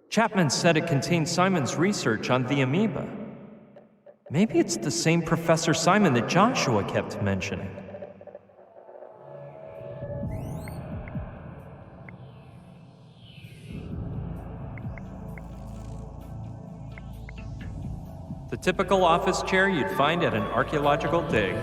Chapman said it contained Simon's research on the amoeba. Maybe it's the same Professor Simon that Joshua kept mentioning. The typical office chair you'd find at an archaeological dig.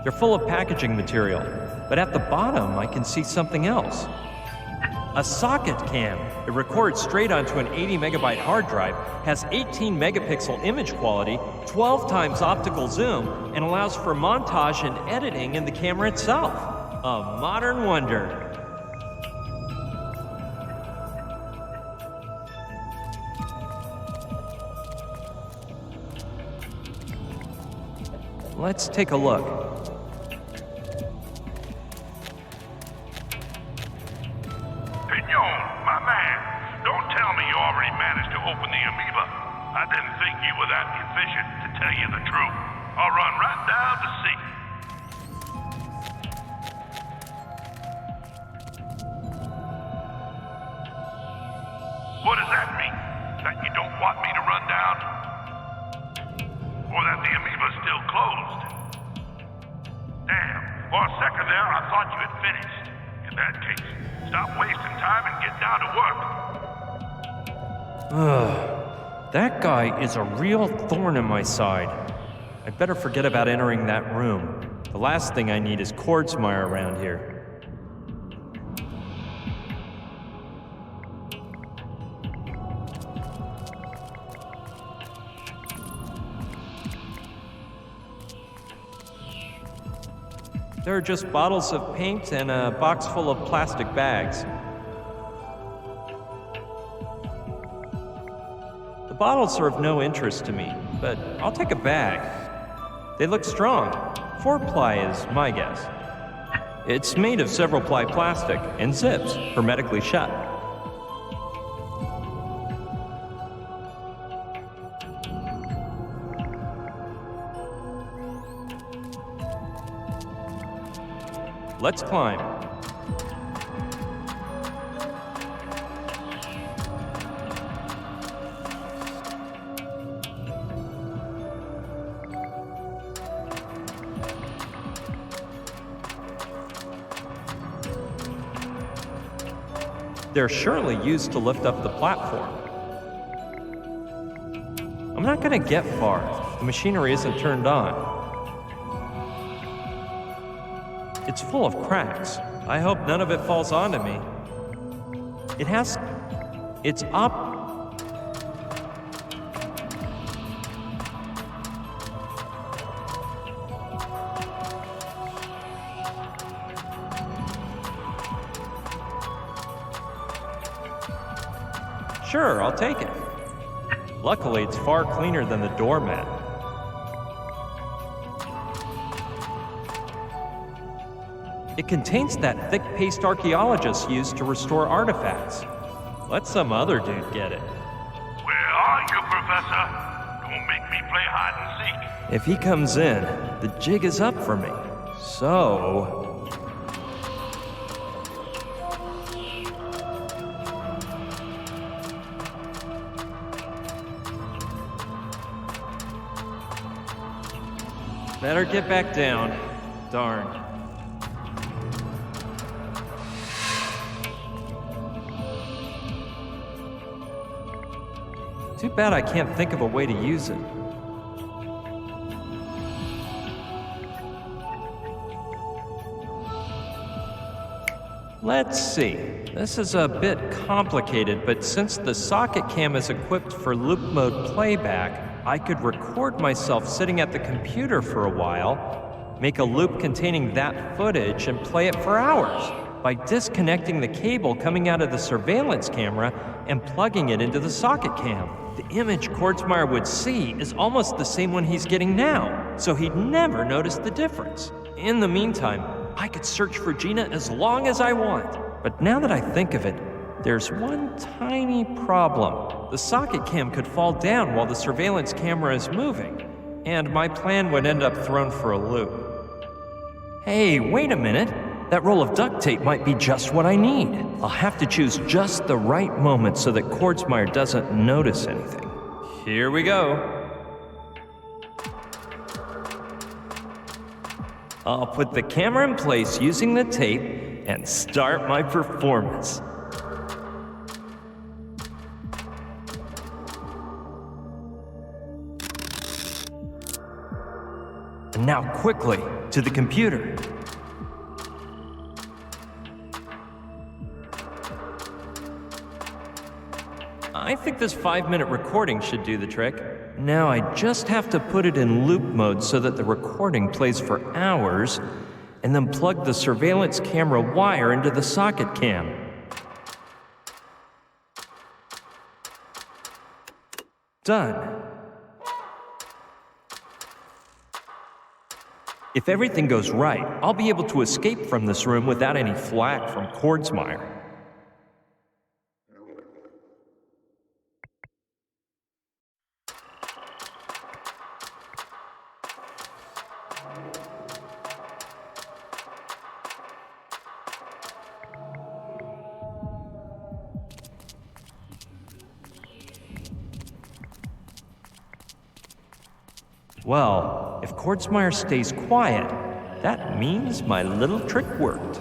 They're full of packaging material, but at the bottom I can see something else. A socket cam. It records straight onto an 80 megabyte hard drive, has 18 megapixel image quality, 12 times optical zoom, and allows for montage and editing in the camera itself. A modern wonder. Let's take a look. Pignon, my man, don't tell me you already managed to open the amoeba. I didn't think you were that efficient, to tell you the truth. I'll run right down to see. What does that mean? That you don't want me to run down? Or that the amoeba's still closed? Damn, for a second there I thought you had finished. In that case, stop wasting time and get down to work. That guy is a real thorn in my side. I'd better forget about entering that room. The last thing I need is Kordsmeyer around here. There are just bottles of paint and a box full of plastic bags. The bottles are of no interest to me, but I'll take a bag. They look strong. 4-ply is my guess. It's made of several-ply plastic and zips, hermetically shut. Let's climb. They're surely used to lift up the platform. I'm not gonna get far. The machinery isn't turned on. It's full of cracks. I hope none of it falls onto me. It's up. Sure, I'll take it. Luckily, it's far cleaner than the doormat. It contains that thick paste archaeologists use to restore artifacts. Let some other dude get it. Where are you, Professor? Don't make me play hide and seek. If he comes in, the jig is up for me. So... better get back down. Darn. Too bad I can't think of a way to use it. Let's see. This is a bit complicated, but since the socket cam is equipped for loop mode playback, I could record myself sitting at the computer for a while, make a loop containing that footage, and play it for hours by disconnecting the cable coming out of the surveillance camera and plugging it into the socket cam. The image Kordsmeyer would see is almost the same one he's getting now, so he'd never notice the difference. In the meantime, I could search for Gina as long as I want. But now that I think of it, there's one tiny problem. The socket cam could fall down while the surveillance camera is moving. and my plan would end up thrown for a loop. Hey, wait a minute. That roll of duct tape might be just what I need. I'll have to choose just the right moment so that Kordsmeyer doesn't notice anything. Here we go. I'll put the camera in place using the tape and start my performance. And now quickly to the computer. I think this 5-minute recording should do the trick. Now I just have to put it in loop mode so that the recording plays for hours, and then plug the surveillance camera wire into the socket cam. Done. If everything goes right, I'll be able to escape from this room without any flack from Kordsmeyer. Well, if Kordsmeyer stays quiet, that means my little trick worked.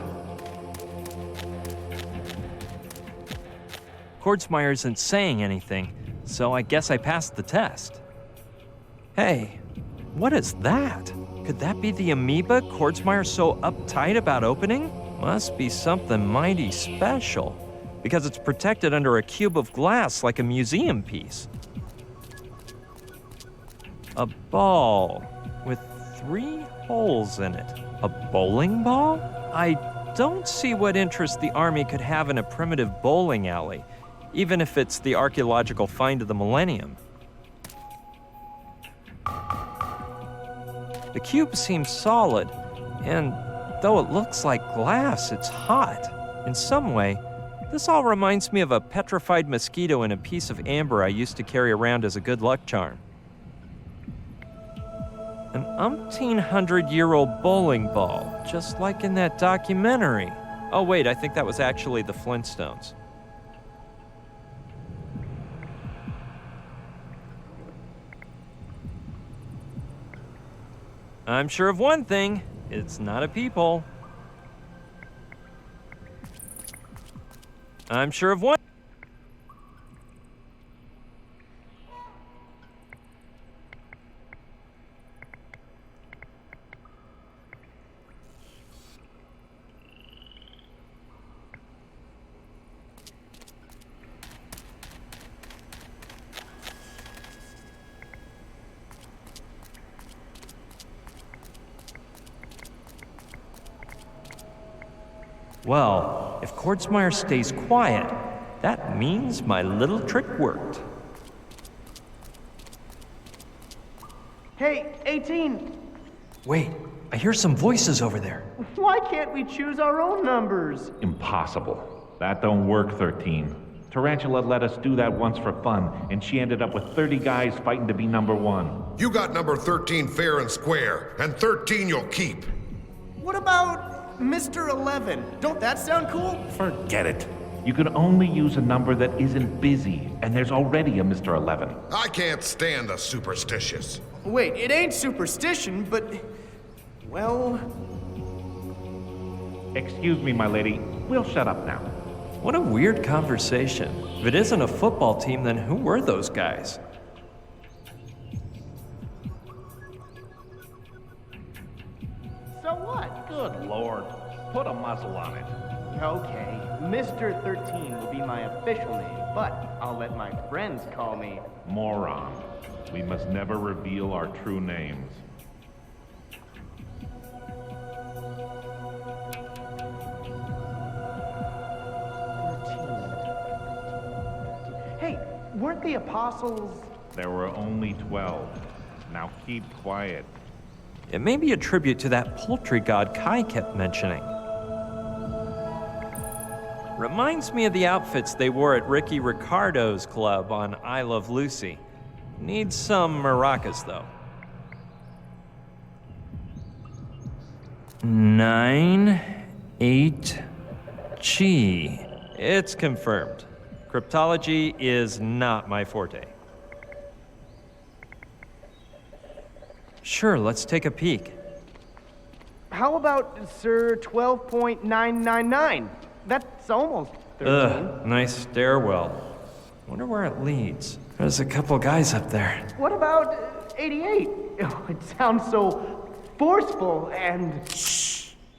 Kordsmeyer isn't saying anything, so I guess I passed the test. Hey, what is that? Could that be the amoeba Kordsmeyer's so uptight about opening? Must be something mighty special, because it's protected under a cube of glass like a museum piece. A ball with 3 holes in it. A bowling ball? I don't see what interest the Army could have in a primitive bowling alley, even if it's the archaeological find of the millennium. The cube seems solid, and though it looks like glass, it's hot. In some way, this all reminds me of a petrified mosquito in a piece of amber I used to carry around as a good luck charm. An 1,800-year-old bowling ball, just like in that documentary. Oh wait, I think that was actually the Flintstones. I'm sure of one thing, it's not a peephole. I'm sure of one. Well, if Kordsmeyer stays quiet, that means my little trick worked. Hey, 18! Wait, I hear some voices over there. Why can't we choose our own numbers? Impossible. That don't work, 13. Tarantula let us do that once for fun, and she ended up with 30 guys fighting to be number 1. You got number 13 fair and square, and 13 you'll keep. What about Mr. 11? Don't that sound cool? Forget it. You can only use a number that isn't busy, and there's already a Mr. 11. I can't stand the superstitious. Wait, it ain't superstition, but... well... Excuse me, my lady. We'll shut up now. What a weird conversation. If it isn't a football team, then who were those guys? So what? Good Lord. Put a muzzle on it. Okay, Mr. 13 will be my official name, but I'll let my friends call me... Moron. We must never reveal our true names. Hey, weren't the apostles... There were only 12. Now keep quiet. It may be a tribute to that poultry god Kai kept mentioning. Reminds me of the outfits they wore at Ricky Ricardo's club on I Love Lucy. Needs some maracas, though. 98G. It's confirmed. Cryptology is not my forte. Sure, let's take a peek. How about, sir, 12.999? That's almost 13. Ugh, nice stairwell. Wonder where it leads. There's a couple guys up there. What about 88? Oh, it sounds so forceful and...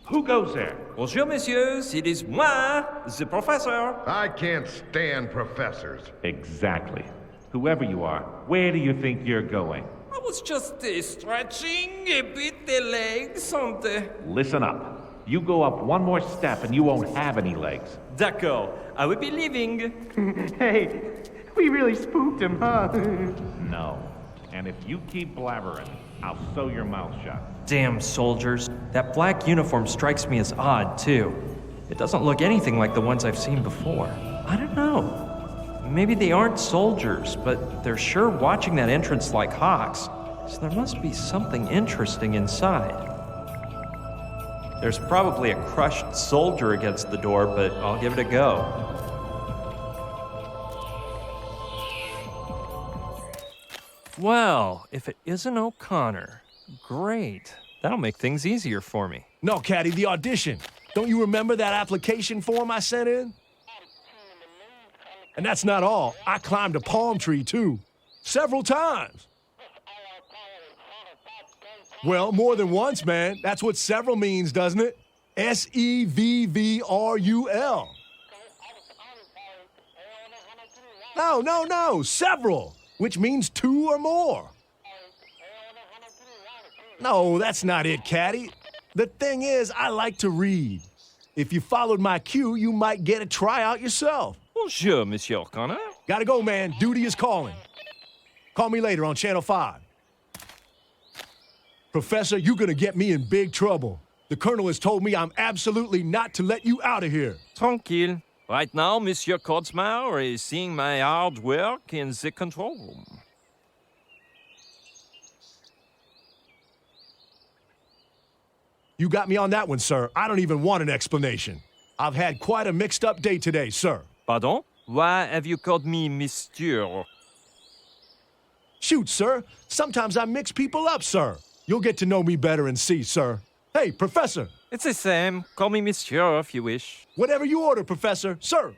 Who goes there? Bonjour, messieurs. It is moi, the professor. I can't stand professors. Exactly. Whoever you are, where do you think you're going? I was just stretching a bit the legs on the... Listen up. You go up one more step and you won't have any legs. D'accord. I will be leaving. Hey, we really spooked him, huh? No. And if you keep blabbering, I'll sew your mouth shut. Damn soldiers. That black uniform strikes me as odd, too. It doesn't look anything like the ones I've seen before. I don't know. Maybe they aren't soldiers, but they're sure watching that entrance like hawks. So there must be something interesting inside. There's probably a crushed soldier against the door, but I'll give it a go. Well, if it isn't O'Connor, great. That'll make things easier for me. No, Caddy, the audition. Don't you remember that application form I sent in? And that's not all. I climbed a palm tree, too. Several times. Well, more than once, man. That's what several means, doesn't it? SEVVRUL. No. Several, which means two or more. No, that's not it, Caddy. The thing is, I like to read. If you followed my cue, you might get a tryout yourself. Bonjour, Monsieur O'Connor. Gotta go, man. Duty is calling. Call me later on Channel 5. Professor, you're gonna get me in big trouble. The Colonel has told me I'm absolutely not to let you out of here. Tranquille. Right now, Monsieur Kotzmauer is seeing my hard work in the control room. You got me on that one, sir. I don't even want an explanation. I've had quite a mixed-up day today, sir. Pardon? Why have you called me Monsieur? Shoot, sir. Sometimes I mix people up, sir. You'll get to know me better and see, sir. Hey, Professor. It's the same. Call me Monsieur if you wish. Whatever you order, Professor. Sir.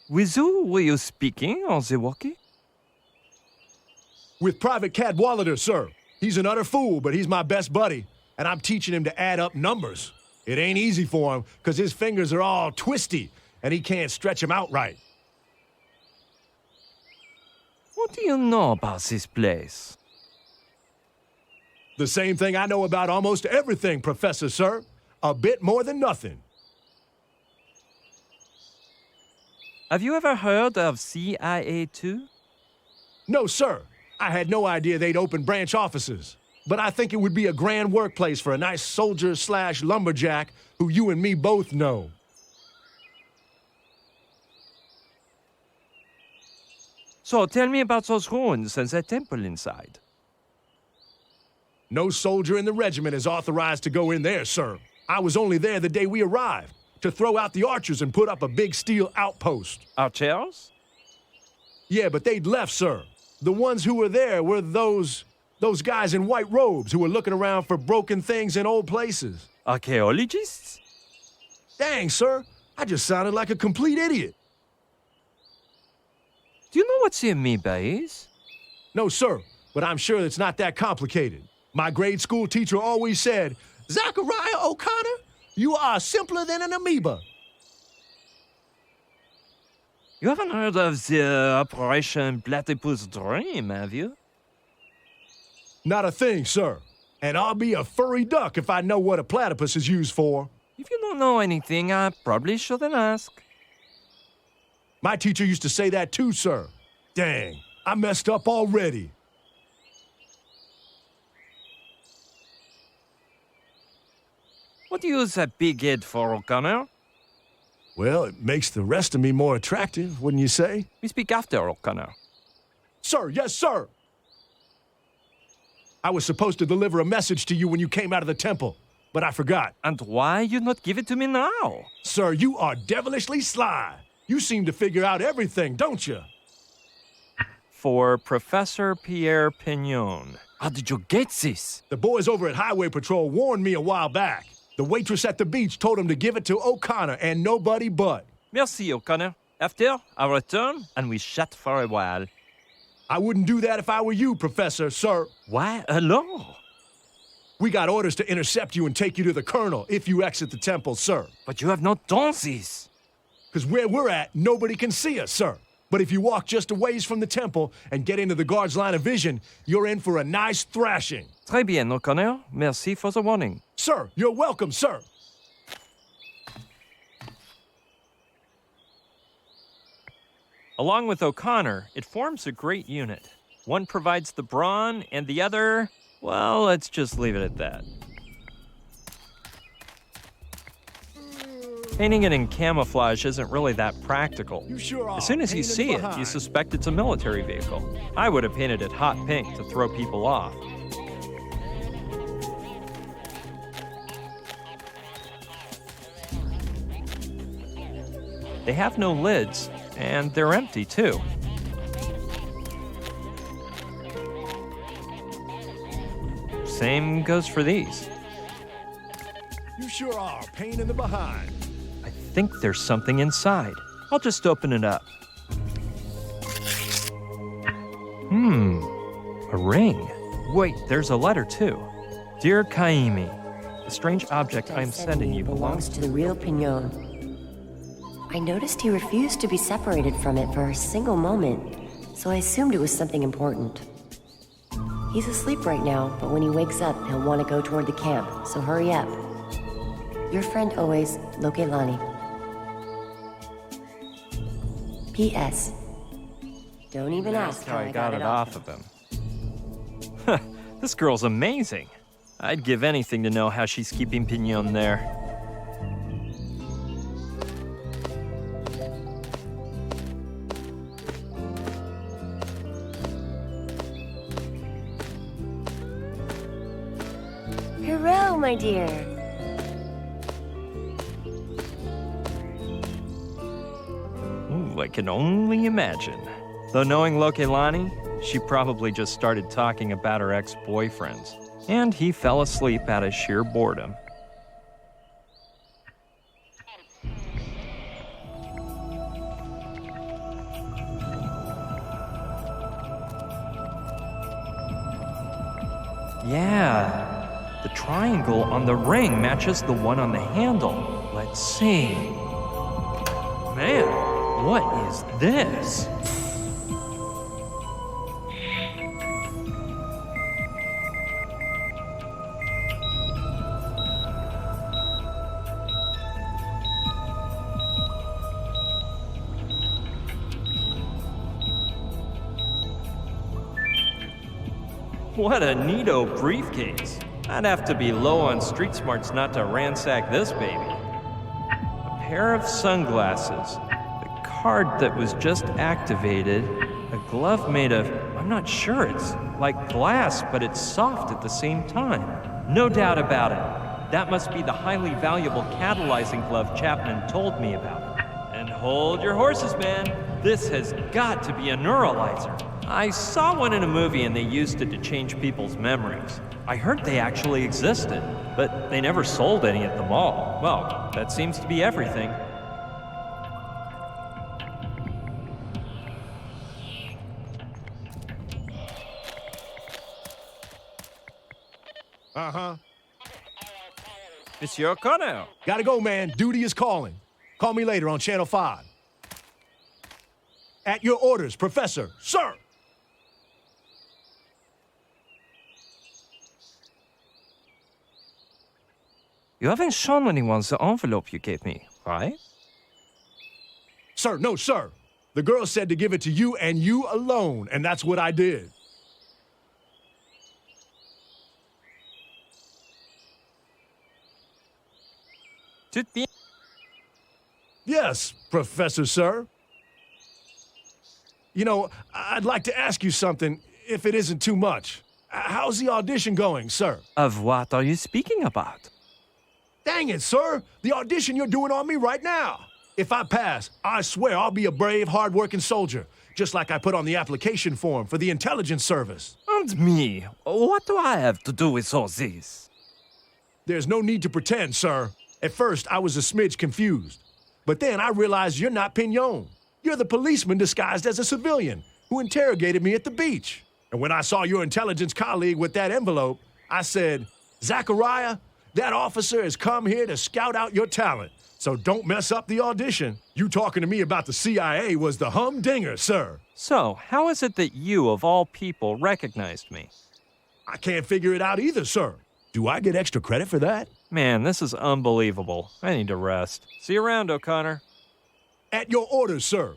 With who were you speaking on the walkie? With Private Cadwallader, sir. He's an utter fool, but he's my best buddy, and I'm teaching him to add up numbers. It ain't easy for him, because his fingers are all twisty, and he can't stretch them out right. What do you know about this place? The same thing I know about almost everything, Professor, sir. A bit more than nothing. Have you ever heard of CIA2? No, sir. I had no idea they'd open branch offices. But I think it would be a grand workplace for a nice soldier/lumberjack who you and me both know. So tell me about those ruins and that temple inside. No soldier in the regiment is authorized to go in there, sir. I was only there the day we arrived, to throw out the archers and put up a big steel outpost. Archers? Yeah, but they'd left, sir. The ones who were there were those guys in white robes who were looking around for broken things in old places. Archaeologists? Dang, sir. I just sounded like a complete idiot. Do you know what the amoeba is? No, sir, but I'm sure it's not that complicated. My grade school teacher always said, Zachariah O'Connor, you are simpler than an amoeba. You haven't heard of the Operation Platypus Dream, have you? Not a thing, sir. And I'll be a furry duck if I know what a platypus is used for. If you don't know anything, I probably shouldn't ask. My teacher used to say that too, sir. Dang, I messed up already. What do you use that big head for, O'Connor? Well, it makes the rest of me more attractive, wouldn't you say? We speak after, O'Connor. Sir, yes, sir. I was supposed to deliver a message to you when you came out of the temple, but I forgot. And why you not give it to me now? Sir, you are devilishly sly. You seem to figure out everything, don't you? For Professor Pierre Pignon. How did you get this? The boys over at Highway Patrol warned me a while back. The waitress at the beach told him to give it to O'Connor and nobody but. Merci, O'Connor. After, I return and we chat for a while. I wouldn't do that if I were you, Professor, sir. Why alone? We got orders to intercept you and take you to the Colonel if you exit the temple, sir. But you have not done this. Because where we're at, nobody can see us, sir. But if you walk just a ways from the temple and get into the guard's line of vision, you're in for a nice thrashing. Très bien, O'Connor. Merci for the warning. Sir, you're welcome, sir. Along with O'Connor, it forms a great unit. One provides the brawn, and the other, well, let's just leave it at that. Painting it in camouflage isn't really that practical. You sure are. As soon as you see it, you suspect it's a military vehicle. I would have painted it hot pink to throw people off. They have no lids, and they're empty too. Same goes for these. You sure are. Pain in the behind. I think there's something inside. I'll just open it up. A ring. Wait, there's a letter too. Dear Kaimi, the strange object I'm sending you belongs to the real Pignon. I noticed he refused to be separated from it for a single moment, so I assumed it was something important. He's asleep right now, but when he wakes up, he'll want to go toward the camp, so hurry up. Your friend always, Lokelani. P.S. Don't even ask how I got it off of him. This girl's amazing. I'd give anything to know how she's keeping Pignon there. Hello, my dear. Ooh, I can only imagine. Though knowing Lokelani, she probably just started talking about her ex-boyfriends. And he fell asleep out of sheer boredom. Yeah, the triangle on the ring matches the one on the handle. Let's see. Man, what is this? What a neato briefcase. I'd have to be low on street smarts not to ransack this baby. A pair of sunglasses, the card that was just activated, a glove made of, I'm not sure, it's like glass, but it's soft at the same time. No doubt about it. That must be the highly valuable catalyzing glove Chapman told me about. And hold your horses, man. This has got to be a neuralizer. I saw one in a movie and they used it to change people's memories. I heard they actually existed, but they never sold any at the mall. Well, that seems to be everything. Uh-huh. Monsieur O'Connor. Gotta go, man. Duty is calling. Call me later on Channel 5. At your orders, Professor. Sir! You haven't shown anyone the envelope you gave me, right? Sir, no, sir. The girl said to give it to you and you alone, and that's what I did. Tout bien. Yes, Professor, sir. You know, I'd like to ask you something, if it isn't too much. How's the audition going, sir? Of what are you speaking about? Dang it, sir! The audition you're doing on me right now. If I pass, I swear I'll be a brave, hard-working soldier, just like I put on the application form for the intelligence service. And me? What do I have to do with all this? There's no need to pretend, sir. At first, I was a smidge confused. But then I realized you're not Pignon. You're the policeman disguised as a civilian who interrogated me at the beach. And when I saw your intelligence colleague with that envelope, I said, Zachariah, that officer has come here to scout out your talent. So don't mess up the audition. You talking to me about the CIA was the humdinger, sir. So, how is it that you, of all people, recognized me? I can't figure it out either, sir. Do I get extra credit for that? Man, this is unbelievable. I need to rest. See you around, O'Connor. At your orders, sir.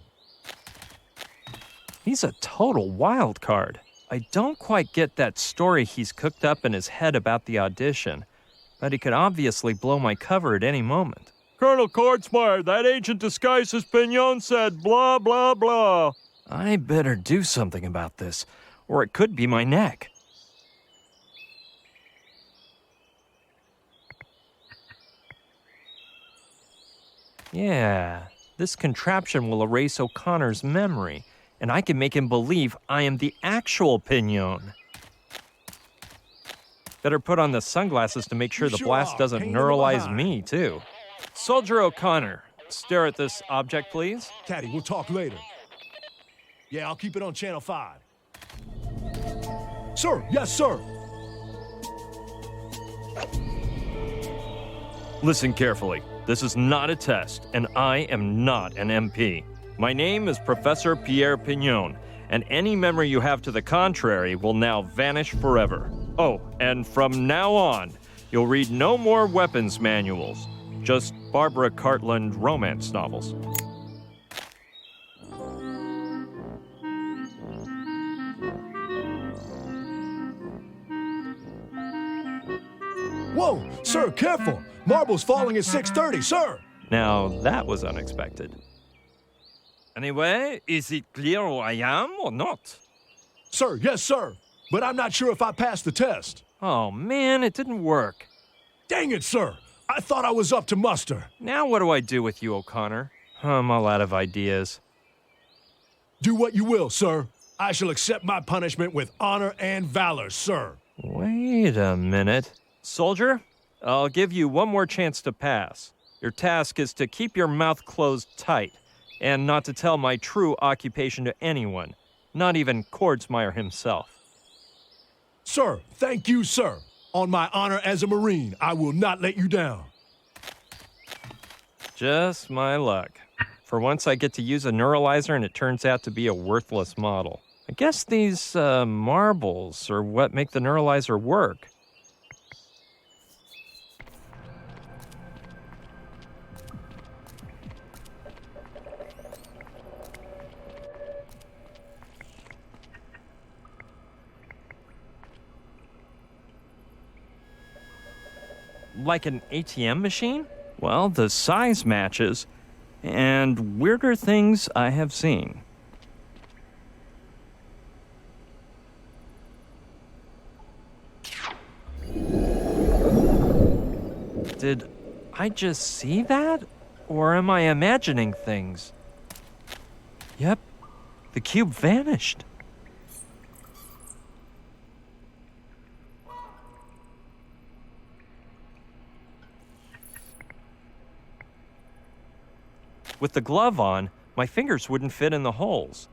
He's a total wild card. I don't quite get that story he's cooked up in his head about the audition, but he could obviously blow my cover at any moment. Colonel Kordsmeyer, that agent disguised as Pignon said blah, blah, blah. I better do something about this, or it could be my neck. Yeah, this contraption will erase O'Connor's memory, and I can make him believe I am the actual Pignon. Better put on the sunglasses to make sure the blast doesn't neuralize me, too. Soldier O'Connor, stare at this object, please. Caddy, we'll talk later. Yeah, I'll keep it on Channel 5. Sir, yes, sir. Listen carefully. This is not a test, and I am not an MP. My name is Professor Pierre Pignon, and any memory you have to the contrary will now vanish forever. Oh, and from now on, you'll read no more weapons manuals, just Barbara Cartland romance novels. Whoa, sir, careful. Marble's falling at 6:30, sir. Now, that was unexpected. Anyway, is it clear who I am or not? Sir, yes, sir. But I'm not sure if I passed the test. Oh, man, it didn't work. Dang it, sir. I thought I was up to muster. Now what do I do with you, O'Connor? I'm all out of ideas. Do what you will, sir. I shall accept my punishment with honor and valor, sir. Wait a minute. Soldier, I'll give you one more chance to pass. Your task is to keep your mouth closed tight and not to tell my true occupation to anyone, not even Kordsmeyer himself. Sir, thank you, sir. On my honor as a Marine, I will not let you down. Just my luck. For once I get to use a neuralizer and it turns out to be a worthless model. I guess these marbles are what make the neuralizer work. Like an ATM machine? Well, the size matches, and weirder things I have seen. Did I just see that? Or am I imagining things? Yep, the cube vanished. With the glove on, my fingers wouldn't fit in the holes.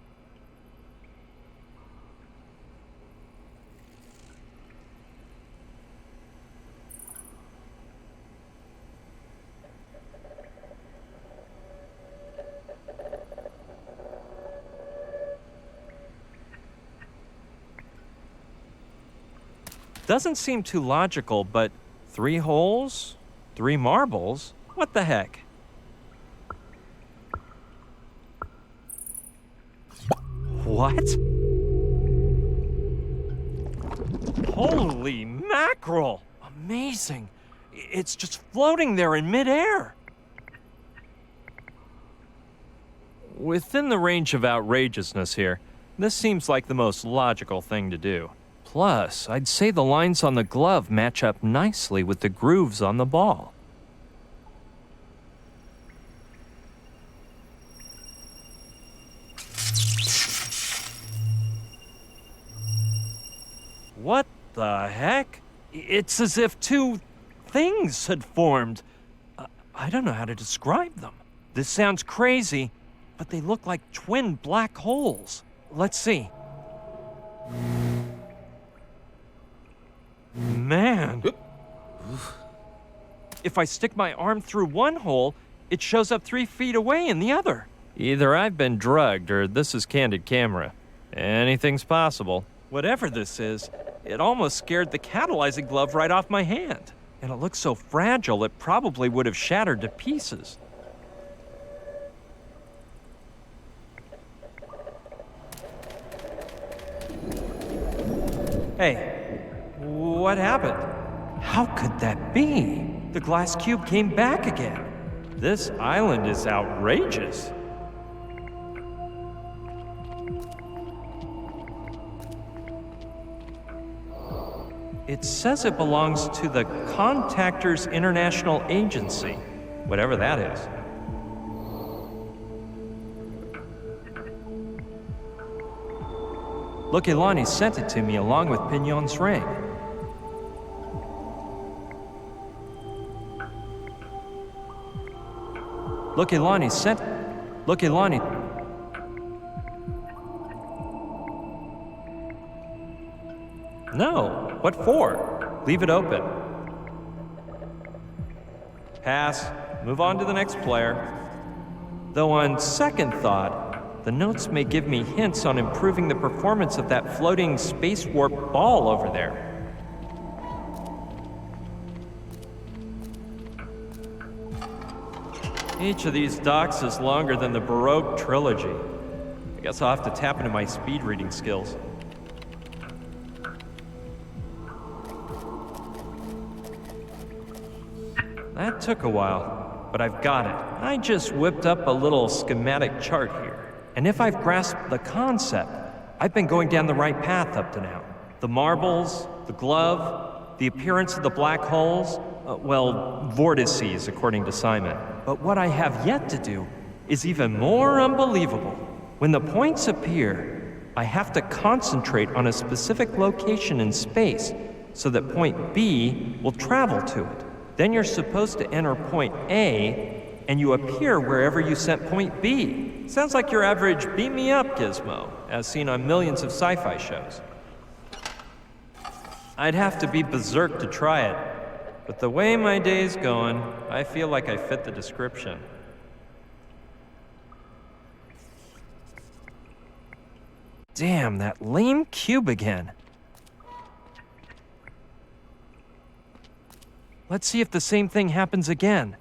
Doesn't seem too logical, but 3 holes? 3 marbles? What the heck? What? Holy mackerel! Amazing! It's just floating there in midair. Within the range of outrageousness here, this seems like the most logical thing to do. Plus, I'd say the lines on the glove match up nicely with the grooves on the ball. What the heck? It's as if two things had formed. I don't know how to describe them. This sounds crazy, but they look like twin black holes. Let's see. Man. If I stick my arm through one hole, it shows up 3 feet away in the other. Either I've been drugged or this is candid camera. Anything's possible. Whatever this is, it almost scared the catalyzing glove right off my hand. And it looks so fragile, it probably would have shattered to pieces. Hey, what happened? How could that be? The glass cube came back again. This island is outrageous. It says it belongs to the Contactors International Agency, whatever that is. Look, Ilani sent it to me along with Pignon's ring. Look, Ilani sent... Look, Ilani... No. What for? Leave it open. Pass. Move on to the next player. Though on second thought, the notes may give me hints on improving the performance of that floating space warp ball over there. Each of these docks is longer than the Baroque trilogy. I guess I'll have to tap into my speed reading skills. That took a while, but I've got it. I just whipped up a little schematic chart here. And if I've grasped the concept, I've been going down the right path up to now. The marbles, the glove, the appearance of the black holes, vortices, according to Simon. But what I have yet to do is even more unbelievable. When the points appear, I have to concentrate on a specific location in space so that point B will travel to it. Then you're supposed to enter point A, and you appear wherever you sent point B. Sounds like your average beam me up gizmo, as seen on millions of sci-fi shows. I'd have to be berserk to try it, but the way my day's going, I feel like I fit the description. Damn, that lame cube again. Let's see if the same thing happens again.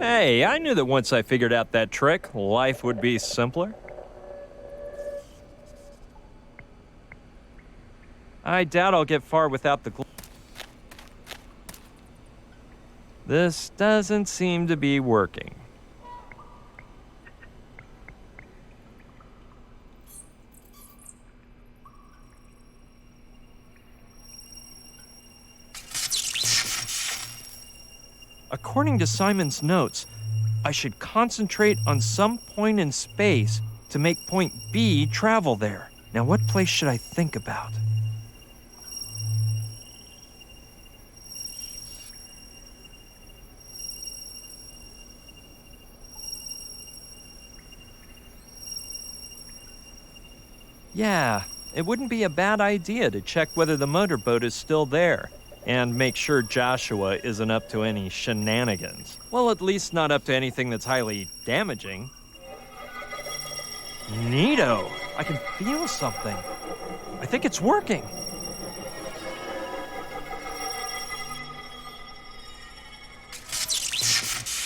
Hey, I knew that once I figured out that trick, life would be simpler. I doubt I'll get far without the glove. This doesn't seem to be working. According to Simon's notes, I should concentrate on some point in space to make point B travel there. Now, what place should I think about? Yeah, it wouldn't be a bad idea to check whether the motorboat is still there. And make sure Joshua isn't up to any shenanigans. Well, at least not up to anything that's highly damaging. Neato! I can feel something. I think it's working.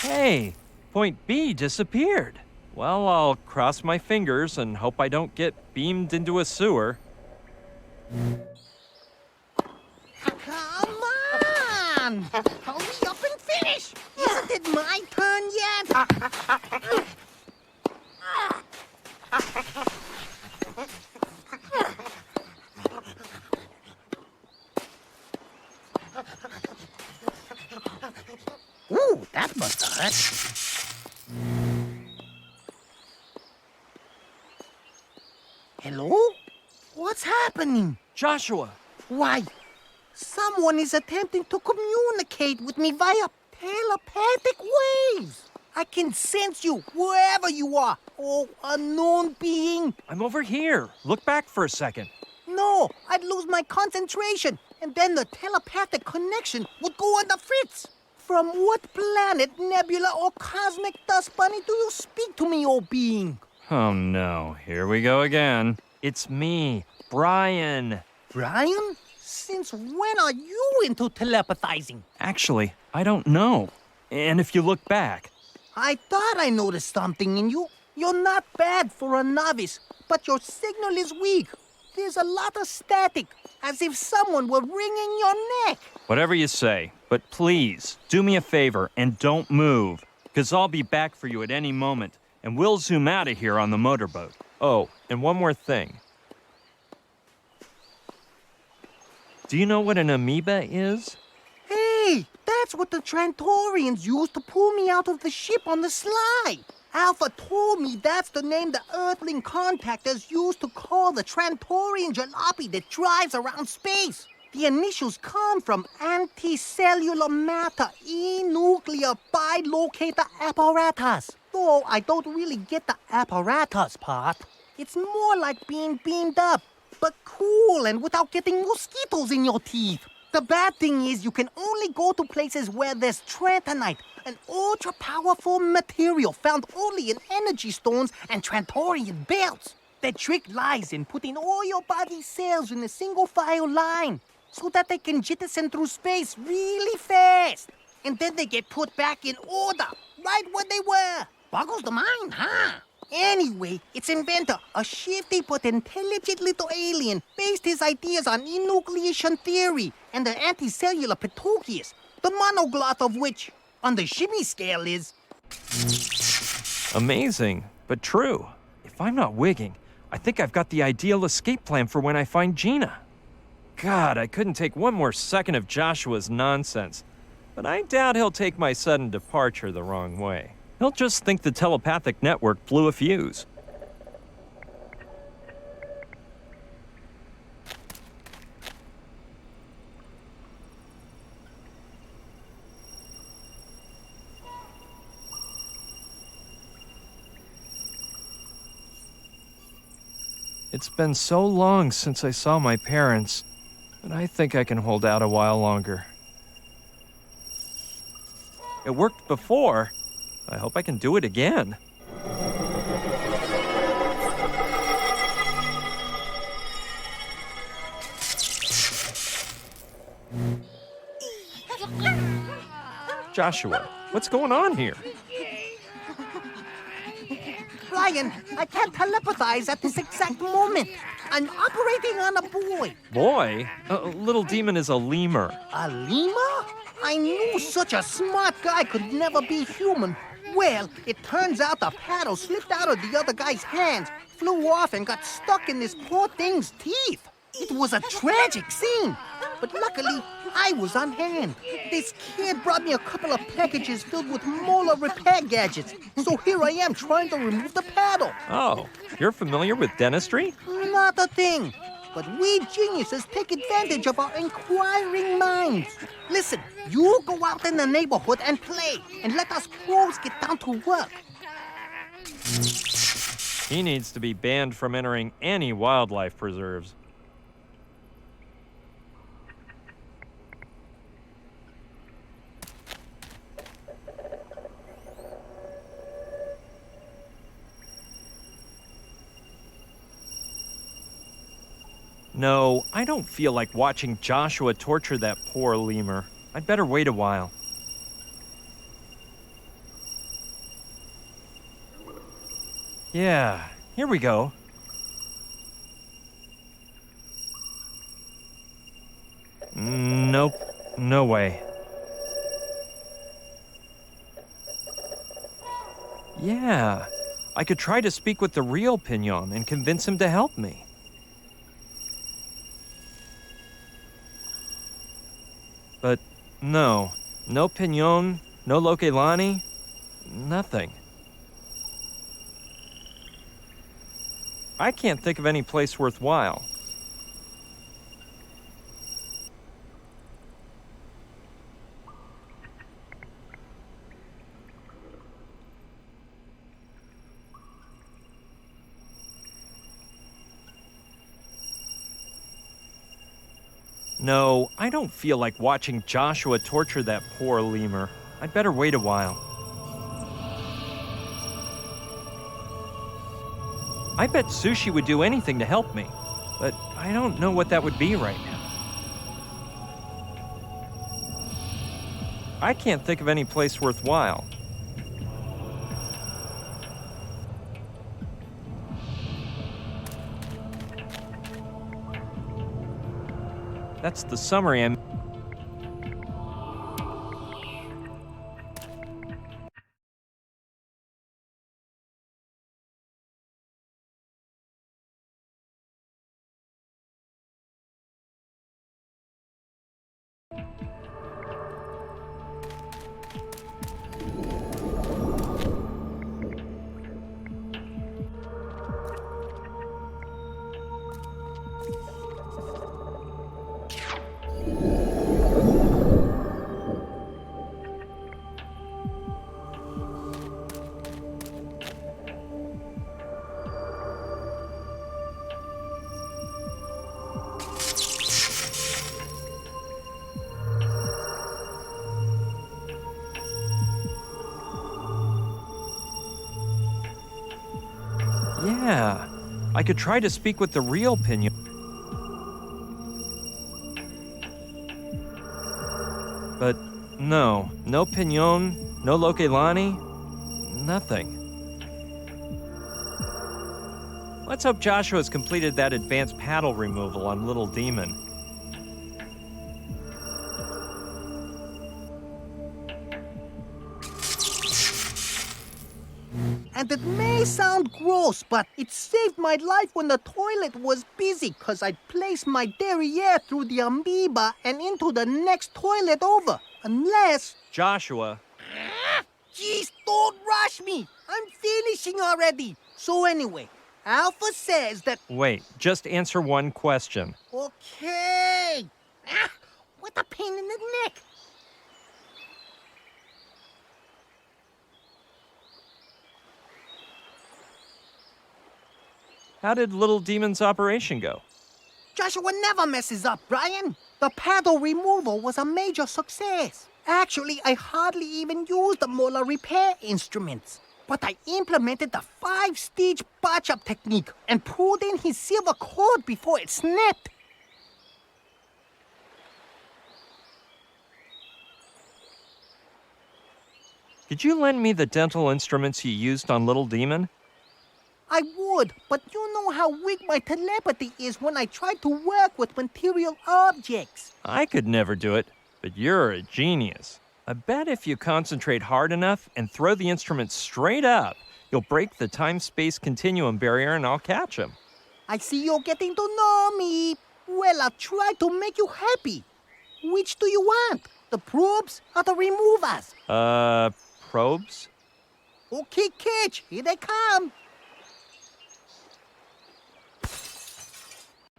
Hey, point B disappeared. Well, I'll cross my fingers and hope I don't get beamed into a sewer. Hurry up and finish! Isn't it my turn yet? Ooh, that must hurt. Hello? What's happening? Joshua! Why, someone is attempting to communicate with me via telepathic waves. I can sense you wherever you are, oh unknown being. I'm over here. Look back for a second. No, I'd lose my concentration, and then the telepathic connection would go on the fritz. From what planet, nebula, or cosmic dust bunny do you speak to me, oh being? Oh no, here we go again. It's me, Brian. Brian? Since when are you into telepathizing? Actually, I don't know. And if you look back, I thought I noticed something in you. You're not bad for a novice, but your signal is weak. There's a lot of static, as if someone were wringing your neck. whatever you say, but please, do me a favor and don't move, because I'll be back for you at any moment, and we'll zoom out of here on the motorboat. Oh, and one more thing. Do you know what an amoeba is? Hey, that's what the Trantorians used to pull me out of the ship on the slide. Alpha told me that's the name the Earthling contactors used to call the Trantorian jalopy that drives around space. The initials come from anticellular matter e-nuclear bilocator apparatus. Though I don't really get the apparatus part. It's more like being beamed up, but cool and without getting mosquitoes in your teeth. The bad thing is you can only go to places where there's Trantonite, an ultra-powerful material found only in energy stones and Trantorian belts. The trick lies in putting all your body cells in a single file line so that they can jettison through space really fast. And then they get put back in order, right where they were. Boggles the mind, huh? Anyway, its inventor, a shifty but intelligent little alien, based his ideas on enucleation theory and the anticellular Pituchius, the monogloth of which, on the shimmy scale, is... Amazing, but true. If I'm not wigging, I think I've got the ideal escape plan for when I find Gina. God, I couldn't take one more second of Joshua's nonsense, but I doubt he'll take my sudden departure the wrong way. He'll just think the telepathic network blew a fuse. It's been so long since I saw my parents, but I think I can hold out a while longer. It worked before. I hope I can do it again. Joshua, what's going on here? Brian, I can't telepathize at this exact moment. I'm operating on a boy. Boy, little demon is a lemur. A lemur? I knew such a smart guy could never be human. Well, it turns out the paddle slipped out of the other guy's hands, flew off, and got stuck in this poor thing's teeth. It was a tragic scene, but luckily, I was on hand. This kid brought me a couple of packages filled with molar repair gadgets, so here I am trying to remove the paddle. Oh, you're familiar with dentistry? Not a thing. But we geniuses take advantage of our inquiring minds. Listen, you go out in the neighborhood and play, and let us pros get down to work. He needs to be banned from entering any wildlife preserves. No, I don't feel like watching Joshua torture that poor lemur. I'd better wait a while. Yeah, here we go. Nope, no way. Yeah, I could try to speak with the real Pignon and convince him to help me. But no Pignon, no Lokelani, nothing. I can't think of any place worthwhile. No, I don't feel like watching Joshua torture that poor lemur. I'd better wait a while. I bet Sushi would do anything to help me, but I don't know what that would be right now. I can't think of any place worthwhile. That's the summary I'm... Yeah, I could try to speak with the real Pignon. But no Pignon, no Lokelani, nothing. Let's hope Joshua's completed that advanced paddle removal on Little Demon. And it may sound gross, but it saved my life when the toilet was busy, cause I'd place my derriere through the amoeba and into the next toilet over. Unless... Joshua. Jeez, don't rush me! I'm finishing already! So anyway, Alpha says that... Wait, just answer one question. Okay! What a pain in the neck! How did Little Demon's operation go? Joshua never messes up, Brian. The paddle removal was a major success. Actually, I hardly even used the molar repair instruments. But I implemented the 5-stage batch-up technique and pulled in his silver cord before it snapped. Could you lend me the dental instruments you used on Little Demon? I would, but you know how weak my telepathy is when I try to work with material objects. I could never do it, but you're a genius. I bet if you concentrate hard enough and throw the instrument straight up, you'll break the time-space continuum barrier and I'll catch him. I see you're getting to know me. Well, I'll try to make you happy. Which do you want? The probes or the removers? Probes? Okay, catch. Here they come.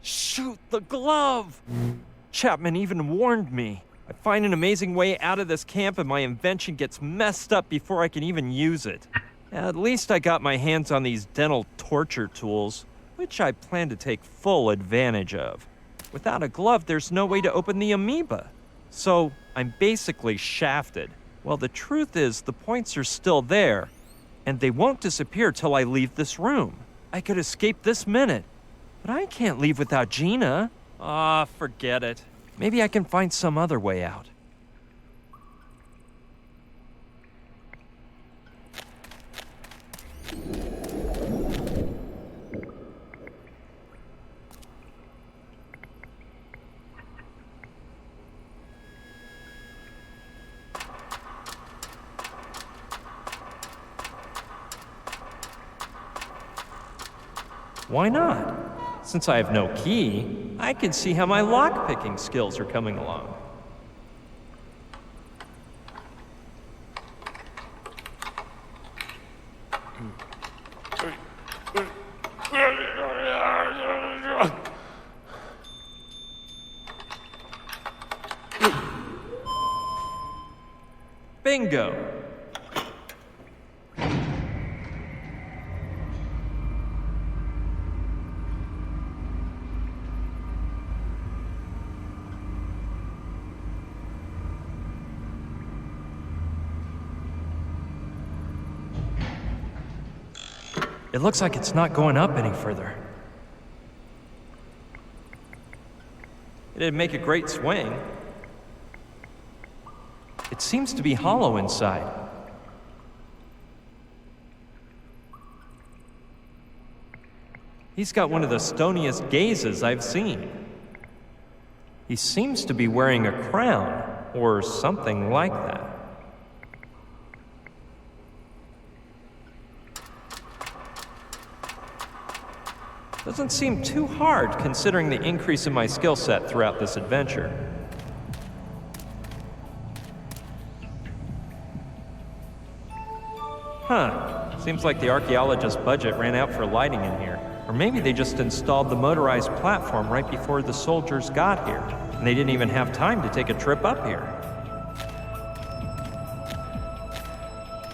Shoot the glove! Chapman even warned me. I find an amazing way out of this camp and my invention gets messed up before I can even use it. At least I got my hands on these dental torture tools, which I plan to take full advantage of. Without a glove, there's no way to open the amoeba. So I'm basically shafted. Well, the truth is the points are still there, and they won't disappear till I leave this room. I could escape this minute. But I can't leave without Gina. Forget it. Maybe I can find some other way out. Why not? Since I have no key, I can see how my lock-picking skills are coming along. Bingo! It looks like it's not going up any further. It'd make a great swing. It seems to be hollow inside. He's got one of the stoniest gazes I've seen. He seems to be wearing a crown, or something like that. Doesn't seem too hard considering the increase in my skill set throughout this adventure. Huh. Seems like the archaeologist's budget ran out for lighting in here. Or maybe they just installed the motorized platform right before the soldiers got here, and they didn't even have time to take a trip up here.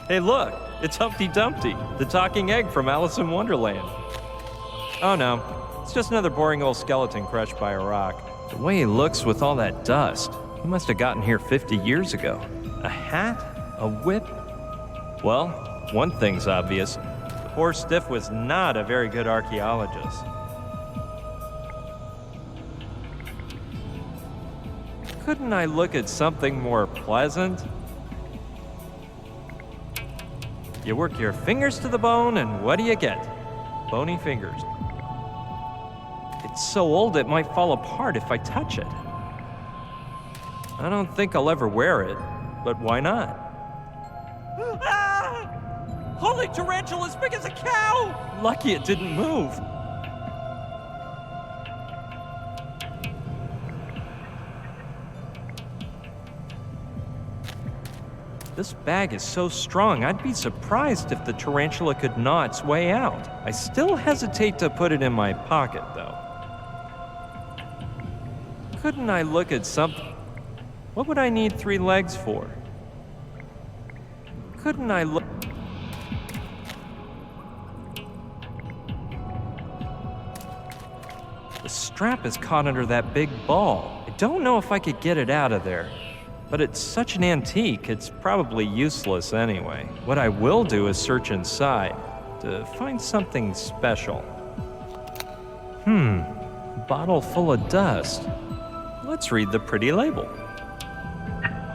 Hey look, it's Humpty Dumpty, the talking egg from Alice in Wonderland. Oh no, it's just another boring old skeleton crushed by a rock. The way he looks with all that dust, he must have gotten here 50 years ago. A hat? A whip? Well, one thing's obvious. Poor Stiff was not a very good archaeologist. Couldn't I look at something more pleasant? You work your fingers to the bone, and what do you get? Bony fingers. It's so old it might fall apart if I touch it. I don't think I'll ever wear it, but why not? Ah! Holy tarantula as big as a cow! Lucky it didn't move. This bag is so strong, I'd be surprised if the tarantula could gnaw its way out. I still hesitate to put it in my pocket, though. Couldn't I look at something? What would I need 3 legs for? Couldn't I look? The strap is caught under that big ball. I don't know if I could get it out of there. But it's such an antique, it's probably useless anyway. What I will do is search inside to find something special. Bottle full of dust. Let's read the pretty label.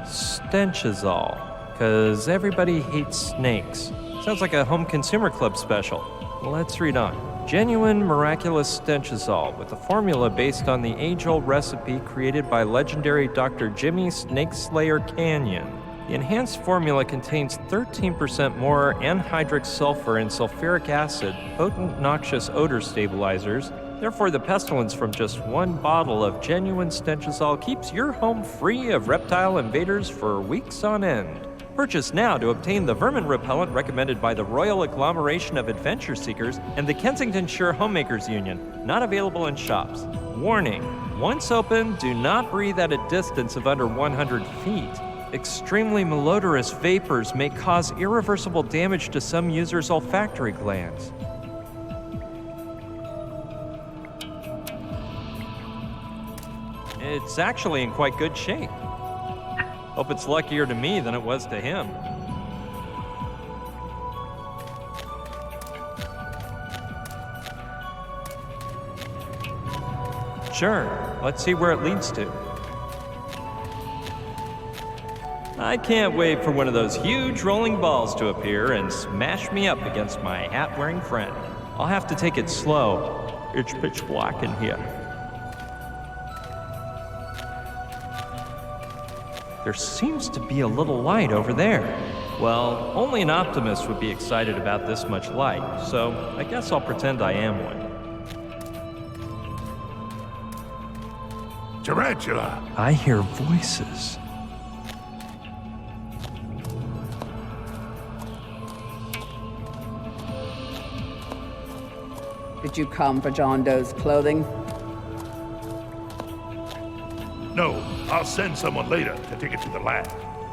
Stenchazole, 'cause everybody hates snakes. Sounds like a home consumer club special. Let's read on. Genuine miraculous stenchazole with a formula based on the age-old recipe created by legendary Dr. Jimmy Snake Slayer Canyon. The enhanced formula contains 13% more anhydrous sulfur and sulfuric acid, potent noxious odor stabilizers. Therefore, the pestilence from just 1 bottle of genuine stenchazole keeps your home free of reptile invaders for weeks on end. Purchase now to obtain the vermin repellent recommended by the Royal Agglomeration of Adventure Seekers and the Kensingtonshire Homemakers Union. Not available in shops. Warning, once open, do not breathe at a distance of under 100 feet. Extremely malodorous vapors may cause irreversible damage to some users' olfactory glands. It's actually in quite good shape. Hope it's luckier to me than it was to him. Sure, let's see where it leads to. I can't wait for one of those huge rolling balls to appear and smash me up against my hat-wearing friend. I'll have to take it slow. It's pitch black in here. There seems to be a little light over there. Well, only an optimist would be excited about this much light, so I guess I'll pretend I am one. Tarantula! I hear voices. Did you come for John Doe's clothing? No, I'll send someone later to take it to the lab.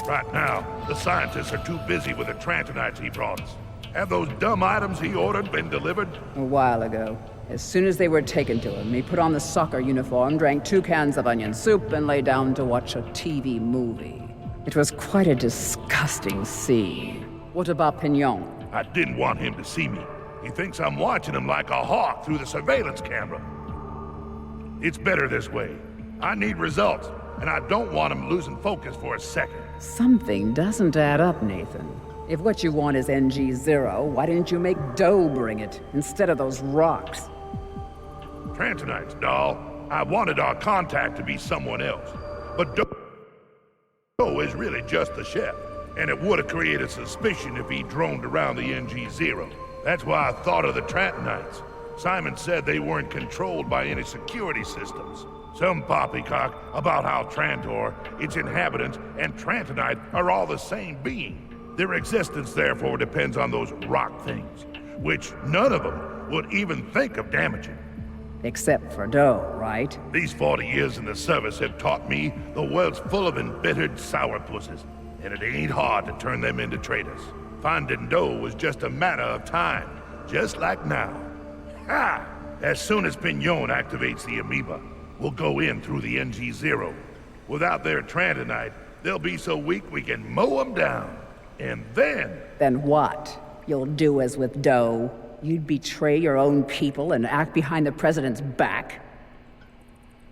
Right now, the scientists are too busy with the Trantonites he brought us. Have those dumb items he ordered been delivered? A while ago. As soon as they were taken to him, he put on the soccer uniform, drank 2 cans of onion soup, and lay down to watch a TV movie. It was quite a disgusting scene. What about Pignon? I didn't want him to see me. He thinks I'm watching him like a hawk through the surveillance camera. It's better this way. I need results, and I don't want him losing focus for a second. Something doesn't add up, Nathan. If what you want is NG0, why didn't you make Doe bring it, instead of those rocks? Trantonites, doll. I wanted our contact to be someone else. But Doe is really just the chef, and it would have created suspicion if he droned around the NG0. That's why I thought of the Trantonites. Simon said they weren't controlled by any security systems. Some poppycock about how Trantor, its inhabitants, and Trantonite are all the same being. Their existence, therefore, depends on those rock things, which none of them would even think of damaging. Except for Doe, right? These 40 years in the service have taught me the world's full of embittered sourpusses, and it ain't hard to turn them into traitors. Finding Doe was just a matter of time, just like now. Ha! As soon as Pignon activates the amoeba, we'll go in through the NG0. Without their Trantonite, they'll be so weak we can mow them down. And then... Then what? You'll do as with Doe? You'd betray your own people and act behind the president's back?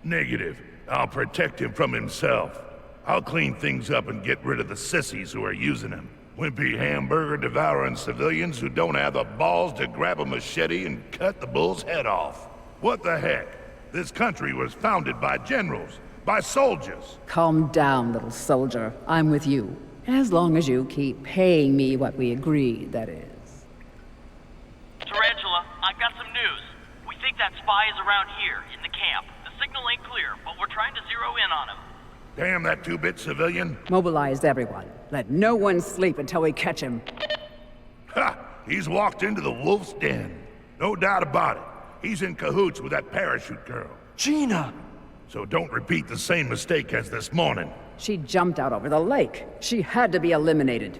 Negative. I'll protect him from himself. I'll clean things up and get rid of the sissies who are using him. Wimpy hamburger-devouring civilians who don't have the balls to grab a machete and cut the bull's head off. What the heck? This country was founded by generals, by soldiers. Calm down, little soldier. I'm with you. As long as you keep paying me what we agreed, that is. Tarantula, I've got some news. We think that spy is around here, in the camp. The signal ain't clear, but we're trying to zero in on him. Damn that 2-bit civilian. Mobilize everyone. Let no one sleep until we catch him. Ha! He's walked into the wolf's den. No doubt about it. He's in cahoots with that parachute girl. Gina! So don't repeat the same mistake as this morning. She jumped out over the lake. She had to be eliminated.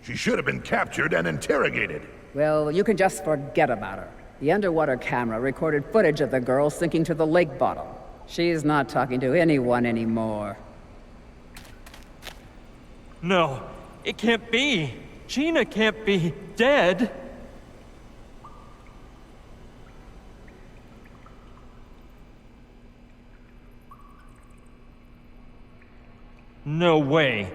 She should have been captured and interrogated. Well, you can just forget about her. The underwater camera recorded footage of the girl sinking to the lake bottom. She's not talking to anyone anymore. No, it can't be. Gina can't be dead. No way.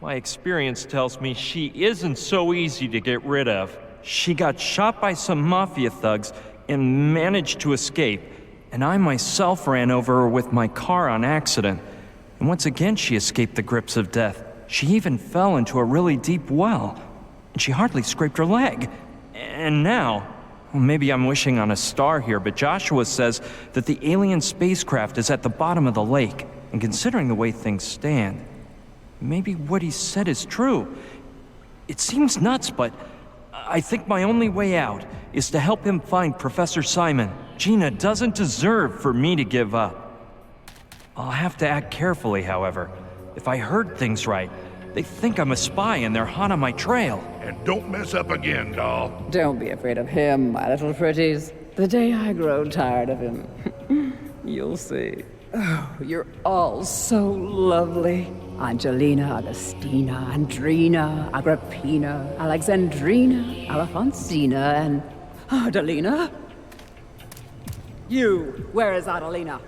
My experience tells me she isn't so easy to get rid of. She got shot by some mafia thugs and managed to escape, and I myself ran over her with my car on accident. And once again she escaped the grips of death. She even fell into a really deep well, and she hardly scraped her leg. And now, well, maybe I'm wishing on a star here, but Joshua says that the alien spacecraft is at the bottom of the lake. And considering the way things stand, maybe what he said is true. It seems nuts, but I think my only way out is to help him find Professor Simon. Gina doesn't deserve for me to give up. I'll have to act carefully, however. If I heard things right, they think I'm a spy and they're hot on my trail. And don't mess up again, doll. Don't be afraid of him, my little pretties. The day I grow tired of him, you'll see. Oh, you're all so lovely. Angelina, Augustina, Andrina, Agrippina, Alexandrina, Alphonsina, and Adelina. You, where is Adelina?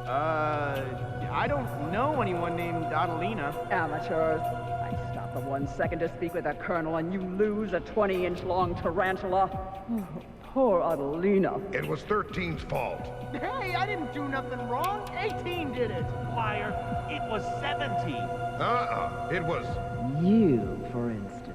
I don't know anyone named Adelina. Amateurs. I stop for 1 second to speak with the colonel and you lose a 20-inch long tarantula. Oh, poor Adelina. It was 13's fault. Hey, I didn't do nothing wrong. 18 did it. Liar, it was 17. It was... You, for instance.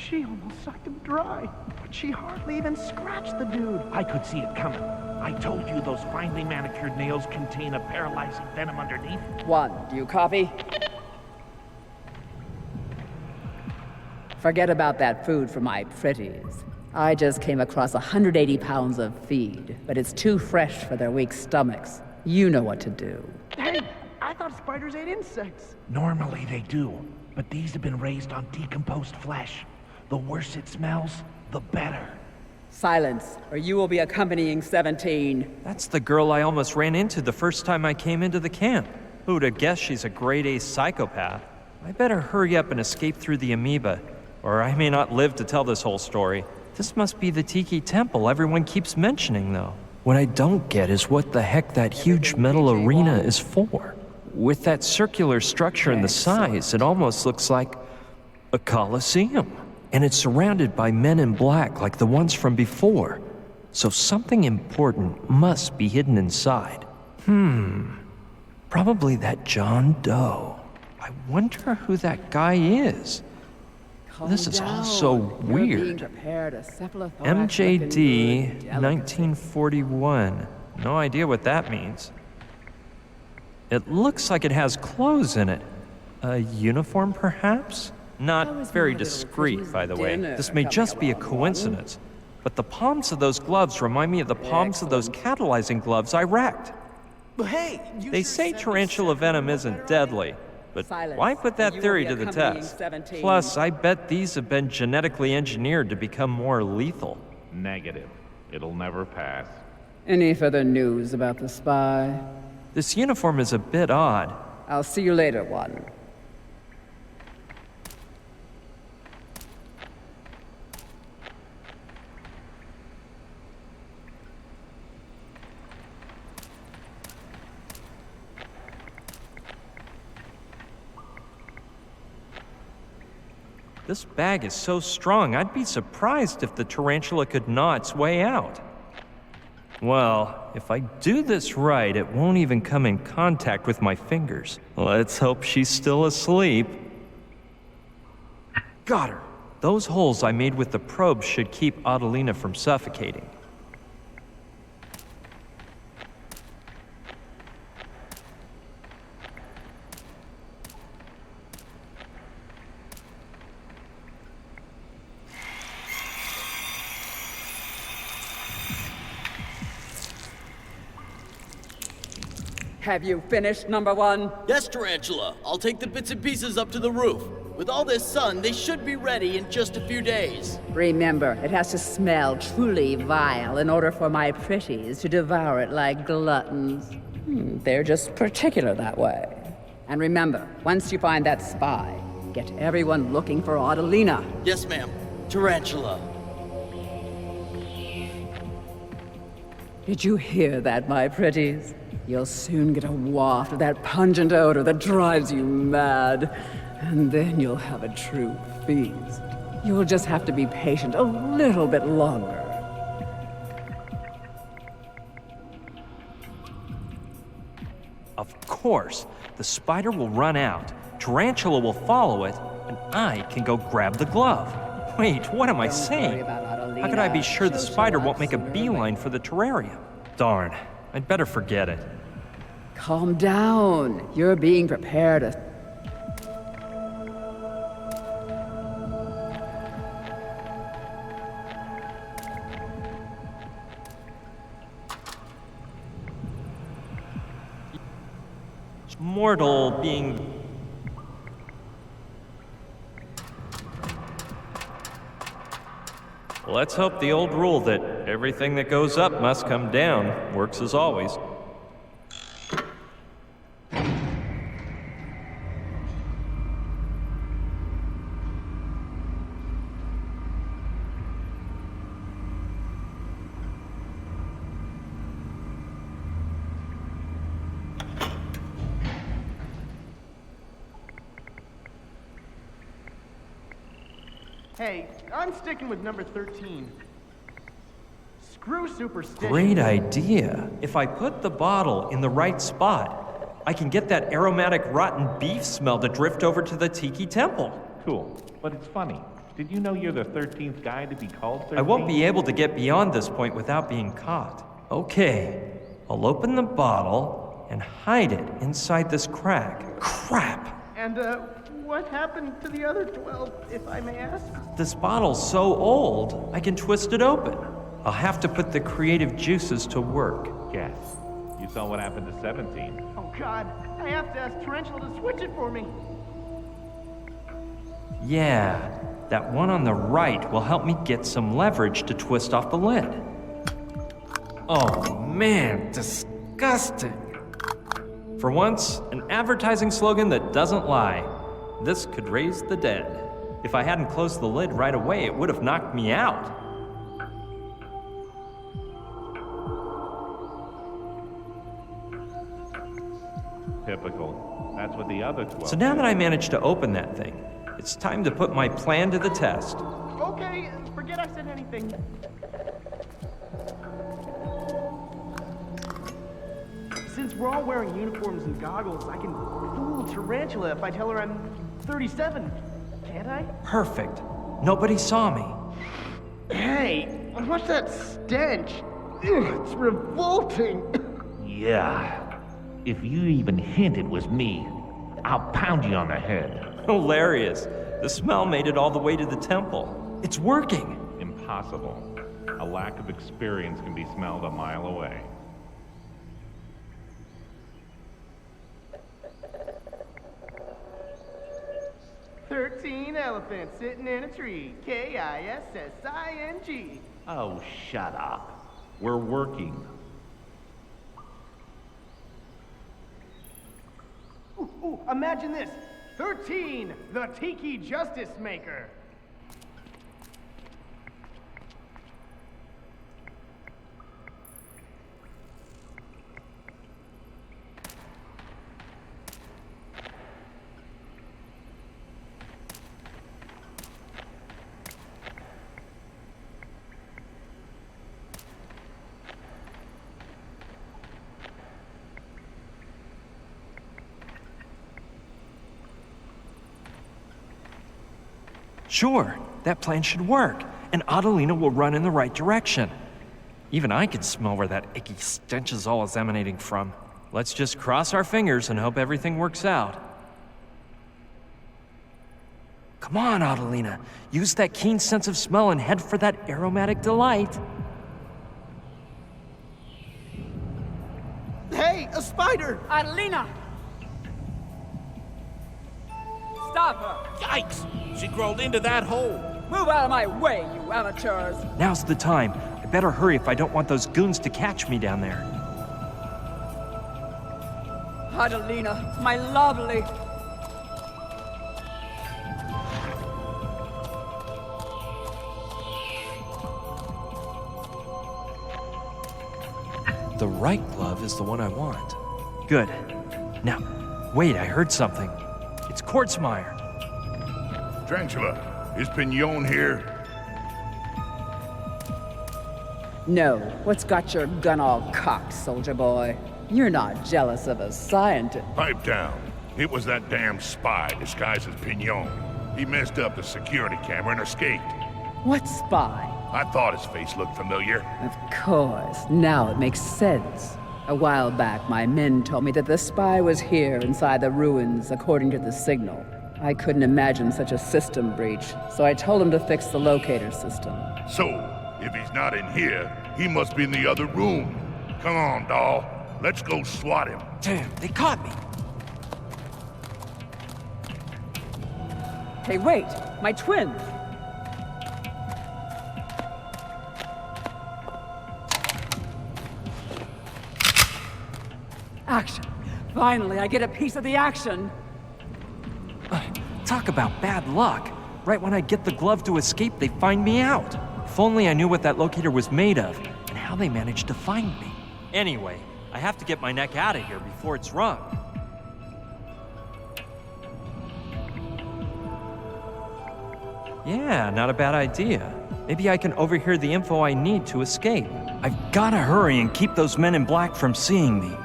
She almost sucked him dry, but she hardly even scratched the dude. I could see it coming. I told you those finely manicured nails contain a paralyzing venom underneath. 1, do you copy? Forget about that food for my pretties. I just came across 180 pounds of feed, but it's too fresh for their weak stomachs. You know what to do. Hey, I thought spiders ate insects. Normally they do, but these have been raised on decomposed flesh. The worse it smells, the better. Silence, or you will be accompanying 17. That's the girl I almost ran into the first time I came into the camp. Who'd have guessed she's a grade A psychopath? I better hurry up and escape through the amoeba, or I may not live to tell this whole story. This must be the Tiki Temple everyone keeps mentioning, though. What I don't get is what the heck that huge metal arena is for. With that circular structure and the size, it almost looks like a coliseum. And it's surrounded by men in black like the ones from before. So something important must be hidden inside. Probably that John Doe. I wonder who that guy is. This is all so weird. MJD 1941. No idea what that means. It looks like it has clothes in it. A uniform, perhaps? Not very discreet, by the way. This may just be a coincidence. But the palms of those gloves remind me of the palms of those catalyzing gloves I wrecked. But hey, They say tarantula venom isn't deadly, but why put that theory to the test? Plus, I bet these have been genetically engineered to become more lethal. Negative. It'll never pass. Any further news about the spy? This uniform is a bit odd. I'll see you later, 1. This bag is so strong, I'd be surprised if the tarantula could gnaw its way out. Well, if I do this right, it won't even come in contact with my fingers. Let's hope she's still asleep. Got her! Those holes I made with the probe should keep Adelina from suffocating. Have you finished, number 1? Yes, Tarantula. I'll take the bits and pieces up to the roof. With all this sun, they should be ready in just a few days. Remember, it has to smell truly vile in order for my pretties to devour it like gluttons. They're just particular that way. And remember, once you find that spy, get everyone looking for Adelina. Yes, ma'am. Tarantula. Did you hear that, my pretties? You'll soon get a waft of that pungent odor that drives you mad. And then you'll have a true feast. You'll just have to be patient a little bit longer. Of course, the spider will run out, Tarantula will follow it, and I can go grab the glove. Wait, what am I saying? How could I be sure the spider won't make a beeline for the terrarium? Darn, I'd better forget it. Calm down. You're being prepared. Mortal being... Let's hope the old rule that everything that goes up must come down works as always. Hey, I'm sticking with number 13. Screw superstition. Great idea. If I put the bottle in the right spot, I can get that aromatic rotten beef smell to drift over to the Tiki Temple. Cool, but it's funny. Did you know you're the 13th guy to be called 13? I won't be able to get beyond this point without being caught. Okay, I'll open the bottle and hide it inside this crack. Crap! And, what happened to the other 12, if I may ask? This bottle's so old, I can twist it open. I'll have to put the creative juices to work. Guess. You saw what happened to 17. Oh, God. I have to ask Tarantula to switch it for me. Yeah, that one on the right will help me get some leverage to twist off the lid. Oh man, disgusting. For once, an advertising slogan that doesn't lie. This could raise the dead. If I hadn't closed the lid right away, it would have knocked me out. Typical. That's what the other 12. So now that I managed to open that thing, it's time to put my plan to the test. Okay, forget I said anything. Since we're all wearing uniforms and goggles, I can fool Tarantula if I tell her I'm 37, can't I? Perfect. Nobody saw me. Hey, what's that stench? Ugh, it's revolting. Yeah. If you even hint it was me, I'll pound you on the head. Hilarious. The smell made it all the way to the temple. It's working. Impossible. A lack of experience can be smelled a mile away. "13 elephants sitting in a tree. Kissing. Oh, shut up. We're working. Ooh, imagine this. 13, the Tiki Justice Maker. Sure, that plan should work, and Adelina will run in the right direction. Even I can smell where that icky stench is always emanating from. Let's just cross our fingers and hope everything works out. Come on, Adelina. Use that keen sense of smell and head for that aromatic delight. Hey, a spider! Adelina! Stop her! Yikes! She crawled into that hole. Move out of my way, you amateurs! Now's the time. I better hurry if I don't want those goons to catch me down there. Adelina, my lovely. The right glove is the one I want. Good. Now, wait, I heard something. It's Quartzmeyer. Tarantula, is Pignon here? No, what's got your gun all cocked, soldier boy? You're not jealous of a scientist. Pipe down. It was that damn spy disguised as Pignon. He messed up the security camera and escaped. What spy? I thought his face looked familiar. Of course, now it makes sense. A while back, my men told me that the spy was here inside the ruins, according to the signal. I couldn't imagine such a system breach, so I told him to fix the locator system. So, if he's not in here, he must be in the other room. Come on, doll. Let's go swat him. Damn, they caught me. Hey, wait! My twins! Action! Finally, I get a piece of the action! Talk about bad luck. Right when I get the glove to escape, they find me out. If only I knew what that locator was made of, and how they managed to find me. Anyway, I have to get my neck out of here before it's rung. Yeah, not a bad idea. Maybe I can overhear the info I need to escape. I've gotta hurry and keep those men in black from seeing me.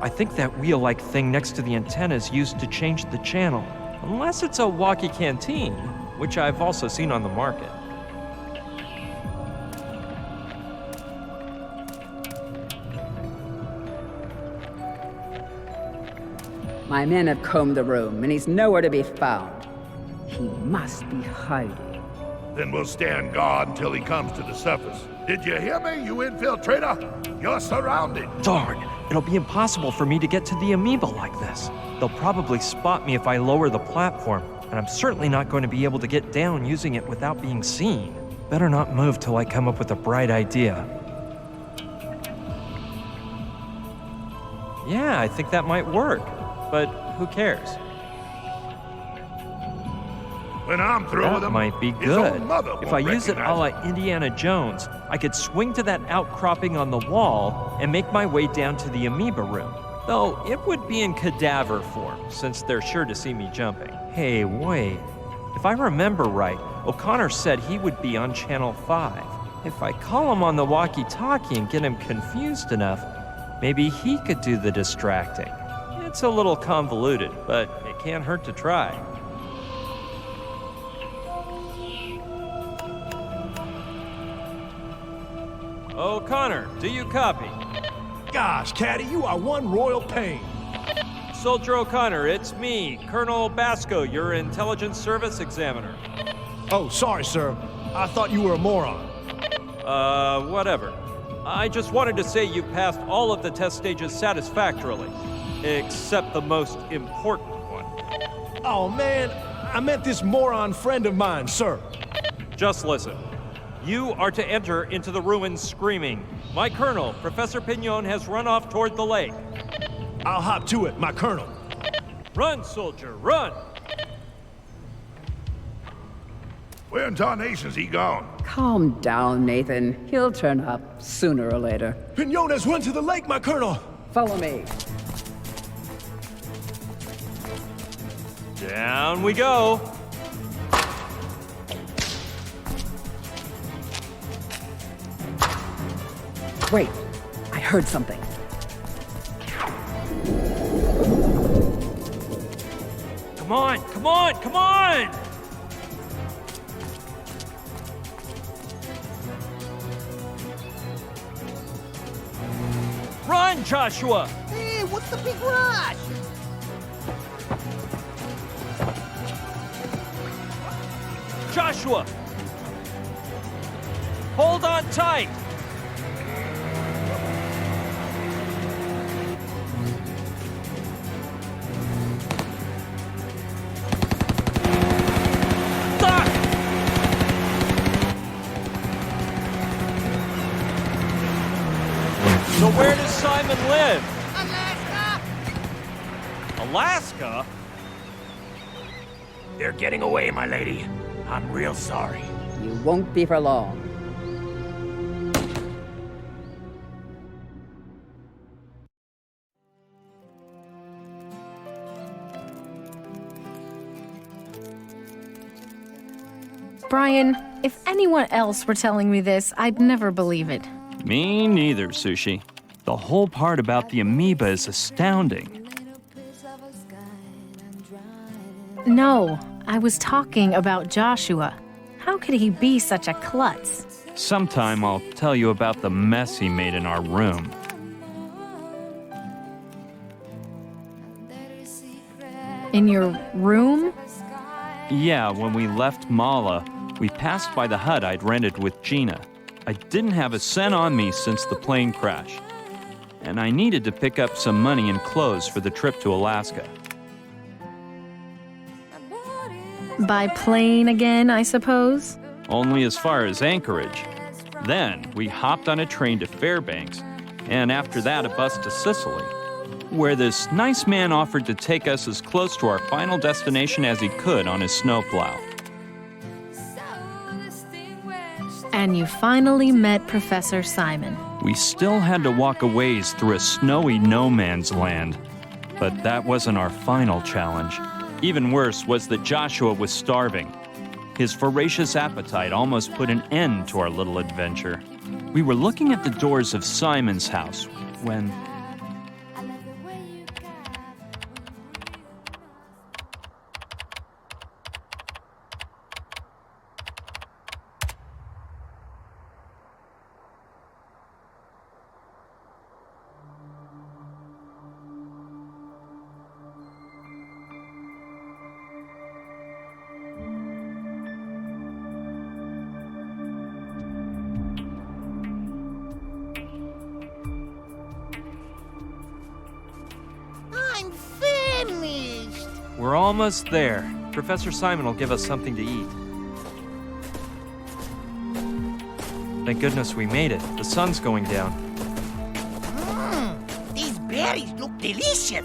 I think that wheel-like thing next to the antenna is used to change the channel. Unless it's a walkie canteen, which I've also seen on the market. My men have combed the room, and he's nowhere to be found. He must be hiding. Then we'll stand guard until he comes to the surface. Did you hear me, you infiltrator? You're surrounded. Darn, it'll be impossible for me to get to the amoeba like this. They'll probably spot me if I lower the platform, and I'm certainly not going to be able to get down using it without being seen. Better not move till I come up with a bright idea. Yeah, I think that might work, but who cares? When I'm through with That him, might be his own good. mother If won't I use it a recognize la Indiana Jones, I could swing to that outcropping on the wall and make my way down to the amoeba room. Though it would be in cadaver form, since they're sure to see me jumping. Hey, wait. If I remember right, O'Connor said he would be on Channel 5. If I call him on the walkie-talkie and get him confused enough, maybe he could do the distracting. It's a little convoluted, but it can't hurt to try. O'Connor, do you copy? Gosh, Caddy, you are one royal pain. Soldier O'Connor, it's me, Colonel Basco, your intelligence service examiner. Oh, sorry, sir. I thought you were a moron. Whatever. I just wanted to say you passed all of the test stages satisfactorily, except the most important one. Oh, man, I meant this moron friend of mine, sir. Just listen. You are to enter into the ruins screaming. My colonel, Professor Pignon, has run off toward the lake. I'll hop to it, my colonel. Run, soldier, run! Where in tarnation's he gone? Calm down, Nathan. He'll turn up sooner or later. Pignon has run to the lake, my colonel. Follow me. Down we go. Wait, I heard something. Come on, come on, come on! Run, Joshua! Hey, what's the big rush? Joshua! Hold on tight! Duck! So where does Simon live? Alaska! Alaska? They're getting away, my lady. I'm real sorry. You won't be for long. Brian, if anyone else were telling me this, I'd never believe it. Me neither, Sushi. The whole part about the amoeba is astounding. No, I was talking about Joshua. How could he be such a klutz? Sometime I'll tell you about the mess he made in our room. In your room? Yeah, when we left Mala, we passed by the hut I'd rented with Gina. I didn't have a cent on me since the plane crash, and I needed to pick up some money and clothes for the trip to Alaska. By plane again, I suppose? Only as far as Anchorage. Then we hopped on a train to Fairbanks, and after that a bus to Sicily, where this nice man offered to take us as close to our final destination as he could on his snowplow. And you finally met Professor Simon. We still had to walk a ways through a snowy no man's land, but that wasn't our final challenge. Even worse was that Joshua was starving. His voracious appetite almost put an end to our little adventure. We were looking at the doors of Simon's house when... We're almost there. Professor Simon will give us something to eat. Thank goodness we made it. The sun's going down. These berries look delicious.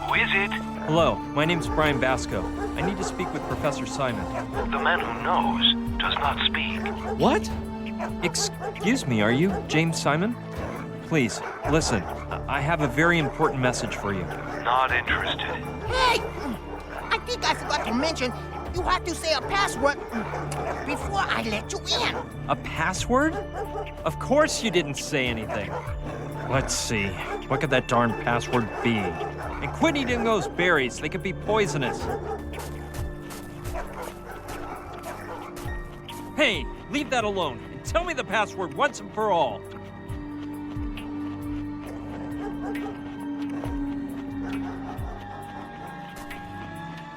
Who is it? Hello, my name's Brian Basco. I need to speak with Professor Simon. The man who knows does not speak. What? Excuse me, are you James Simon? Please, listen. I have a very important message for you. Not interested. Hey! I think I forgot to mention, you have to say a password before I let you in. A password? Of course you didn't say anything. Let's see. What could that darn password be? And quit eating those berries. They could be poisonous. Hey, leave that alone and tell me the password once and for all.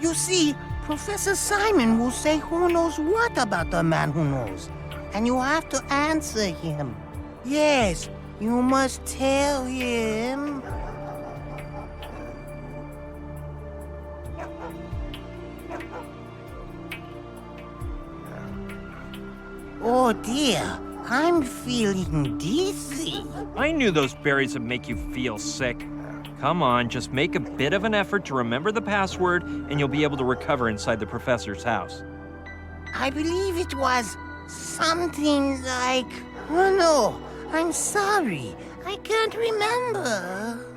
You see, Professor Simon will say who knows what about the man who knows. And you have to answer him. Yes, you must tell him. Oh dear, I'm feeling dizzy. I knew those berries would make you feel sick. Come on, just make a bit of an effort to remember the password and you'll be able to recover inside the professor's house. I believe it was something like... Oh no, I'm sorry. I can't remember.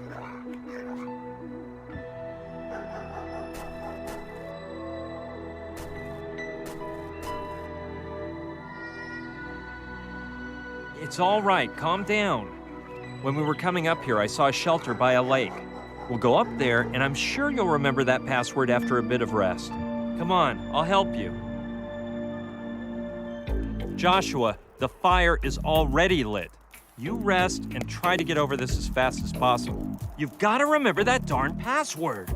It's all right, calm down. When we were coming up here, I saw a shelter by a lake. We'll go up there, and I'm sure you'll remember that password after a bit of rest. Come on, I'll help you. Joshua, the fire is already lit. You rest and try to get over this as fast as possible. You've got to remember that darn password.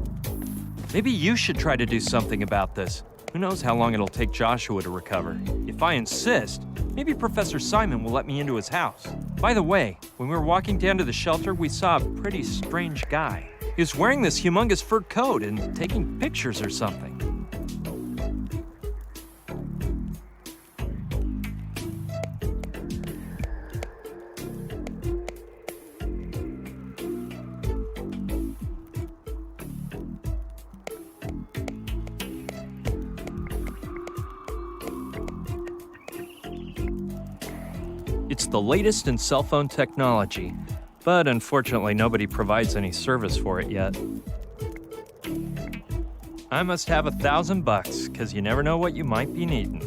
Maybe you should try to do something about this. Who knows how long it'll take Joshua to recover? If I insist, maybe Professor Simon will let me into his house. By the way, when we were walking down to the shelter, we saw a pretty strange guy. He was wearing this humongous fur coat and taking pictures or something. It's the latest in cell phone technology, but unfortunately nobody provides any service for it yet. I must have $1,000, because you never know what you might be needing.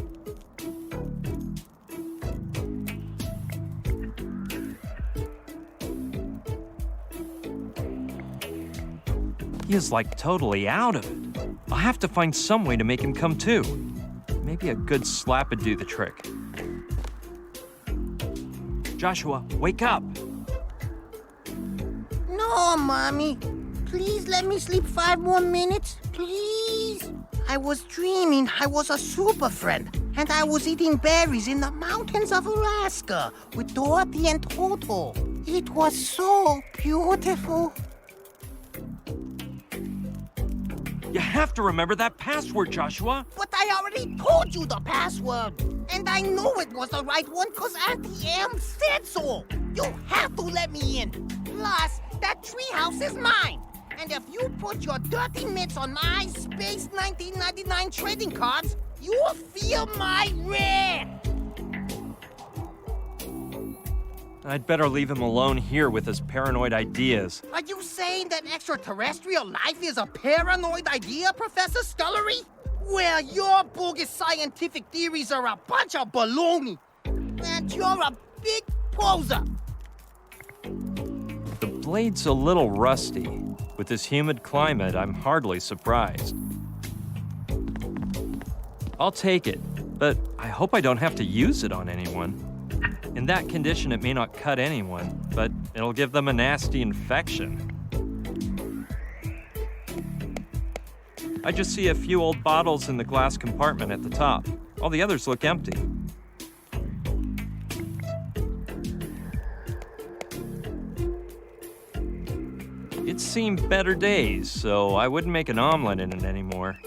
He is like totally out of it. I'll have to find some way to make him come to. Maybe a good slap would do the trick. Joshua, wake up! No, Mommy. Please let me sleep 5 more minutes, please. I was dreaming I was a super friend, and I was eating berries in the mountains of Alaska with Dorothy and Toto. It was so beautiful. You have to remember that password, Joshua. But I already told you the password. And I know it was the right one because Auntie M said so. You have to let me in. Plus, that treehouse is mine. And if you put your dirty mitts on my Space 1999 trading cards, you'll feel my wrath. I'd better leave him alone here with his paranoid ideas. Are you saying that extraterrestrial life is a paranoid idea, Professor Stullery? Well, your bogus scientific theories are a bunch of baloney. And you're a big poser. The blade's a little rusty. With this humid climate, I'm hardly surprised. I'll take it, but I hope I don't have to use it on anyone. In that condition, it may not cut anyone, but it'll give them a nasty infection. I just see a few old bottles in the glass compartment at the top. All the others look empty. It's seen better days, so I wouldn't make an omelet in it anymore.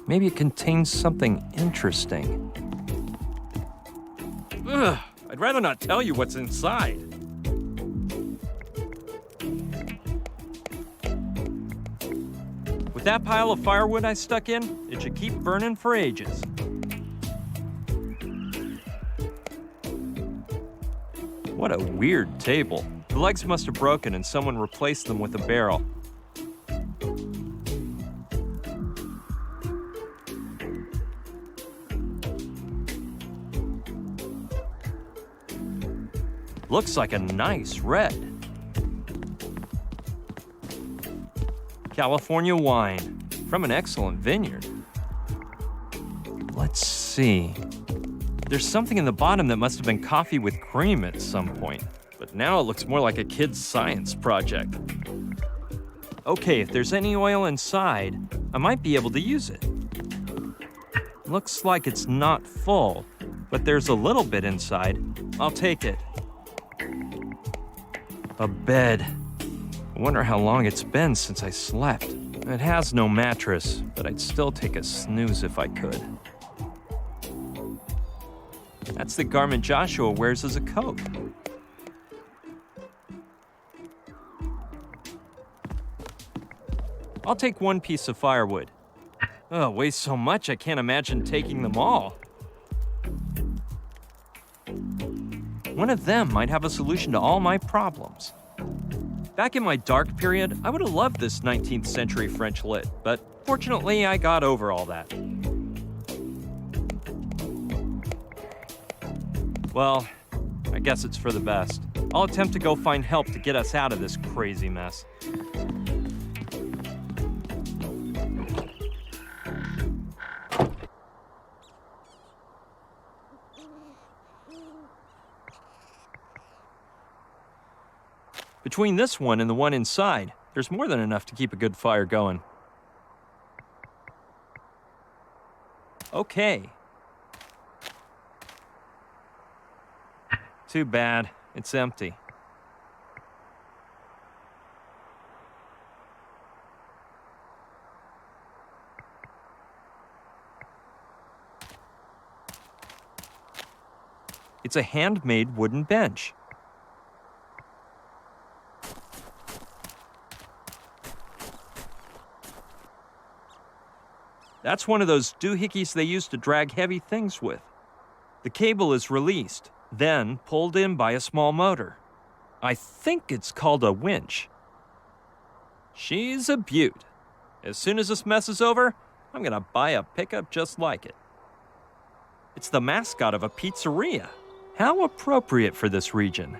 Maybe it contains something interesting. Ugh, I'd rather not tell you what's inside. With that pile of firewood I stuck in, it should keep burning for ages. What a weird table. The legs must have broken and someone replaced them with a barrel. Looks like a nice red. California wine from an excellent vineyard. Let's see. There's something in the bottom that must have been coffee with cream at some point, but now it looks more like a kid's science project. Okay, if there's any oil inside, I might be able to use it. Looks like it's not full, but there's a little bit inside. I'll take it. A bed. I wonder how long it's been since I slept. It has no mattress, but I'd still take a snooze if I could. That's the garment Joshua wears as a coat. I'll take one piece of firewood. Oh, it weighs so much I can't imagine taking them all. One of them might have a solution to all my problems. Back in my dark period, I would have loved this 19th century French lit, but fortunately I got over all that. Well, I guess it's for the best. I'll attempt to go find help to get us out of this crazy mess. Between this one and the one inside, there's more than enough to keep a good fire going. Okay. Too bad. It's empty. It's a handmade wooden bench. That's one of those doohickeys they use to drag heavy things with. The cable is released, then pulled in by a small motor. I think it's called a winch. She's a beaut. As soon as this mess is over, I'm gonna buy a pickup just like it. It's the mascot of a pizzeria. How appropriate for this region.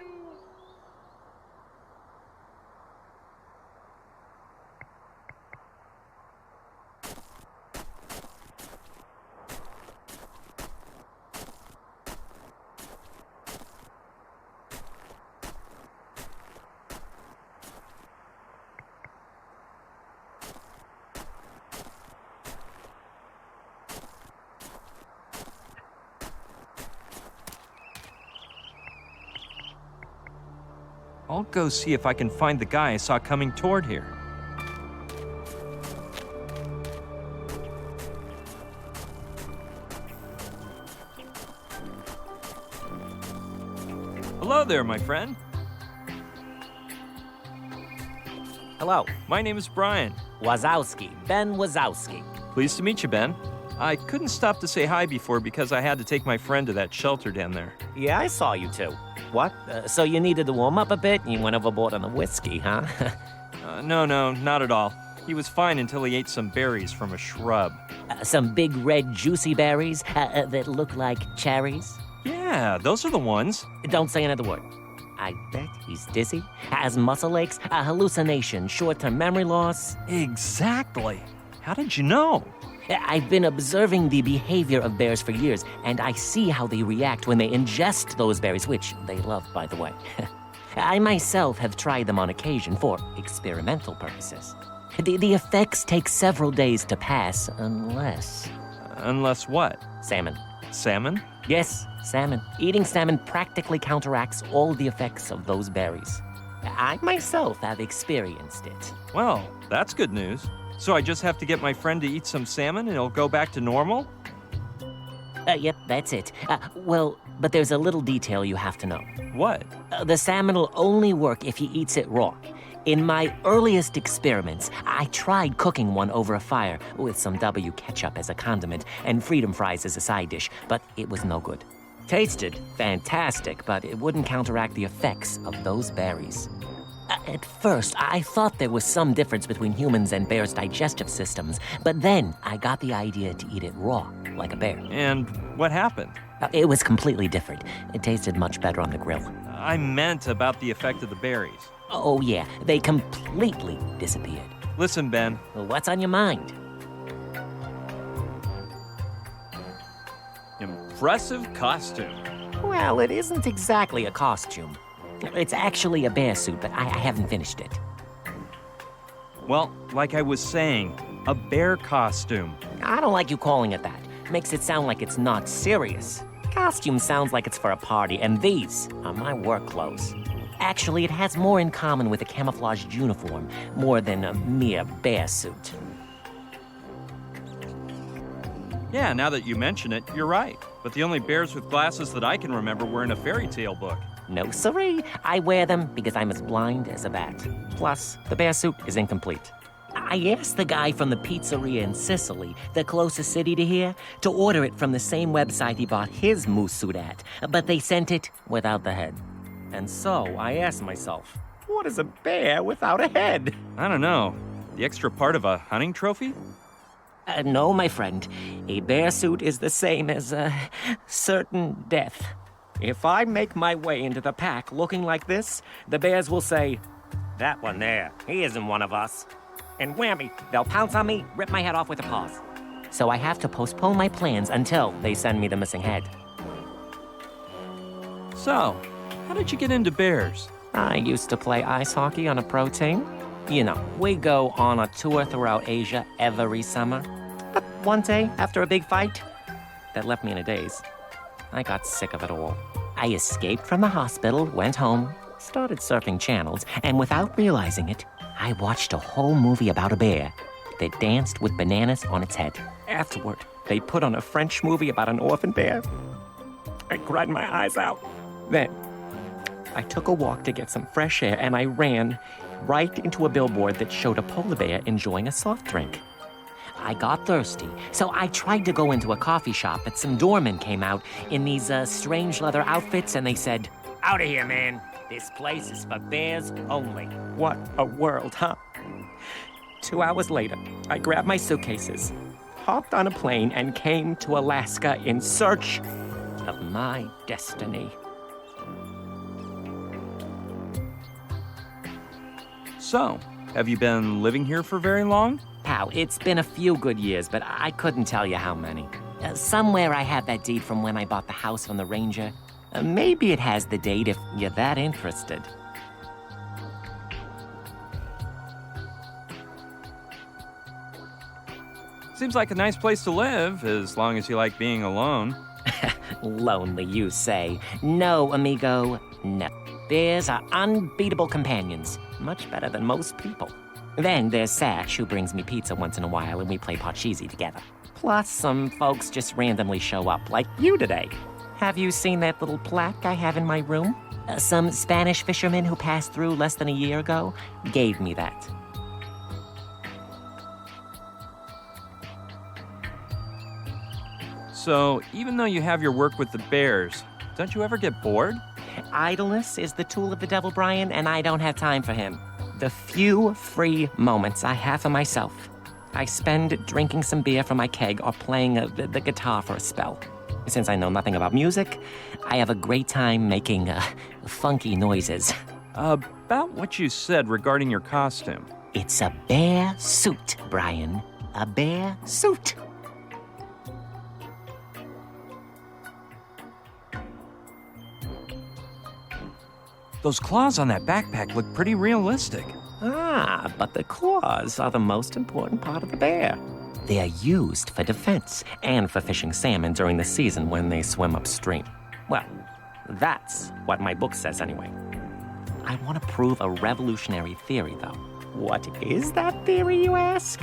I'll go see if I can find the guy I saw coming toward here. Hello there, my friend. Hello. My name is Brian. Wazowski. Ben Wazowski. Pleased to meet you, Ben. I couldn't stop to say hi before because I had to take my friend to that shelter down there. Yeah, I saw you too. What? So you needed to warm up a bit and you went overboard on the whiskey, huh? No, not at all. He was fine until he ate some berries from a shrub. Some big red juicy berries that look like cherries? Yeah, those are the ones. Don't say another word. I bet he's dizzy, has muscle aches, a hallucination, short-term memory loss. Exactly. How did you know? I've been observing the behavior of bears for years, and I see how they react when they ingest those berries, which they love, by the way. I myself have tried them on occasion for experimental purposes. The effects take several days to pass, unless... Unless what? Salmon. Salmon? Yes, salmon. Eating salmon practically counteracts all the effects of those berries. I myself have experienced it. Well, that's good news. So I just have to get my friend to eat some salmon and it'll go back to normal? Yep, that's it. Well, but there's a little detail you have to know. What? The salmon will only work if he eats it raw. In my earliest experiments, I tried cooking one over a fire with some W ketchup as a condiment and freedom fries as a side dish, but it was no good. Tasted fantastic, but it wouldn't counteract the effects of those berries. At first, I thought there was some difference between humans and bears' digestive systems, but then I got the idea to eat it raw, like a bear. And what happened? It was completely different. It tasted much better on the grill. I meant about the effect of the berries. Oh, yeah, they completely disappeared. Listen, Ben. What's on your mind? Impressive costume. Well, it isn't exactly a costume. It's actually a bear suit, but I haven't finished it. Well, like I was saying, a bear costume. I don't like you calling it that. Makes it sound like it's not serious. Costume sounds like it's for a party, and these are my work clothes. Actually, it has more in common with a camouflaged uniform, more than a mere bear suit. Yeah, now that you mention it, you're right. But the only bears with glasses that I can remember were in a fairy tale book. No siree, I wear them because I'm as blind as a bat. Plus, the bear suit is incomplete. I asked the guy from the pizzeria in Sicily, the closest city to here, to order it from the same website he bought his moose suit at, but they sent it without the head. And so I asked myself, what is a bear without a head? I don't know. The extra part of a hunting trophy? No, my friend. A bear suit is the same as a certain death. If I make my way into the pack looking like this, the bears will say, that one there, he isn't one of us. And whammy, they'll pounce on me, rip my head off with their paws. So I have to postpone my plans until they send me the missing head. So, how did you get into bears? I used to play ice hockey on a pro team. You know, we go on a tour throughout Asia every summer. But one day, after a big fight, that left me in a daze. I got sick of it all. I escaped from the hospital, went home, started surfing channels, and without realizing it, I watched a whole movie about a bear that danced with bananas on its head. Afterward, they put on a French movie about an orphan bear. I cried my eyes out. Then, I took a walk to get some fresh air, and I ran right into a billboard that showed a polar bear enjoying a soft drink. I got thirsty, so I tried to go into a coffee shop, but some doormen came out in these strange leather outfits, and they said, out of here, man. This place is for bears only. What a world, huh? 2 hours later, I grabbed my suitcases, hopped on a plane, and came to Alaska in search of my destiny. So, have you been living here for very long? Pal, it's been a few good years, but I couldn't tell you how many. Somewhere I have that deed from when I bought the house from the ranger. Maybe it has the date if you're that interested. Seems like a nice place to live, as long as you like being alone. Lonely, you say. No, amigo, no. Bears are unbeatable companions. Much better than most people. Then there's Sash, who brings me pizza once in a while, and we play Parcheesi together. Plus, some folks just randomly show up, like you today. Have you seen that little plaque I have in my room? Some Spanish fisherman who passed through less than a year ago gave me that. So, even though you have your work with the bears, don't you ever get bored? Idleness is the tool of the devil, Brian, and I don't have time for him. The few free moments I have for myself, I spend drinking some beer from my keg or playing the guitar for a spell. Since I know nothing about music, I have a great time making funky noises. About what you said regarding your costume. It's a bear suit, Brian. A bear suit. Those claws on that backpack look pretty realistic. Ah, but the claws are the most important part of the bear. They're used for defense and for fishing salmon during the season when they swim upstream. Well, that's what my book says anyway. I want to prove a revolutionary theory, though. What is that theory, you ask?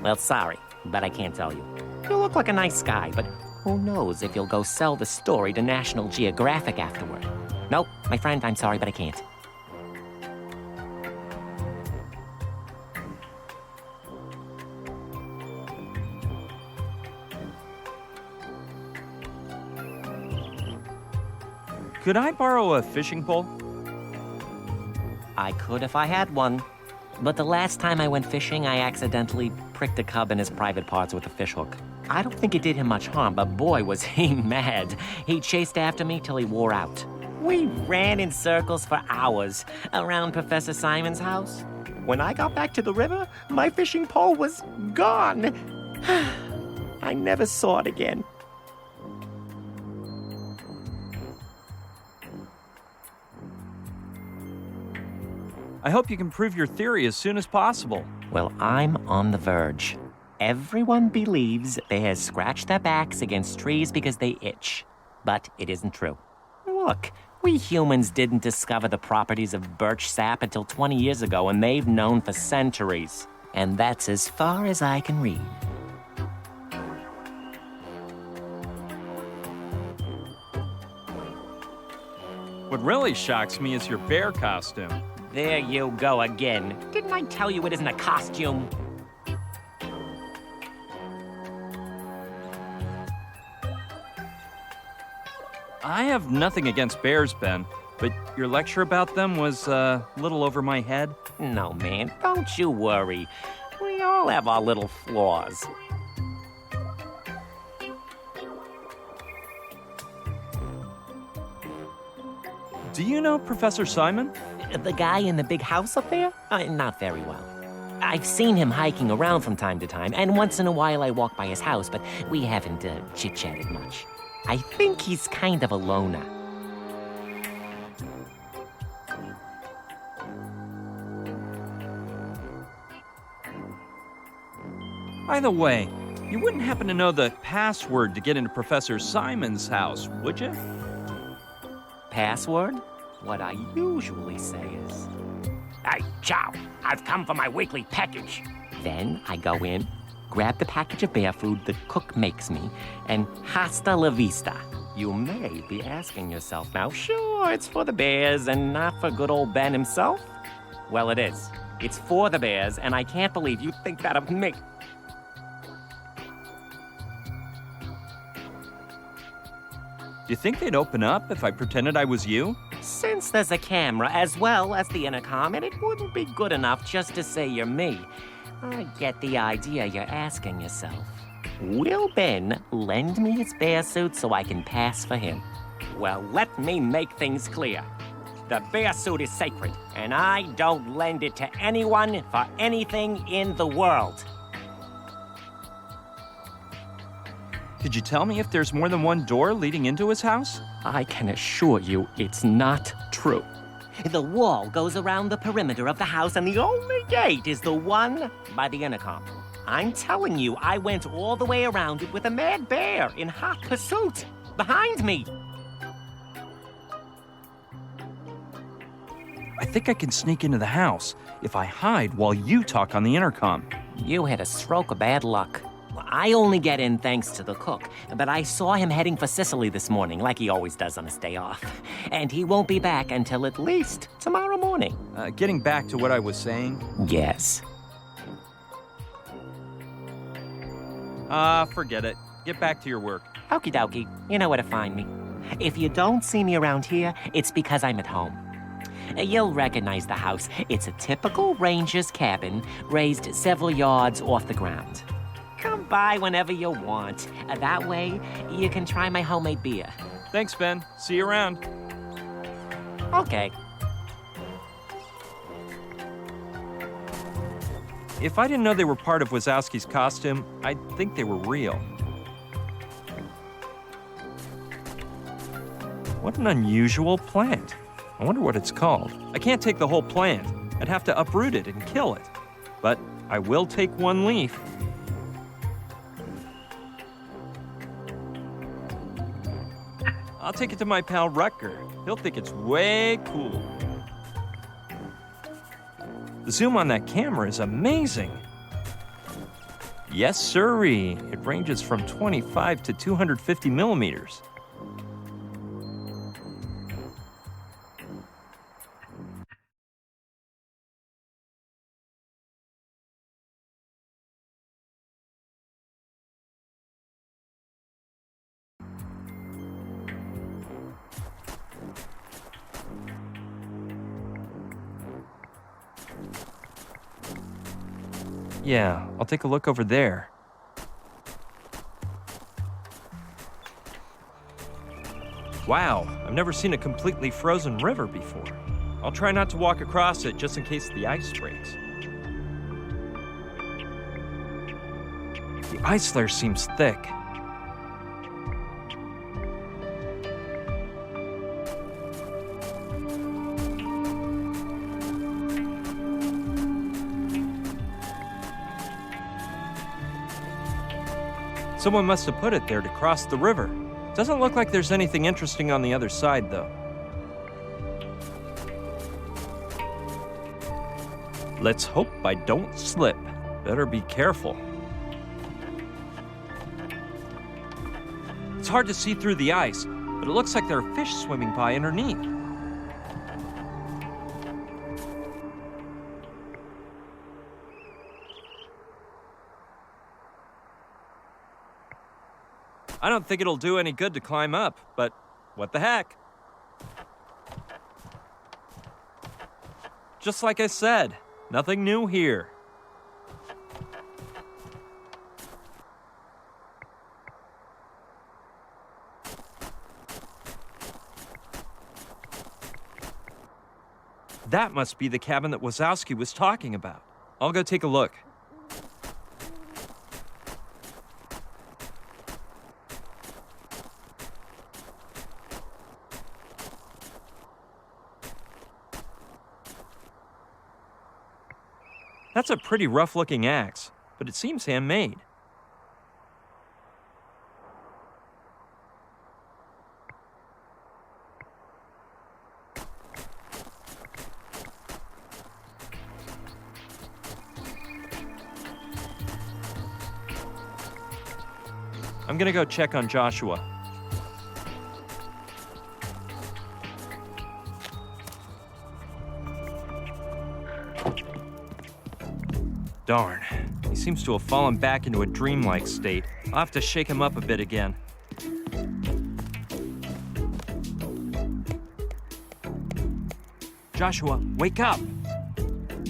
Well, sorry, but I can't tell you. You look like a nice guy, but who knows if you'll go sell the story to National Geographic afterward. Nope, my friend, I'm sorry, but I can't. Could I borrow a fishing pole? I could if I had one. But the last time I went fishing, I accidentally pricked a cub in his private parts with a fishhook. I don't think it did him much harm, but boy, was he mad. He chased after me till he wore out. We ran in circles for hours around Professor Simon's house. When I got back to the river, my fishing pole was gone. I never saw it again. I hope you can prove your theory as soon as possible. Well, I'm on the verge. Everyone believes bears scratch their backs against trees because they itch. But it isn't true. Look, we humans didn't discover the properties of birch sap until 20 years ago, and they've known for centuries. And that's as far as I can read. What really shocks me is your bear costume. There you go again. Didn't I tell you it isn't a costume? I have nothing against bears, Ben, but your lecture about them was a little over my head. No, man, don't you worry. We all have our little flaws. Do you know Professor Simon? The guy in the big house up there? Not very well. I've seen him hiking around from time to time, and once in a while I walk by his house, but we haven't chit-chatted much. I think he's kind of a loner. By the way, you wouldn't happen to know the password to get into Professor Simon's house, would you? Password? What I usually say is, Hey, Chow, I've come for my weekly package. Then I go in, grab the package of bear food the cook makes me, and hasta la vista. You may be asking yourself now, sure, it's for the bears and not for good old Ben himself? Well, it is. It's for the bears, and I can't believe you think that of me. Do you think they'd open up if I pretended I was you? Since there's a camera as well as the intercom, and it wouldn't be good enough just to say you're me, I get the idea you're asking yourself. Will Ben lend me his bear suit so I can pass for him? Well, let me make things clear. The bear suit is sacred, and I don't lend it to anyone for anything in the world. Could you tell me if there's more than one door leading into his house? I can assure you it's not true. The wall goes around the perimeter of the house, and the only gate is the one by the intercom. I'm telling you, I went all the way around it with a mad bear in hot pursuit. Behind me. I think I can sneak into the house if I hide while you talk on the intercom. You had a stroke of bad luck. I only get in thanks to the cook, but I saw him heading for Sicily this morning, like he always does on his day off. And he won't be back until at least tomorrow morning. Getting back to what I was saying. Yes. Forget it. Get back to your work. Okie dokie. You know where to find me. If you don't see me around here, it's because I'm at home. You'll recognize the house. It's a typical ranger's cabin, raised several yards off the ground. Come by whenever you want. That way, you can try my homemade beer. Thanks, Ben. See you around. Okay. If I didn't know they were part of Wazowski's costume, I'd think they were real. What an unusual plant. I wonder what it's called. I can't take the whole plant. I'd have to uproot it and kill it. But I will take one leaf. take it to my pal Rutger. He'll think it's way cool. The zoom on that camera is amazing. Yes, sirree. It ranges from 25 to 250 millimeters. Yeah, I'll take a look over there. Wow, I've never seen a completely frozen river before. I'll try not to walk across it just in case the ice breaks. The ice layer seems thick. Someone must have put it there to cross the river. Doesn't look like there's anything interesting on the other side, though. Let's hope I don't slip. Better be careful. It's hard to see through the ice, but it looks like there are fish swimming by underneath. I don't think it'll do any good to climb up, but what the heck? Just like I said, nothing new here. That must be the cabin that Wazowski was talking about. I'll go take a look. That's a pretty rough-looking axe, but it seems handmade. I'm gonna go check on Joshua. Darn, he seems to have fallen back into a dreamlike state. I'll have to shake him up a bit again. Joshua, wake up!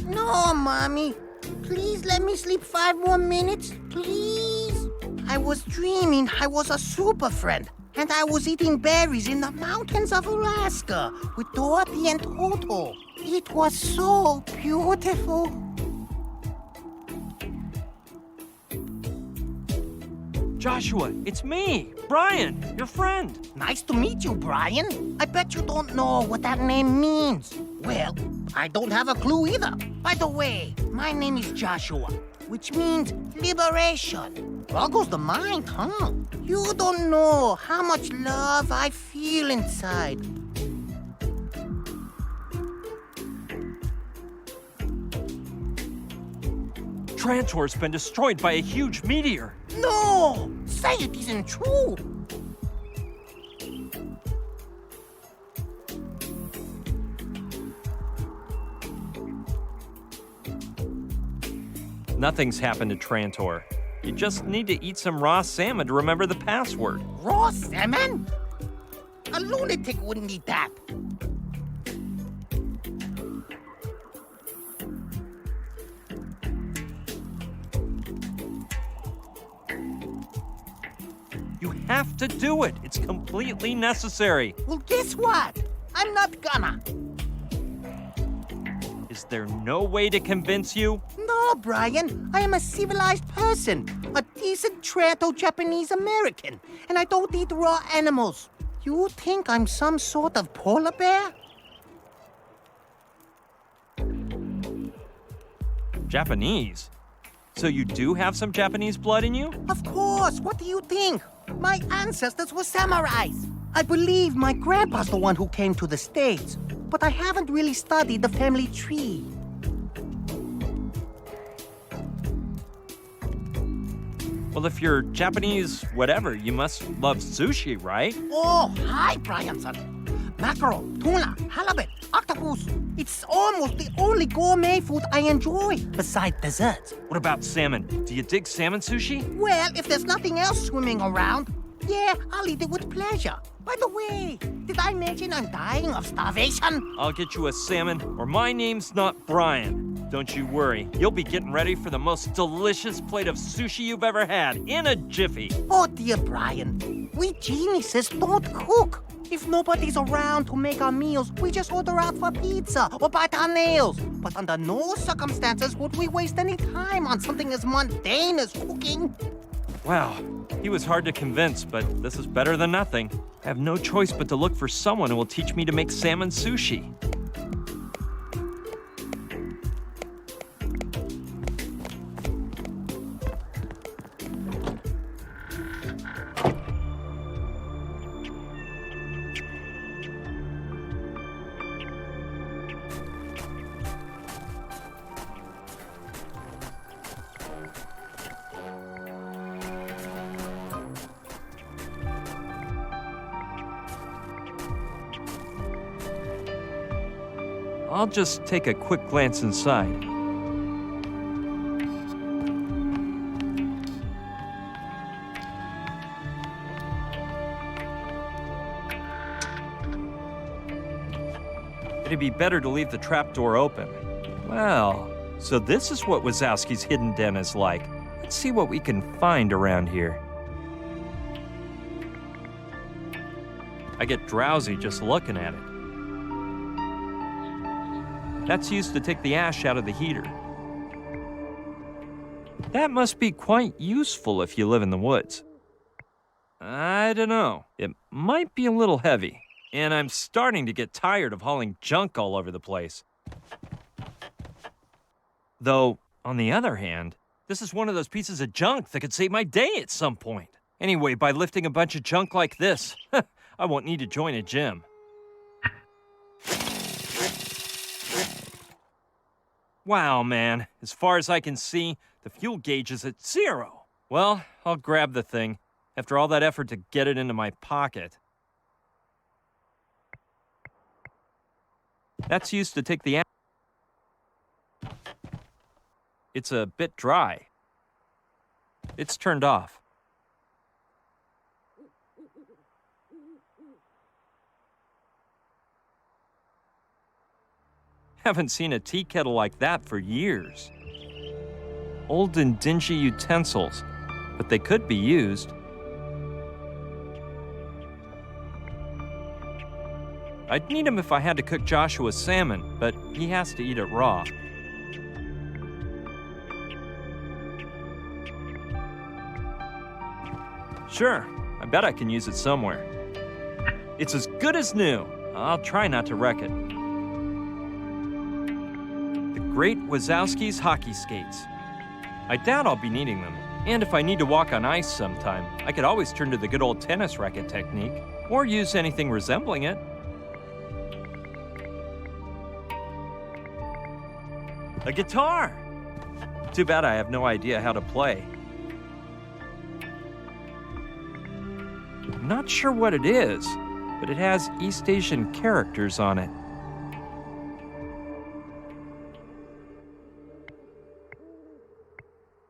No, Mommy. Please let me sleep 5 more minutes, please. I was dreaming I was a super friend, and I was eating berries in the mountains of Alaska with Dorothy and Toto. It was so beautiful. Joshua, it's me, Brian, your friend. Nice to meet you, Brian. I bet you don't know what that name means. Well, I don't have a clue either. By the way, my name is Joshua, which means liberation. Boggles the mind, huh? You don't know how much love I feel inside. Trantor's been destroyed by a huge meteor. No! Say it isn't true! Nothing's happened to Trantor. You just need to eat some raw salmon to remember the password. Raw salmon? A lunatic wouldn't eat that. You have to do it. It's completely necessary. Well, guess what? I'm not gonna. Is there no way to convince you? No, Brian. I am a civilized person. A decent Tranto-Japanese American. And I don't eat raw animals. You think I'm some sort of polar bear? Japanese? So you do have some Japanese blood in you? Of course. What do you think? My ancestors were samurais. I believe my grandpa's the one who came to the States, but I haven't really studied the family tree. Well, if you're Japanese, whatever, you must love sushi, right? Oh, hi, Brianson. Mackerel, tuna, halibut, octopus. It's almost the only gourmet food I enjoy, besides desserts. What about salmon? Do you dig salmon sushi? Well, if there's nothing else swimming around, yeah, I'll eat it with pleasure. By the way, did I mention I'm dying of starvation? I'll get you a salmon, or my name's not Brian. Don't you worry. You'll be getting ready for the most delicious plate of sushi you've ever had in a jiffy. Oh, dear Brian, we geniuses don't cook. If nobody's around to make our meals, we just order out for pizza or bite our nails. But under no circumstances would we waste any time on something as mundane as cooking. Wow, he was hard to convince, but this is better than nothing. I have no choice but to look for someone who will teach me to make salmon sushi. I'll just take a quick glance inside. It'd be better to leave the trapdoor open. Well, so this is what Wazowski's hidden den is like. Let's see what we can find around here. I get drowsy just looking at it. That's used to take the ash out of the heater. That must be quite useful if you live in the woods. I don't know. It might be a little heavy, and I'm starting to get tired of hauling junk all over the place. Though, on the other hand, this is one of those pieces of junk that could save my day at some point. Anyway, by lifting a bunch of junk like this, I won't need to join a gym. Wow, man. As far as I can see, the fuel gauge is at 0. Well, I'll grab the thing. After all that effort to get it into my pocket. That's used to take the... It's a bit dry. It's turned off. Haven't seen a tea kettle like that for years. Old and dingy utensils, but they could be used. I'd need them if I had to cook Joshua's salmon, but he has to eat it raw. Sure, I bet I can use it somewhere. It's as good as new. I'll try not to wreck it. Great Wazowski's hockey skates. I doubt I'll be needing them. And if I need to walk on ice sometime, I could always turn to the good old tennis racket technique, or use anything resembling it. A guitar! Too bad I have no idea how to play. I'm not sure what it is, but it has East Asian characters on it.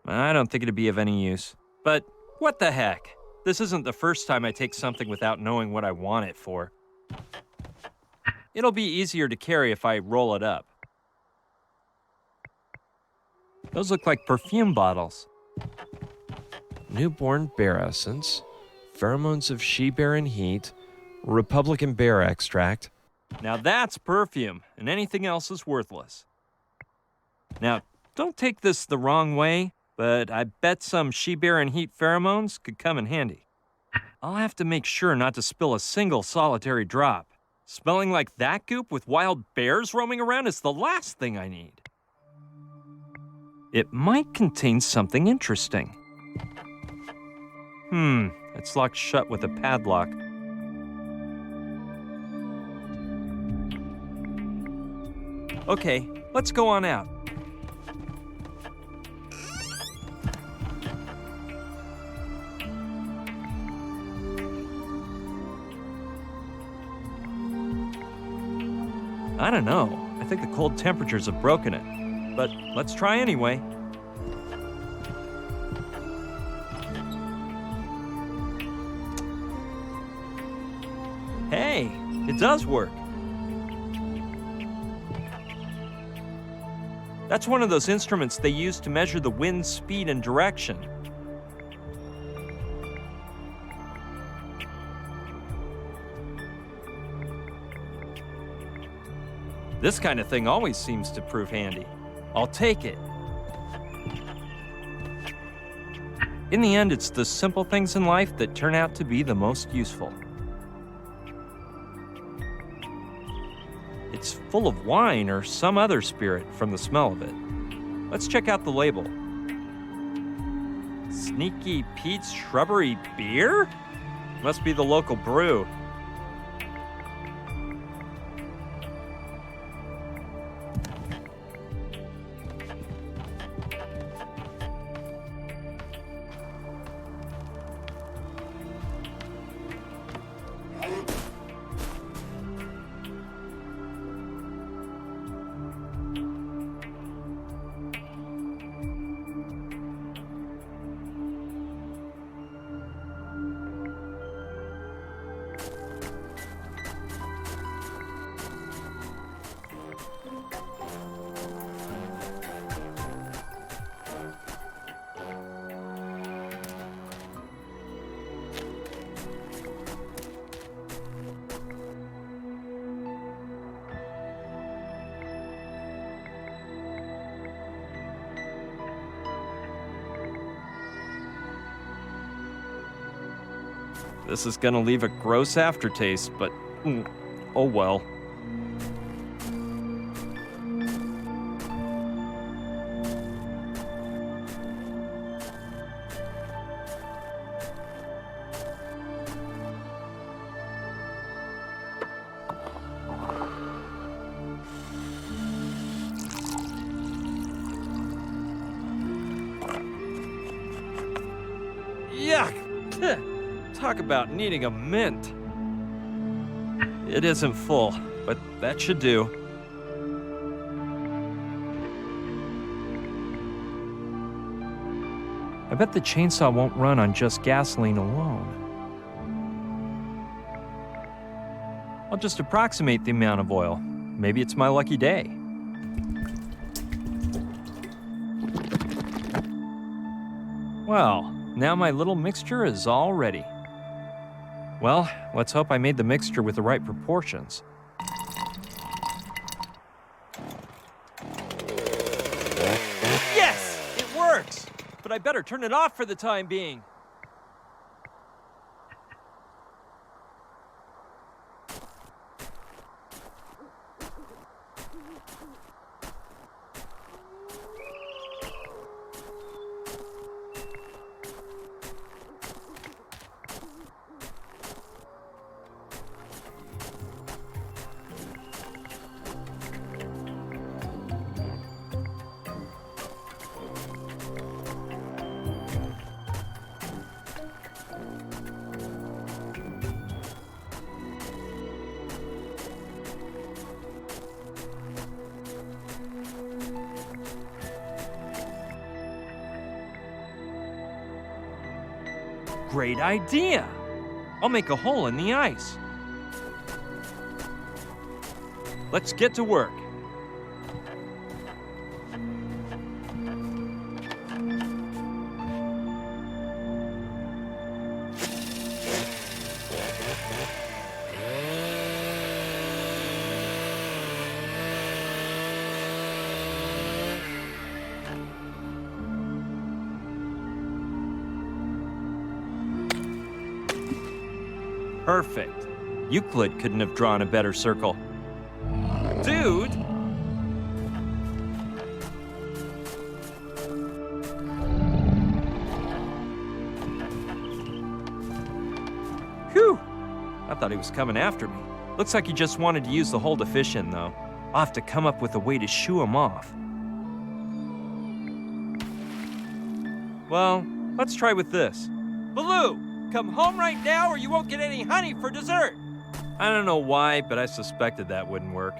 I don't think it'd be of any use. But what the heck? This isn't the first time I take something without knowing what I want it for. It'll be easier to carry if I roll it up. Those look like perfume bottles. Newborn bear essence, pheromones of she-bear and heat, Republican bear extract. Now that's perfume, and anything else is worthless. Now, don't take this the wrong way, but I bet some she-bear and heat pheromones could come in handy. I'll have to make sure not to spill a single solitary drop. Smelling like that goop with wild bears roaming around is the last thing I need. It might contain something interesting. It's locked shut with a padlock. Okay, let's go on out. I don't know. I think the cold temperatures have broken it. But let's try anyway. Hey, it does work. That's one of those instruments they use to measure the wind's speed and direction. This kind of thing always seems to prove handy. I'll take it. In the end, it's the simple things in life that turn out to be the most useful. It's full of wine or some other spirit from the smell of it. Let's check out the label. Sneaky Pete's Shrubbery Beer? Must be the local brew. This is gonna leave a gross aftertaste, but oh well. Yuck! Talk about needing a mint. It isn't full, but that should do. I bet the chainsaw won't run on just gasoline alone. I'll just approximate the amount of oil. Maybe it's my lucky day. Well, now my little mixture is all ready. Well, let's hope I made the mixture with the right proportions. Yes! It works! But I better turn it off for the time being. Great idea! I'll make a hole in the ice. Let's get to work. Perfect. Euclid couldn't have drawn a better circle. Dude! Whew! I thought he was coming after me. Looks like he just wanted to use the hole to fish in, though. I'll have to come up with a way to shoo him off. Well, let's try with this. Baloo, come home right now or you won't get any honey for dessert. I don't know why, but I suspected that wouldn't work.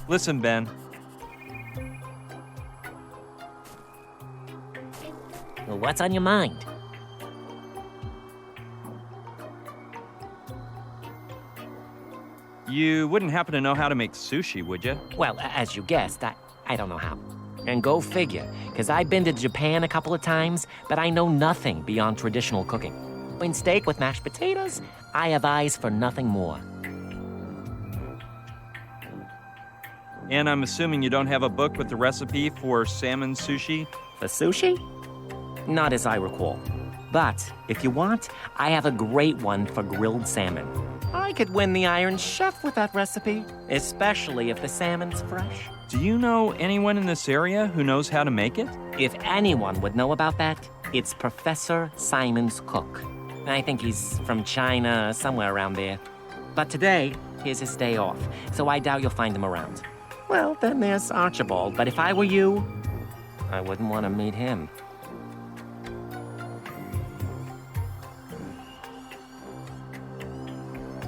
Listen, Ben. Well, what's on your mind? You wouldn't happen to know how to make sushi, would you? Well, as you guessed, I don't know how. And go figure, because I've been to Japan a couple of times, but I know nothing beyond traditional cooking. In steak with mashed potatoes, I have eyes for nothing more. And I'm assuming you don't have a book with the recipe for salmon sushi? For sushi? Not as I recall. But if you want, I have a great one for grilled salmon. I could win the Iron Chef with that recipe, especially if the salmon's fresh. Do you know anyone in this area who knows how to make it? If anyone would know about that, it's Professor Simon's cook. I think he's from China, somewhere around there. But today is his day off, so I doubt you'll find him around. Well, then there's Archibald, but if I were you, I wouldn't want to meet him.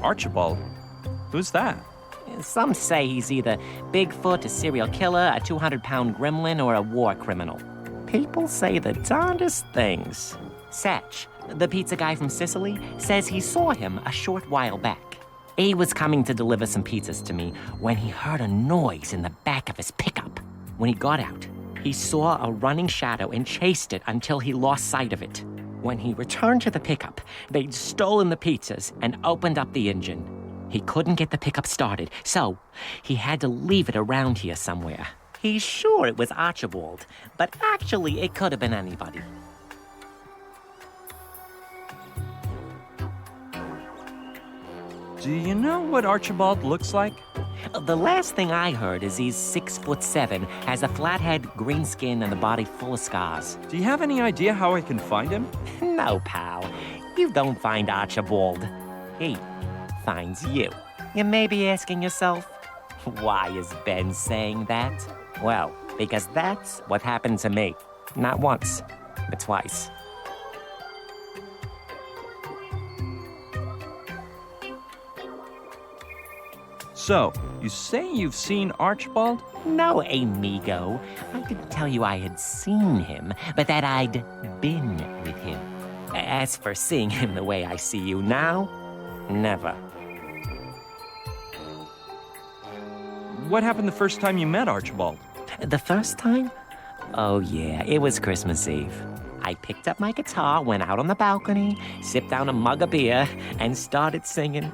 Archibald? Who's that? Some say he's either Bigfoot, a serial killer, a 200-pound gremlin, or a war criminal. People say the darndest things. Satch, the pizza guy from Sicily, says he saw him a short while back. He was coming to deliver some pizzas to me when he heard a noise in the back of his pickup. When he got out, he saw a running shadow and chased it until he lost sight of it. When he returned to the pickup, they'd stolen the pizzas and opened up the engine. He couldn't get the pickup started, so he had to leave it around here somewhere. He's sure it was Archibald, but actually it could have been anybody. Do you know what Archibald looks like? The last thing I heard is he's 6'7", has a flat head, green skin, and a body full of scars. Do you have any idea how I can find him? No, pal. You don't find Archibald. He finds you. You may be asking yourself, why is Ben saying that? Well, because that's what happened to me. Not once, but twice. So, you say you've seen Archibald? No, amigo. I didn't tell you I had seen him, but that I'd been with him. As for seeing him the way I see you now, never. What happened the first time you met Archibald? The first time? Oh yeah, it was Christmas Eve. I picked up my guitar, went out on the balcony, sipped down a mug of beer, and started singing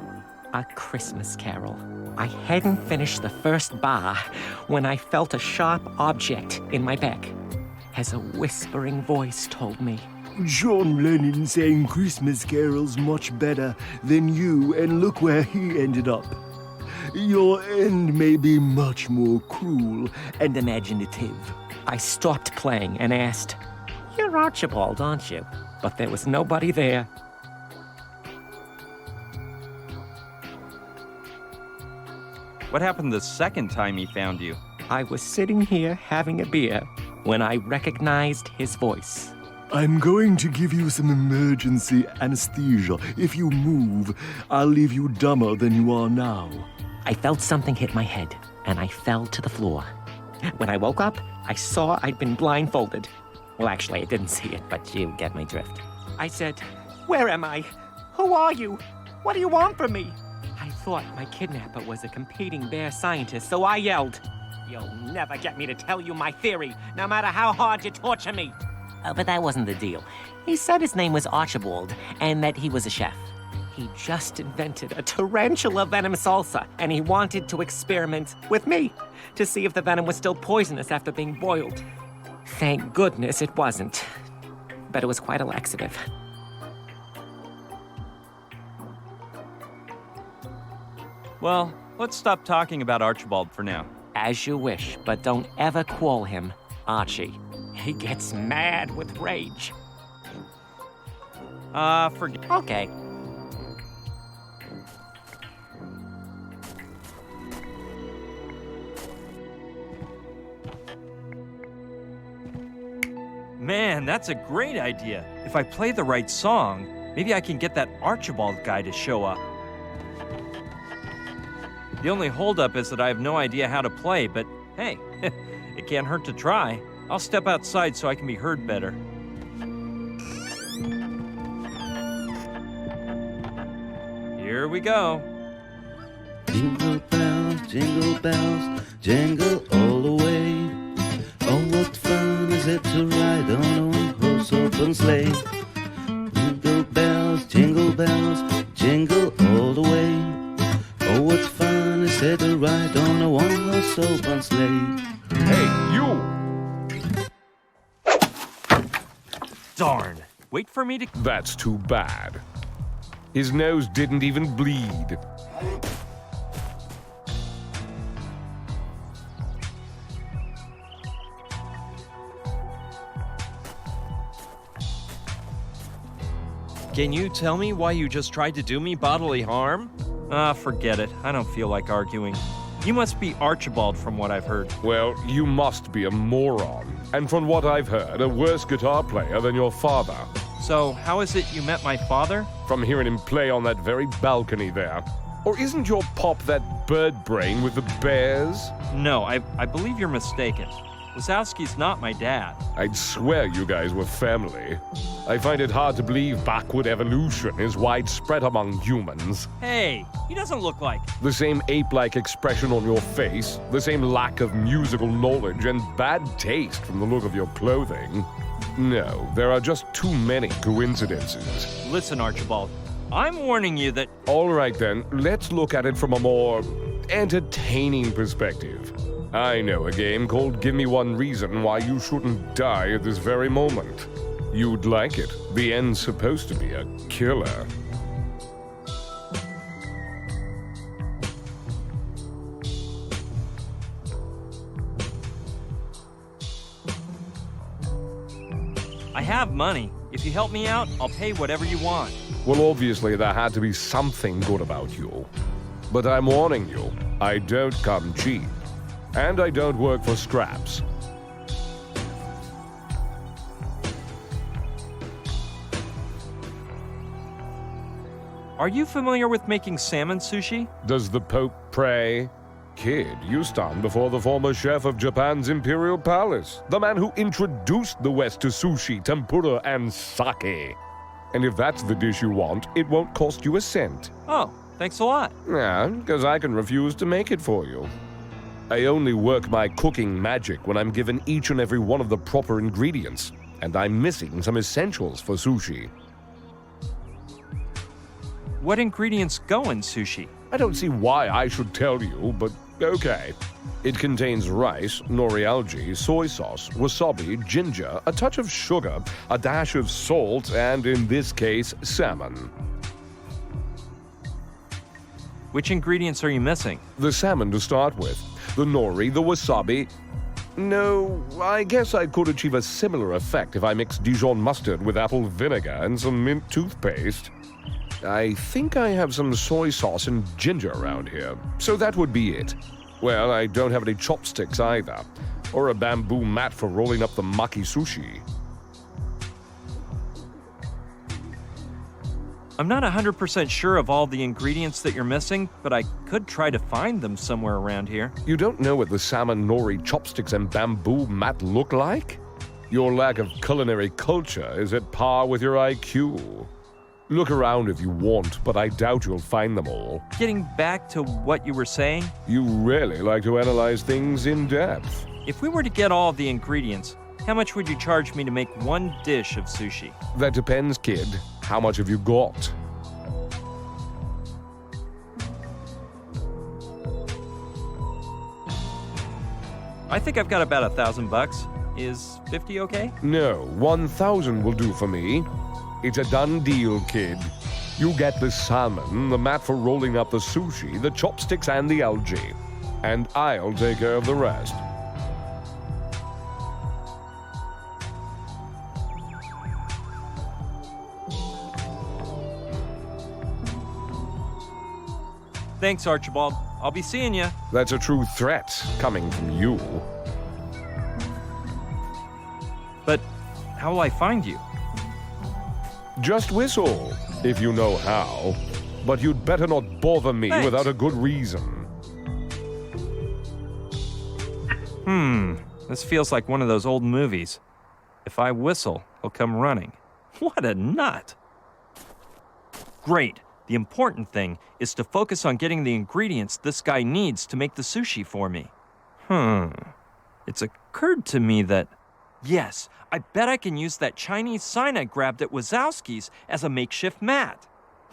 A Christmas Carol. I hadn't finished the first bar when I felt a sharp object in my back, as a whispering voice told me, John Lennon sang Christmas carols much better than you, and look where he ended up. Your end may be much more cruel and imaginative. I stopped playing and asked, You're Archibald, aren't you? But there was nobody there. What happened the second time he found you? I was sitting here having a beer when I recognized his voice. I'm going to give you some emergency anesthesia. If you move, I'll leave you dumber than you are now. I felt something hit my head, and I fell to the floor. When I woke up, I saw I'd been blindfolded. Well, actually, I didn't see it, but you get my drift. I said, Where am I? Who are you? What do you want from me? I thought my kidnapper was a competing bear scientist, so I yelled, You'll never get me to tell you my theory, no matter how hard you torture me. But that wasn't the deal. He said his name was Archibald, and that he was a chef. He just invented a tarantula venom salsa, and he wanted to experiment with me to see if the venom was still poisonous after being boiled. Thank goodness it wasn't, but it was quite a laxative. Well, let's stop talking about Archibald for now. As you wish, but don't ever call him Archie. He gets mad with rage. Forget. Okay. Man, that's a great idea. If I play the right song, maybe I can get that Archibald guy to show up. The only holdup is that I have no idea how to play, but hey, it can't hurt to try. I'll step outside so I can be heard better. Here we go. Jingle bells, jingle all the way. Oh, what fun is it to ride on a one-horse open sleigh? Jingle bells, jingle all the way. Oh, what fun is it to ride on a one-horse open sleigh? Hey, you! Darn. Wait for me to... That's too bad. His nose didn't even bleed. Can you tell me why you just tried to do me bodily harm? Forget it. I don't feel like arguing. You must be Archibald from what I've heard. Well, you must be a moron. And from what I've heard, a worse guitar player than your father. So, how is it you met my father? From hearing him play on that very balcony there. Or isn't your pop that bird brain with the bears? No, I believe you're mistaken. Wazowski's not my dad. I'd swear you guys were family. I find it hard to believe backward evolution is widespread among humans. Hey, he doesn't look like... The same ape-like expression on your face, the same lack of musical knowledge, and bad taste from the look of your clothing. No, there are just too many coincidences. Listen, Archibald, I'm warning you that... All right then, let's look at it from a more entertaining perspective. I know a game called Give Me One Reason Why You Shouldn't Die at This Very Moment. You'd like it. The end's supposed to be a killer. I have money. If you help me out, I'll pay whatever you want. Well, obviously there had to be something good about you. But I'm warning you, I don't come cheap. And I don't work for scraps. Are you familiar with making salmon sushi? Does the Pope pray? Kid, you stand before the former chef of Japan's Imperial Palace, the man who introduced the West to sushi, tempura, and sake. And if that's the dish you want, it won't cost you a cent. Oh, thanks a lot. Yeah, because I can refuse to make it for you. I only work my cooking magic when I'm given each and every one of the proper ingredients, and I'm missing some essentials for sushi. What ingredients go in sushi? I don't see why I should tell you, but okay. It contains rice, nori algae, soy sauce, wasabi, ginger, a touch of sugar, a dash of salt, and in this case, salmon. Which ingredients are you missing? The salmon to start with, the nori, the wasabi. No, I guess I could achieve a similar effect if I mixed Dijon mustard with apple vinegar and some mint toothpaste. I think I have some soy sauce and ginger around here, so that would be it. Well, I don't have any chopsticks either, or a bamboo mat for rolling up the maki sushi. I'm not 100% sure of all the ingredients that you're missing, but I could try to find them somewhere around here. You don't know what the salmon, nori, chopsticks, and bamboo mat look like? Your lack of culinary culture is at par with your IQ. Look around if you want, but I doubt you'll find them all. Getting back to what you were saying? You really like to analyze things in depth. If we were to get all of the ingredients, how much would you charge me to make one dish of sushi? That depends, kid. How much have you got? I think I've got about $1,000. Is 50 okay? No, 1,000 will do for me. It's a done deal, kid. You get the salmon, the mat for rolling up the sushi, the chopsticks, and the algae. and I'll take care of the rest. Thanks, Archibald. I'll be seeing you. That's a true threat coming from you. But how will I find you? Just whistle, if you know how. But you'd better not bother me Thanks. without a good reason. This feels like one of those old movies. If I whistle, he'll come running. What a nut! Great. The important thing is to focus on getting the ingredients this guy needs to make the sushi for me. It's occurred to me that, yes, I bet I can use that Chinese sign I grabbed at Wazowski's as a makeshift mat.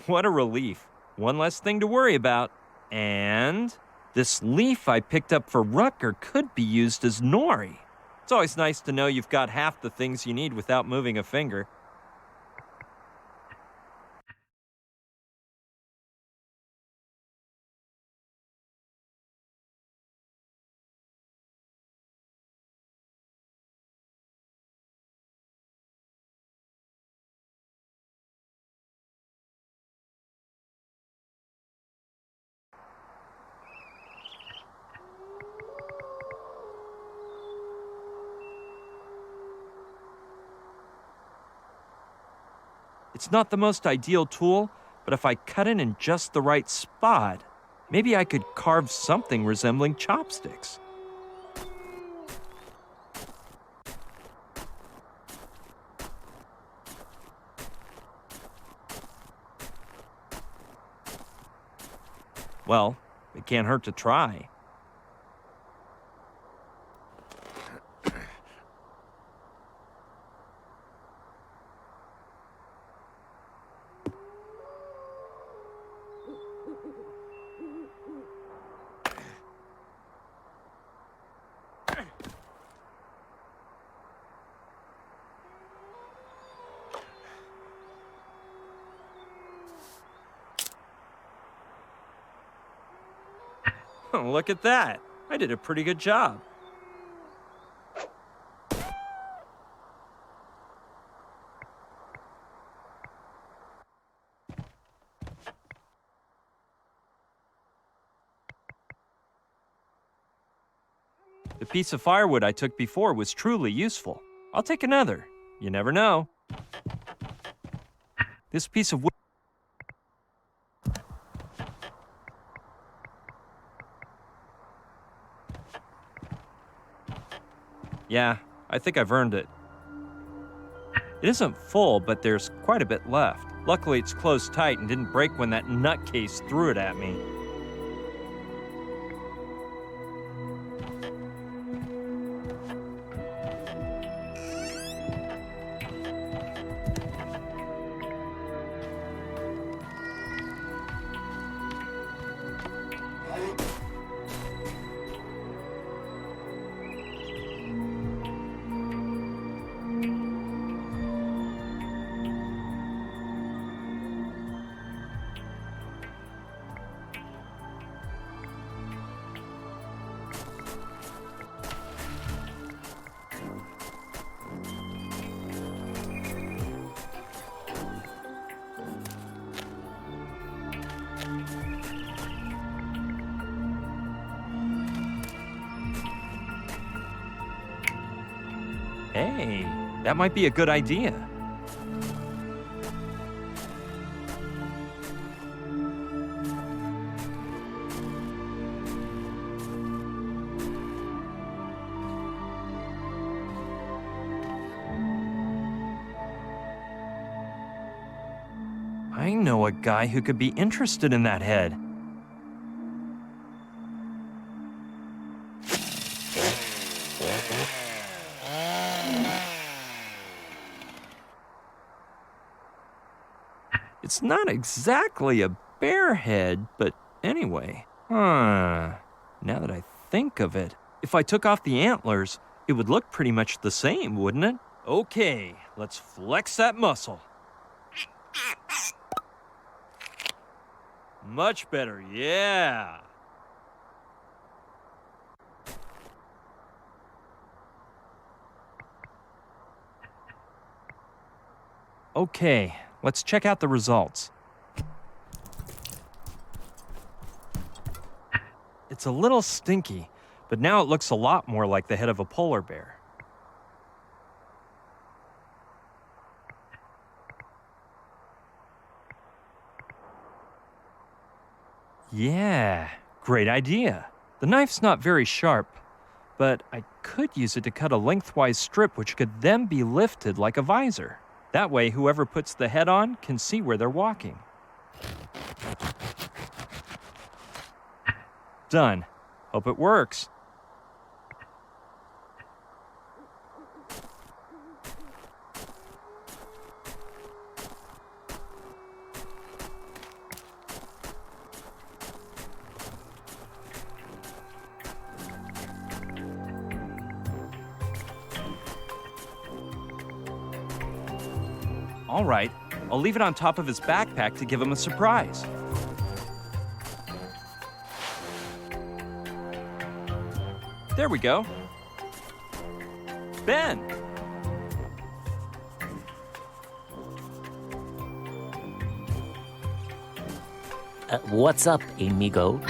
What a relief. One less thing to worry about. And this leaf I picked up for Rutger could be used as nori. It's always nice to know you've got half the things you need without moving a finger. It's not the most ideal tool, but if I cut it in just the right spot, maybe I could carve something resembling chopsticks. Well, it can't hurt to try. Look at that. I did a pretty good job. The piece of firewood I took before was truly useful. I'll take another. You never know. This piece of wood... Yeah, I think I've earned it. It isn't full, but there's quite a bit left. Luckily, it's closed tight and didn't break when that nutcase threw it at me. Hey, that might be a good idea. I know a guy who could be interested in that head. It's not exactly a bear head, but anyway. Now that I think of it, if I took off the antlers, it would look pretty much the same, wouldn't it? Okay, let's flex that muscle. Much better, yeah. Okay, let's check out the results. It's a little stinky, but now it looks a lot more like the head of a polar bear. Yeah, great idea. The knife's not very sharp, but I could use it to cut a lengthwise strip which could then be lifted like a visor. That way, whoever puts the head on can see where they're walking. Done. Hope it works. All right, I'll leave it on top of his backpack to give him a surprise. There we go. Ben! What's up, amigo?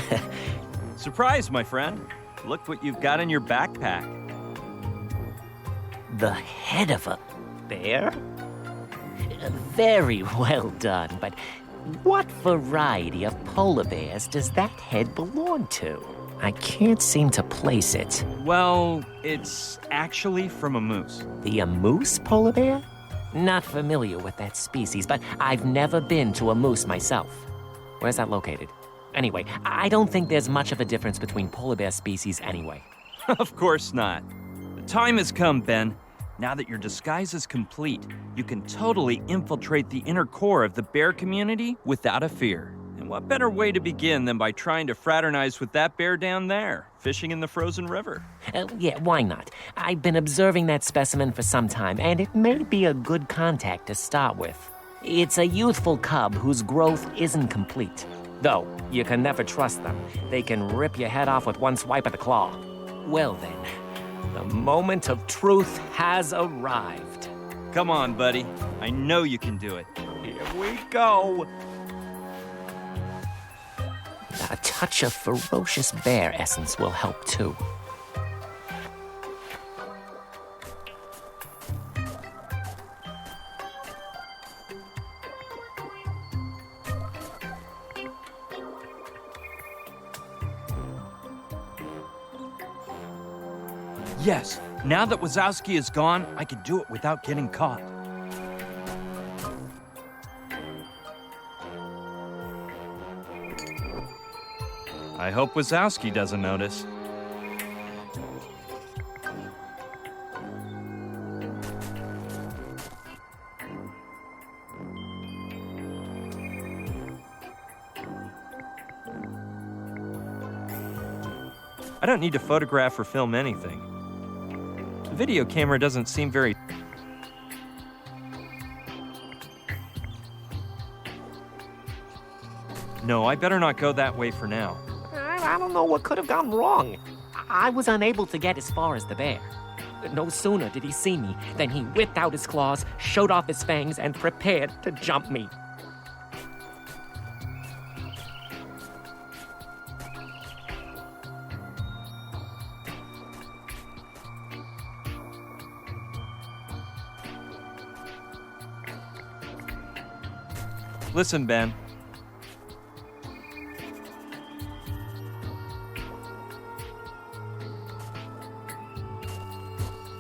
Surprise, my friend. Look what you've got in your backpack. The head of a bear? Very well done, but what variety of polar bears does that head belong to? I can't seem to place it. Well, it's actually from a moose. A moose polar bear? Not familiar with that species, but I've never been to a moose myself. Where's that located? Anyway, I don't think there's much of a difference between polar bear species anyway. Of course not. The time has come, Ben. Now that your disguise is complete, you can totally infiltrate the inner core of the bear community without a fear. And what better way to begin than by trying to fraternize with that bear down there, fishing in the frozen river? Yeah, why not? I've been observing that specimen for some time, and it may be a good contact to start with. It's a youthful cub whose growth isn't complete. Though, you can never trust them. They can rip your head off with one swipe of the claw. Well then, the moment of truth has arrived. Come on, buddy. I know you can do it. Here we go. A touch of ferocious bear essence will help too. Yes, now that Wazowski is gone, I can do it without getting caught. I hope Wazowski doesn't notice. I don't need to photograph or film anything. The video camera doesn't seem very... No, I better not go that way for now. I don't know what could have gone wrong. I was unable to get as far as the bear. No sooner did he see me than he whipped out his claws, showed off his fangs, and prepared to jump me. Listen, Ben.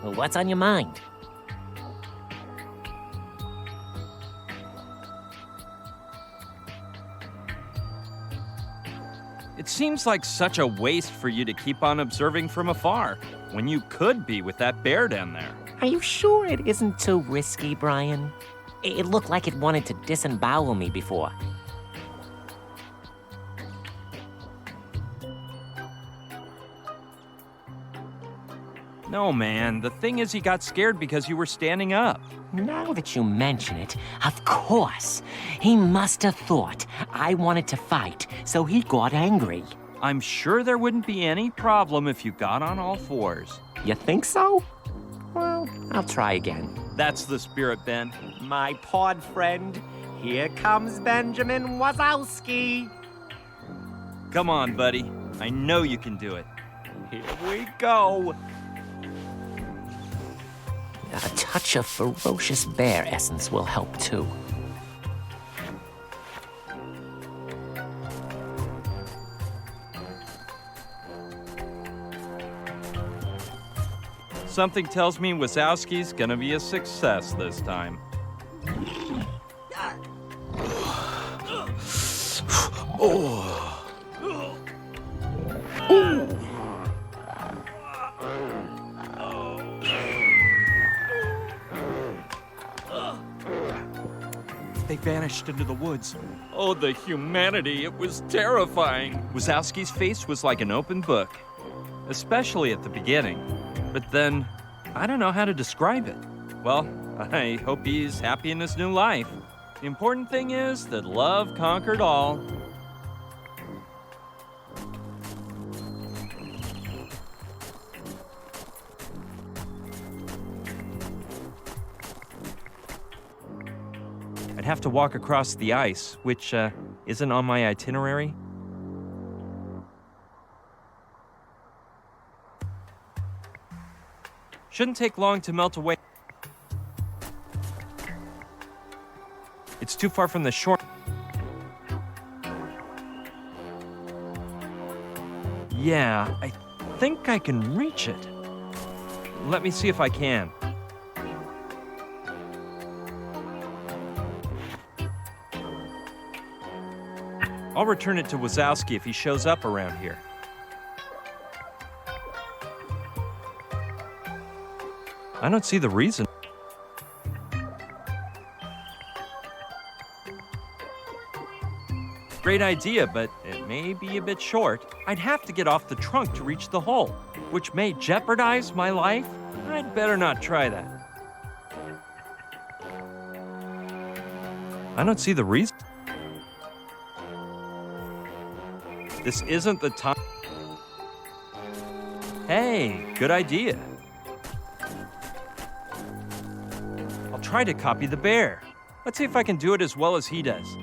Well, what's on your mind? It seems like such a waste for you to keep on observing from afar, when you could be with that bear down there. Are you sure it isn't too risky, Brian? It looked like it wanted to disembowel me before. No, man. The thing is, he got scared because you were standing up. Now that you mention it, of course. He must have thought I wanted to fight, so he got angry. I'm sure there wouldn't be any problem if you got on all fours. You think so? Well, I'll try again. That's the spirit, Ben. My pod friend, here comes Benjamin Wazowski. Come on, buddy. I know you can do it. Here we go. A touch of ferocious bear essence will help too. Something tells me Wazowski's gonna be a success this time. They vanished into the woods. Oh, the humanity. It was terrifying. Wazowski's face was like an open book, especially at the beginning. But then, I don't know how to describe it. Well, I hope he's happy in his new life. The important thing is that love conquered all. I'd have to walk across the ice, which isn't on my itinerary. Shouldn't take long to melt away. It's too far from the shore. Yeah, I think I can reach it. Let me see if I can. I'll return it to Wazowski if he shows up around here. I don't see the reason. Great idea, but it may be a bit short. I'd have to get off the trunk to reach the hole, which may jeopardize my life. I'd better not try that. I don't see the reason. This isn't the time. Hey, good idea. I'll try to copy the bear. Let's see if I can do it as well as he does.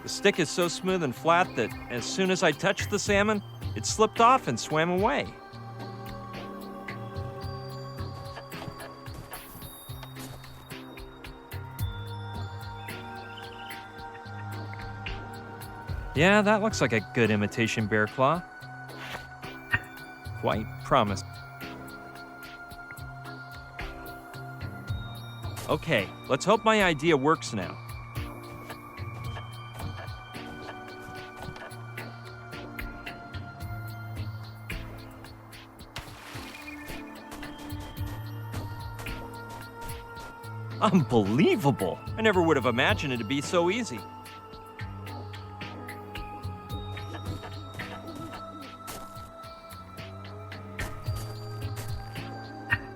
The stick is so smooth and flat that as soon as I touched the salmon, it slipped off and swam away. Yeah, that looks like a good imitation bear claw. Quite promising. Okay, let's hope my idea works now. Unbelievable! I never would have imagined it to be so easy.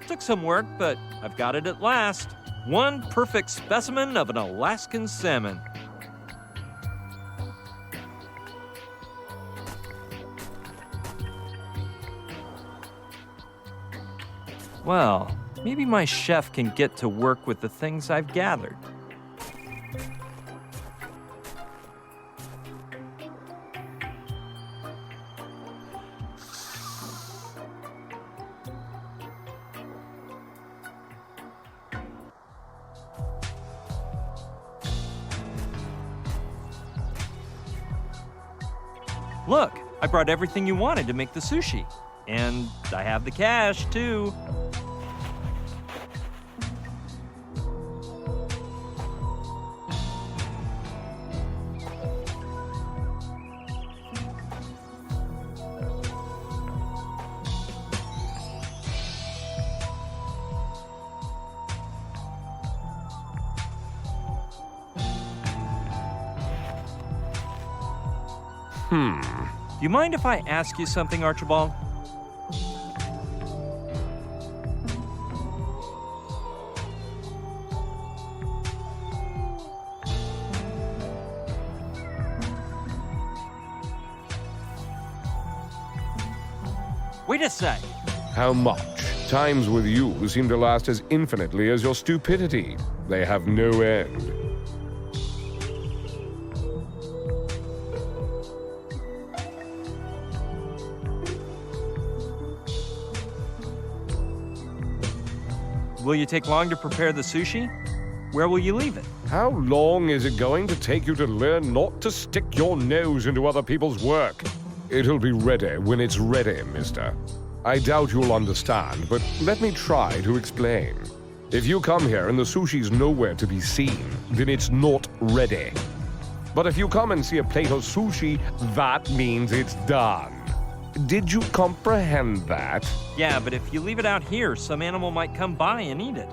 Took some work, but I've got it at last. One perfect specimen of an Alaskan salmon. Well, maybe my chef can get to work with the things I've gathered. Look, I brought everything you wanted to make the sushi. And I have the cash, too. Do you mind if I ask you something, Archibald? Wait a sec. How much? Times with you seem to last as infinitely as your stupidity. They have no end. Will you take long to prepare the sushi? Where will you leave it? How long is it going to take you to learn not to stick your nose into other people's work? It'll be ready when it's ready, mister. I doubt you'll understand, but let me try to explain. If you come here and the sushi's nowhere to be seen, then it's not ready. But if you come and see a plate of sushi, that means it's done. Did you comprehend that? Yeah, but if you leave it out here, some animal might come by and eat it.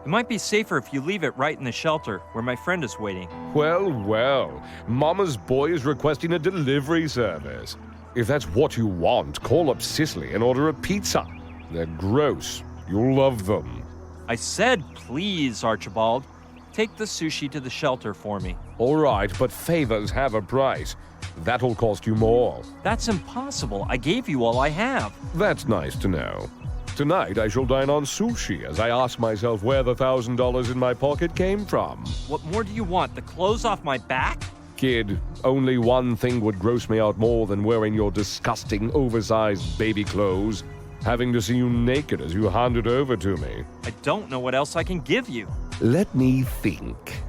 It might be safer if you leave it right in the shelter, where my friend is waiting. Well, well. Mama's boy is requesting a delivery service. If that's what you want, call up Sicily and order a pizza. They're gross. You'll love them. I said please, Archibald. Take the sushi to the shelter for me. All right, but favors have a price. That'll cost you more. That's impossible. I gave you all I have. That's nice to know. Tonight I shall dine on sushi as I ask myself where the $1,000 in my pocket came from. What more do you want? The clothes off my back? Kid, only one thing would gross me out more than wearing your disgusting, oversized baby clothes. Having to see you naked as you hand it over to me. I don't know what else I can give you. Let me think.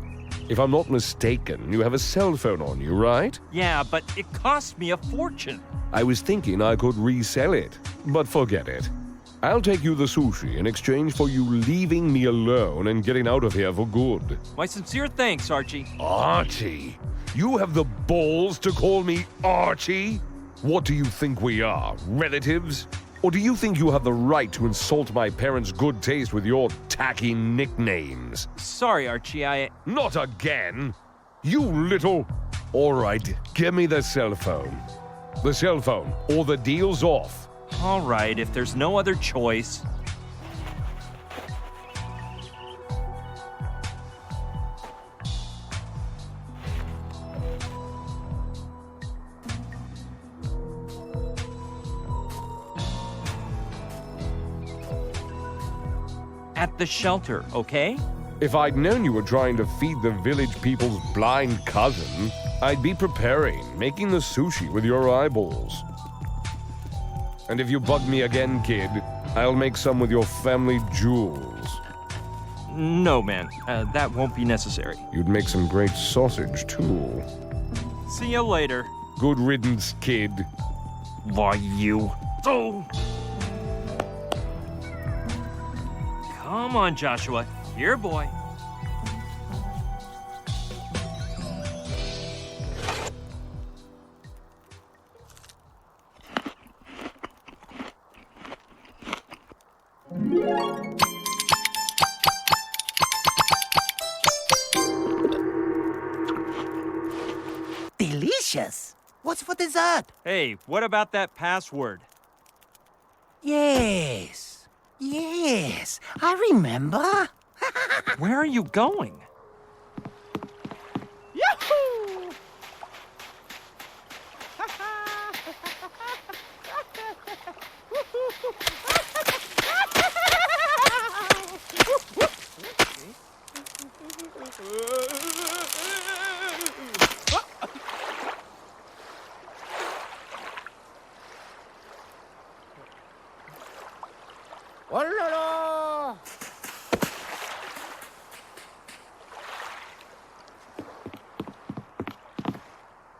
If I'm not mistaken, you have a cell phone on you, right? Yeah, but it cost me a fortune. I was thinking I could resell it, but forget it. I'll take you the sushi in exchange for you leaving me alone and getting out of here for good. My sincere thanks, Archie. Archie? You have the balls to call me Archie? What do you think we are, relatives? Or do you think you have the right to insult my parents' good taste with your tacky nicknames? Sorry, Archie, Not again! You little... All right, give me the cell phone. The cell phone, or the deal's off. All right, if there's no other choice. At the shelter, okay? If I'd known you were trying to feed the village people's blind cousin, I'd be preparing, making the sushi with your eyeballs. And if you bug me again, kid, I'll make some with your family jewels. No, man. That won't be necessary. You'd make some great sausage, too. See you later. Good riddance, kid. Why, you... Oh! Come on, Joshua. Here, boy. Delicious. What's for dessert? Hey, what about that password? Yes. Yes, I remember. Where are you going? Yahoo! Oh la la!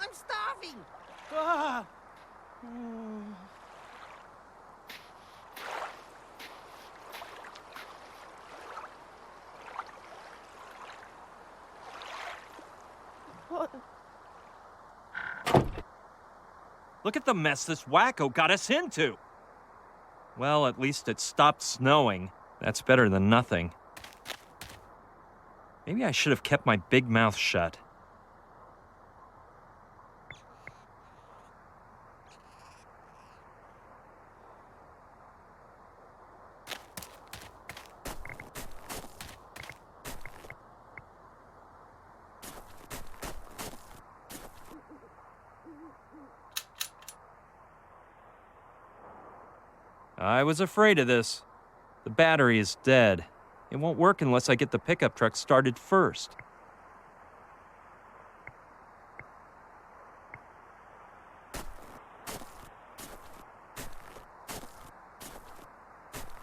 I'm starving. Ah. What? Look at the mess this wacko got us into. Well, at least it stopped snowing. That's better than nothing. Maybe I should have kept my big mouth shut. I was afraid of this. The battery is dead. It won't work unless I get the pickup truck started first.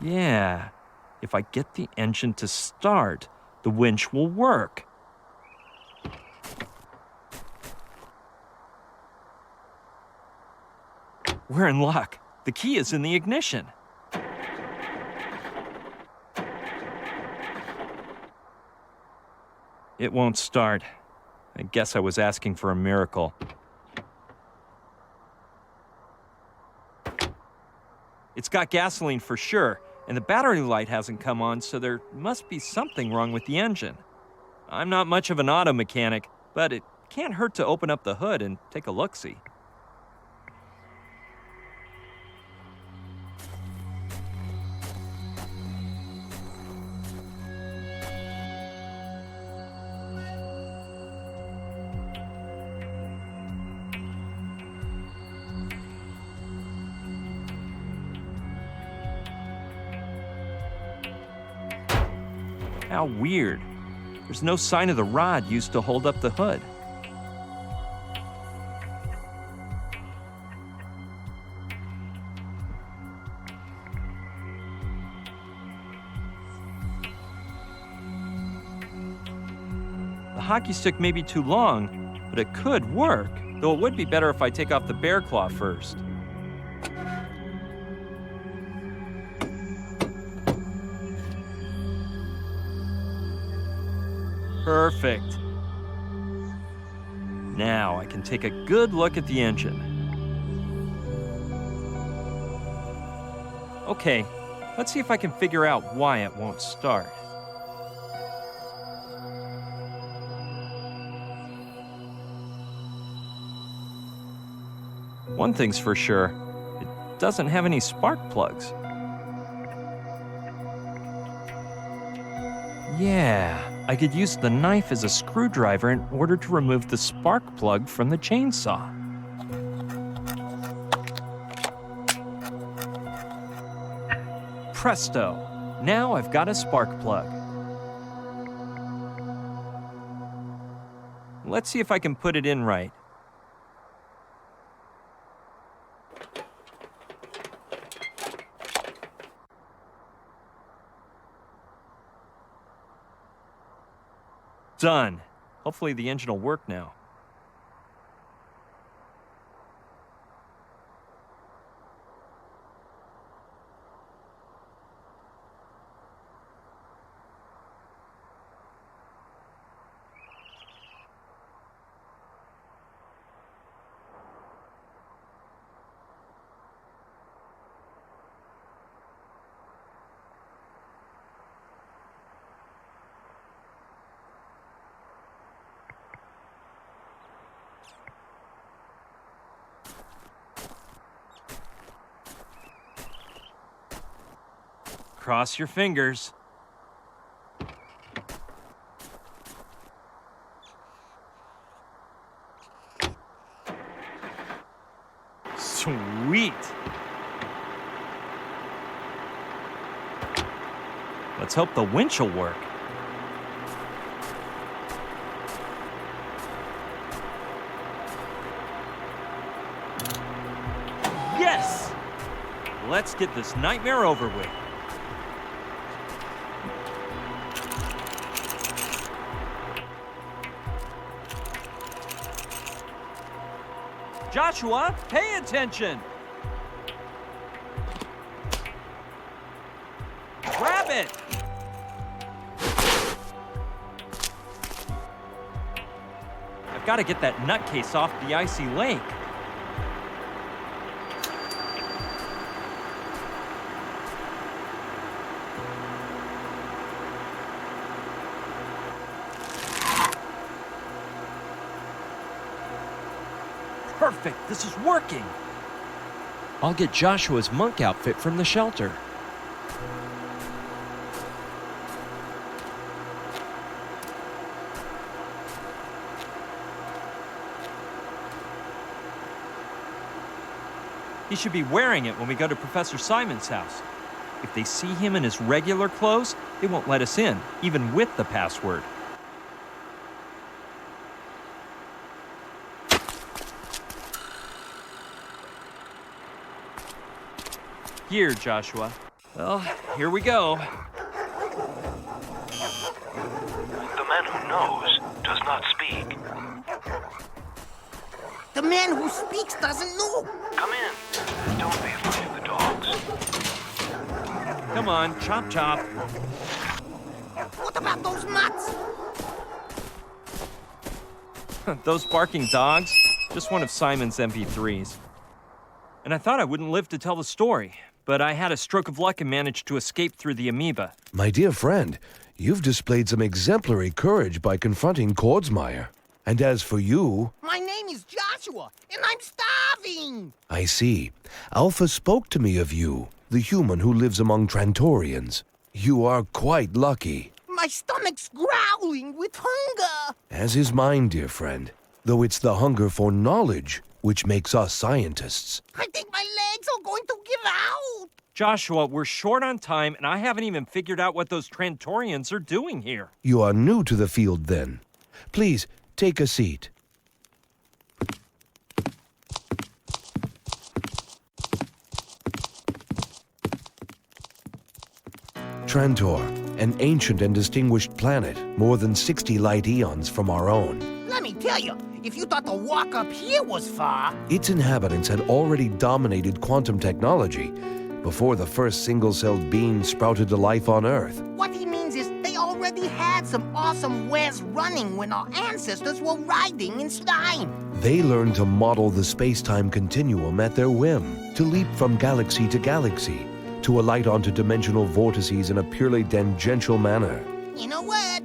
Yeah, if I get the engine to start, the winch will work. We're in luck. The key is in the ignition. It won't start. I guess I was asking for a miracle. It's got gasoline for sure, and the battery light hasn't come on, so there must be something wrong with the engine. I'm not much of an auto mechanic, but it can't hurt to open up the hood and take a look-see. How weird. There's no sign of the rod used to hold up the hood. The hockey stick may be too long, but it could work, though it would be better if I take off the bear claw first. Perfect. Now I can take a good look at the engine. Okay, let's see if I can figure out why it won't start. One thing's for sure, it doesn't have any spark plugs. Yeah, I could use the knife as a screwdriver in order to remove the spark plug from the chainsaw. Presto! Now I've got a spark plug. Let's see if I can put it in right. Done. Hopefully the engine will work now. Cross your fingers. Sweet. Let's hope the winch will work. Yes! Let's get this nightmare over with. Joshua, pay attention! Grab it! I've got to get that nutcase off the icy lake. Perfect, this is working. I'll get Joshua's monk outfit from the shelter. He should be wearing it when we go to Professor Simon's house. If they see him in his regular clothes, they won't let us in, even with the password. Here, Joshua. Well, here we go. The man who knows does not speak. The man who speaks doesn't know. Come in. Don't be afraid of the dogs. Come on, chop chop. What about those mutts? Those barking dogs? Just one of Simon's MP3s. And I thought I wouldn't live to tell the story, but I had a stroke of luck and managed to escape through the amoeba. My dear friend, you've displayed some exemplary courage by confronting Kordsmeyer. And as for you... My name is Joshua, and I'm starving! I see. Alpha spoke to me of you, the human who lives among Trantorians. You are quite lucky. My stomach's growling with hunger! As is mine, dear friend. Though it's the hunger for knowledge which makes us scientists. I think my legs are going to give out! Joshua, we're short on time, and I haven't even figured out what those Trantorians are doing here. You are new to the field, then. Please, take a seat. Trantor, an ancient and distinguished planet, more than 60 light eons from our own. Let me tell you, if you thought the walk up here was far... Its inhabitants had already dominated quantum technology before the first single-celled being sprouted to life on Earth. What he means is they already had some awesome wares running when our ancestors were riding in slime. They learned to model the space-time continuum at their whim, to leap from galaxy to galaxy, to alight onto dimensional vortices in a purely tangential manner. You know what?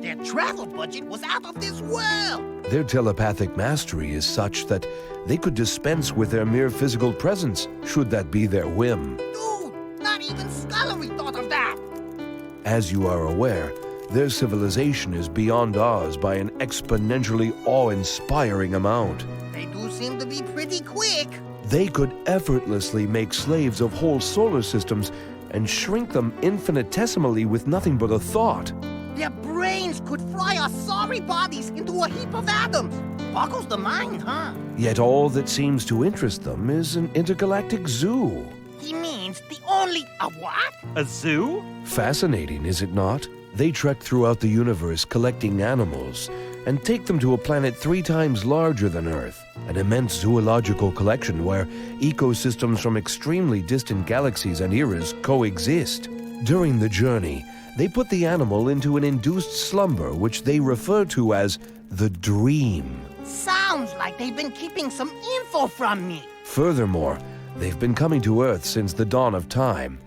Their travel budget was out of this world. Their telepathic mastery is such that they could dispense with their mere physical presence, should that be their whim. Dude, not even Scullery thought of that. As you are aware, their civilization is beyond ours by an exponentially awe-inspiring amount. They do seem to be pretty quick. They could effortlessly make slaves of whole solar systems and shrink them infinitesimally with nothing but a thought. Their brains could fry our sorry bodies into a heap of atoms. Boggles the mind, huh? Yet all that seems to interest them is an intergalactic zoo. He means the only... A what? A zoo? Fascinating, is it not? They trek throughout the universe collecting animals and take them to a planet 3 times larger than Earth, an immense zoological collection where ecosystems from extremely distant galaxies and eras coexist. During the journey, they put the animal into an induced slumber which they refer to as the dream. Sounds like they've been keeping some info from me. Furthermore, they've been coming to Earth since the dawn of time.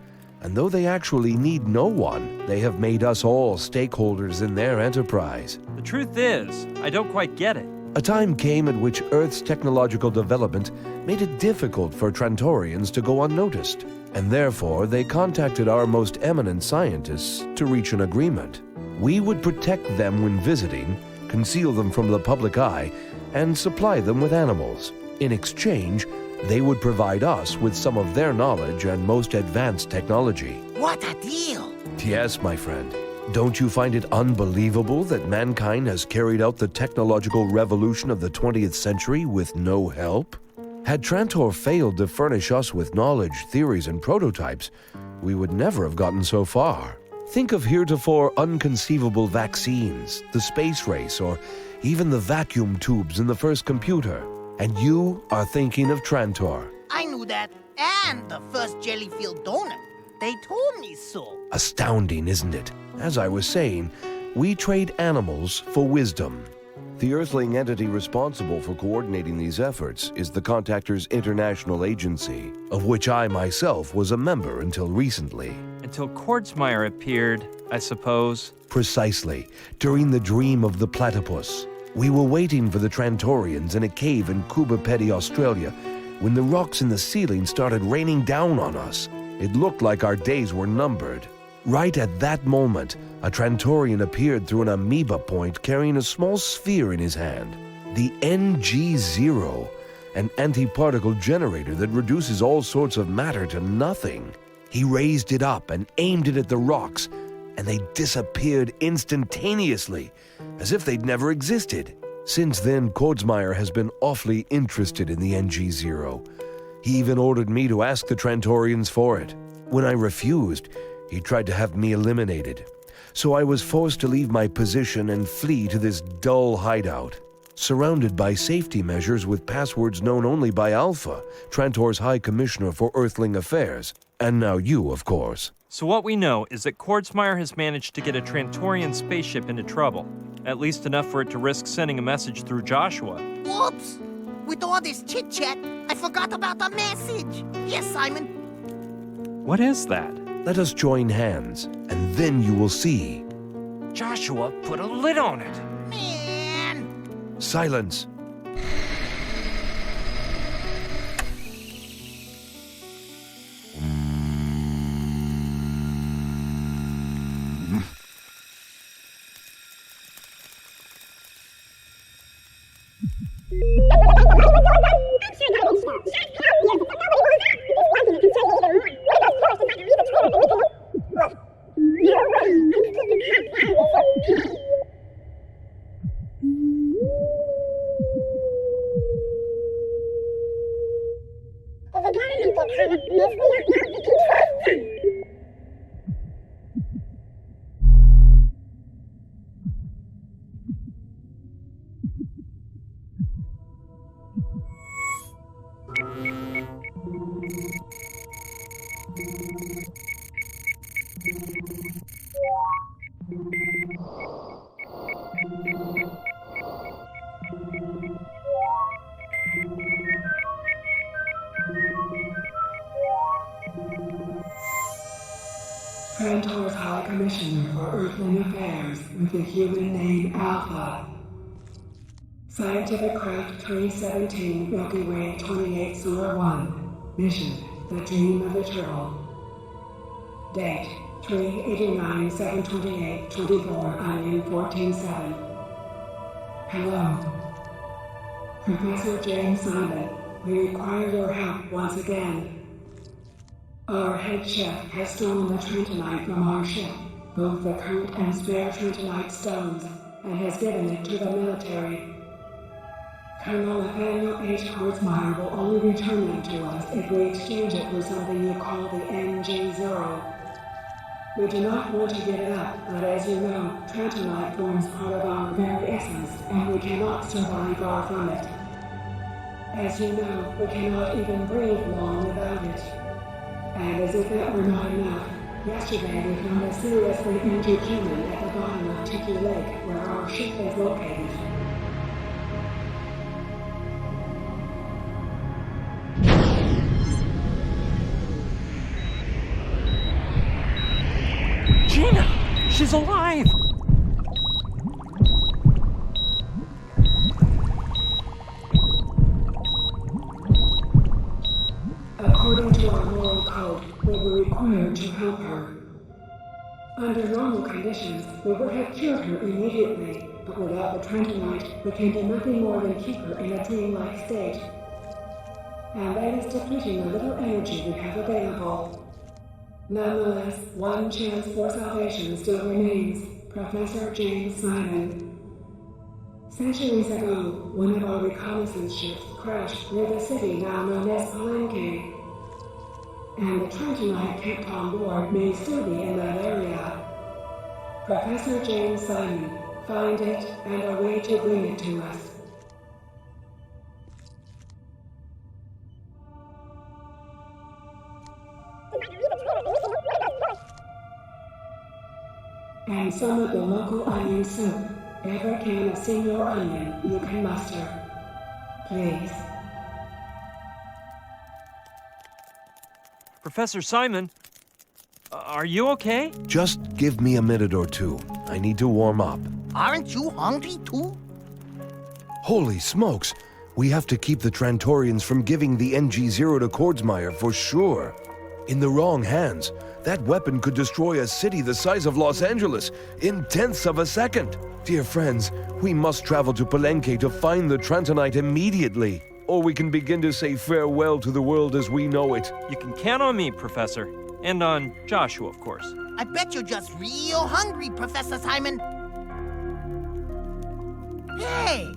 And though they actually need no one, they have made us all stakeholders in their enterprise. The truth is, I don't quite get it. A time came at which Earth's technological development made it difficult for Trantorians to go unnoticed, and therefore they contacted our most eminent scientists to reach an agreement. We would protect them when visiting, conceal them from the public eye, and supply them with animals. In exchange, they would provide us with some of their knowledge and most advanced technology. What a deal! Yes, my friend. Don't you find it unbelievable that mankind has carried out the technological revolution of the 20th century with no help? Had Trantor failed to furnish us with knowledge, theories, and prototypes, we would never have gotten so far. Think of heretofore unconceivable vaccines, the space race, or even the vacuum tubes in the first computer. And you are thinking of Trantor. I knew that, and the first jelly-filled donut. They told me so. Astounding, isn't it? As I was saying, we trade animals for wisdom. The Earthling entity responsible for coordinating these efforts is the Contactors International Agency, of which I myself was a member until recently. Until Kordsmeyer appeared, I suppose. Precisely, during the dream of the platypus. We were waiting for the Trantorians in a cave in Kubapedi, Australia, when the rocks in the ceiling started raining down on us. It looked like our days were numbered. Right at that moment, a Trantorian appeared through an amoeba point carrying a small sphere in his hand. The NG0, an antiparticle generator that reduces all sorts of matter to nothing. He raised it up and aimed it at the rocks, and they disappeared instantaneously, as if they'd never existed. Since then, Kordsmeyer has been awfully interested in the NG-0. He even ordered me to ask the Trantorians for it. When I refused, he tried to have me eliminated. So I was forced to leave my position and flee to this dull hideout, surrounded by safety measures with passwords known only by Alpha, Trantor's High Commissioner for Earthling Affairs, and now you, of course. So what we know is that Kordsmeyer has managed to get a Trantorian spaceship into trouble. At least enough for it to risk sending a message through Joshua. Whoops! With all this chit-chat, I forgot about the message. Yes, Simon. What is that? Let us join hands, and then you will see. Joshua put a lid on it. Man! Silence. Trantor's High Commissioner for Earthling Affairs with the human name Alpha. Scientific Craft 317, Milky Way 2801. Mission, The Dream of the Turtle. Date, 3/89/7/28/24, IN 14/7. Hello. Professor James Simon, we require your help once again. Our head chef has stolen the Trentonite from our ship, both the current and spare Trentonite stones, and has given it to the military. Colonel Nathaniel H. Kordsmeyer will only return them to us if we exchange it for something you call the NG-0. We do not want to give it up, but as you know, Trentonite forms part of our very essence, and we cannot survive far from it. As you know, we cannot even breathe long without it. And as if that were not enough, yesterday we found a seriously injured human at the bottom of Tiki Lake, where our ship is located. Gina! She's alive! According to our moral code, we were required to help her. Under normal conditions, we would have cured her immediately, but without the Trentonite, we can do nothing more than keep her in a dreamlike state. And that is depleting the little energy we have available. Nonetheless, one chance for salvation still remains. Professor James Simon. Centuries ago, one of our reconnaissance ships crashed near the city now known as Palenque. And the Trentonite kept on board may still be in that area. Professor James Simon, find it and a way to bring it to us. And some of the local onion soup. Every can of senior onion you can muster. Please. Professor Simon, are you okay? Just give me a minute or two. I need to warm up. Aren't you hungry too? Holy smokes! We have to keep the Trantorians from giving the NG-0 to Kordsmeyer for sure. In the wrong hands, that weapon could destroy a city the size of Los Angeles in tenths of a second. Dear friends, we must travel to Palenque to find the Trentonite immediately. or we can begin to say farewell to the world as we know it. You can count on me, Professor. And on Joshua, of course. I bet you're just real hungry, Professor Simon. Hey,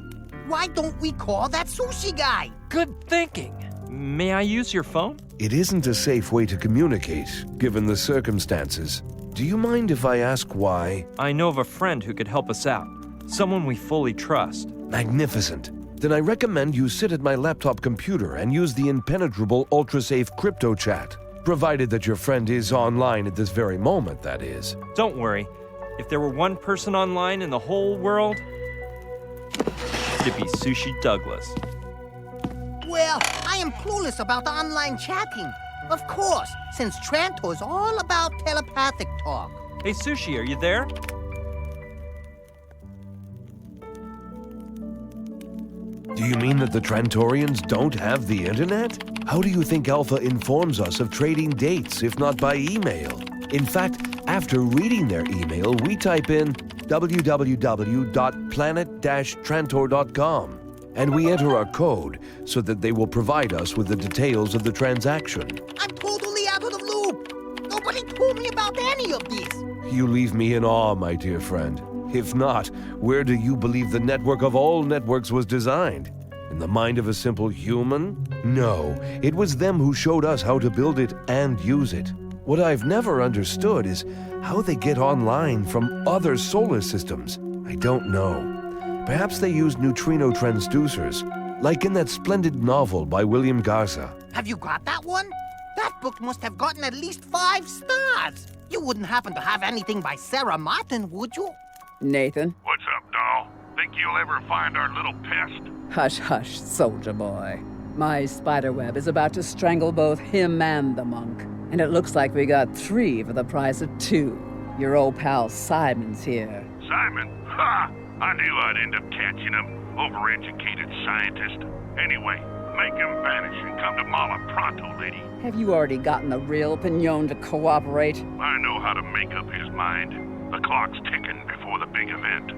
why don't we call that sushi guy? Good thinking. May I use your phone? It isn't a safe way to communicate, given the circumstances. Do you mind if I ask why? I know of a friend who could help us out. Someone we fully trust. Magnificent. Then I recommend you sit at my laptop computer and use the impenetrable ultra-safe crypto chat. Provided that your friend is online at this very moment, that is. Don't worry. If there were one person online in the whole world, it'd be Sushi Douglas. Well, I am clueless about the online chatting. Of course, since Trantor's all about telepathic talk. Hey, Sushi, are you there? Do you mean that the Trantorians don't have the internet? How do you think Alpha informs us of trading dates, if not by email? In fact, after reading their email, we type in www.planet-trantor.com, and we enter our code so that they will provide us with the details of the transaction. I'm totally out of the loop. Nobody told me about any of this. You leave me in awe, my dear friend. If not, where do you believe the network of all networks was designed? In the mind of a simple human? No, it was them who showed us how to build it and use it. What I've never understood is how they get online from other solar systems. I don't know. Perhaps they use neutrino transducers, like in that splendid novel by William Garza. Have you got that one? That book must have gotten at least 5 stars. You wouldn't happen to have anything by Sarah Martin, would you? Nathan? What's up, doll? Think you'll ever find our little pest? Hush, hush, soldier boy. My spiderweb is about to strangle both him and the monk. And it looks like we got 3 for the price of 2. Your old pal Simon's here. Simon? Ha! I knew I'd end up catching him. Overeducated scientist. Anyway, make him vanish and come to Mala pronto, lady. Have you already gotten the real Pignon to cooperate? I know how to make up his mind. The clock's ticking before the big event.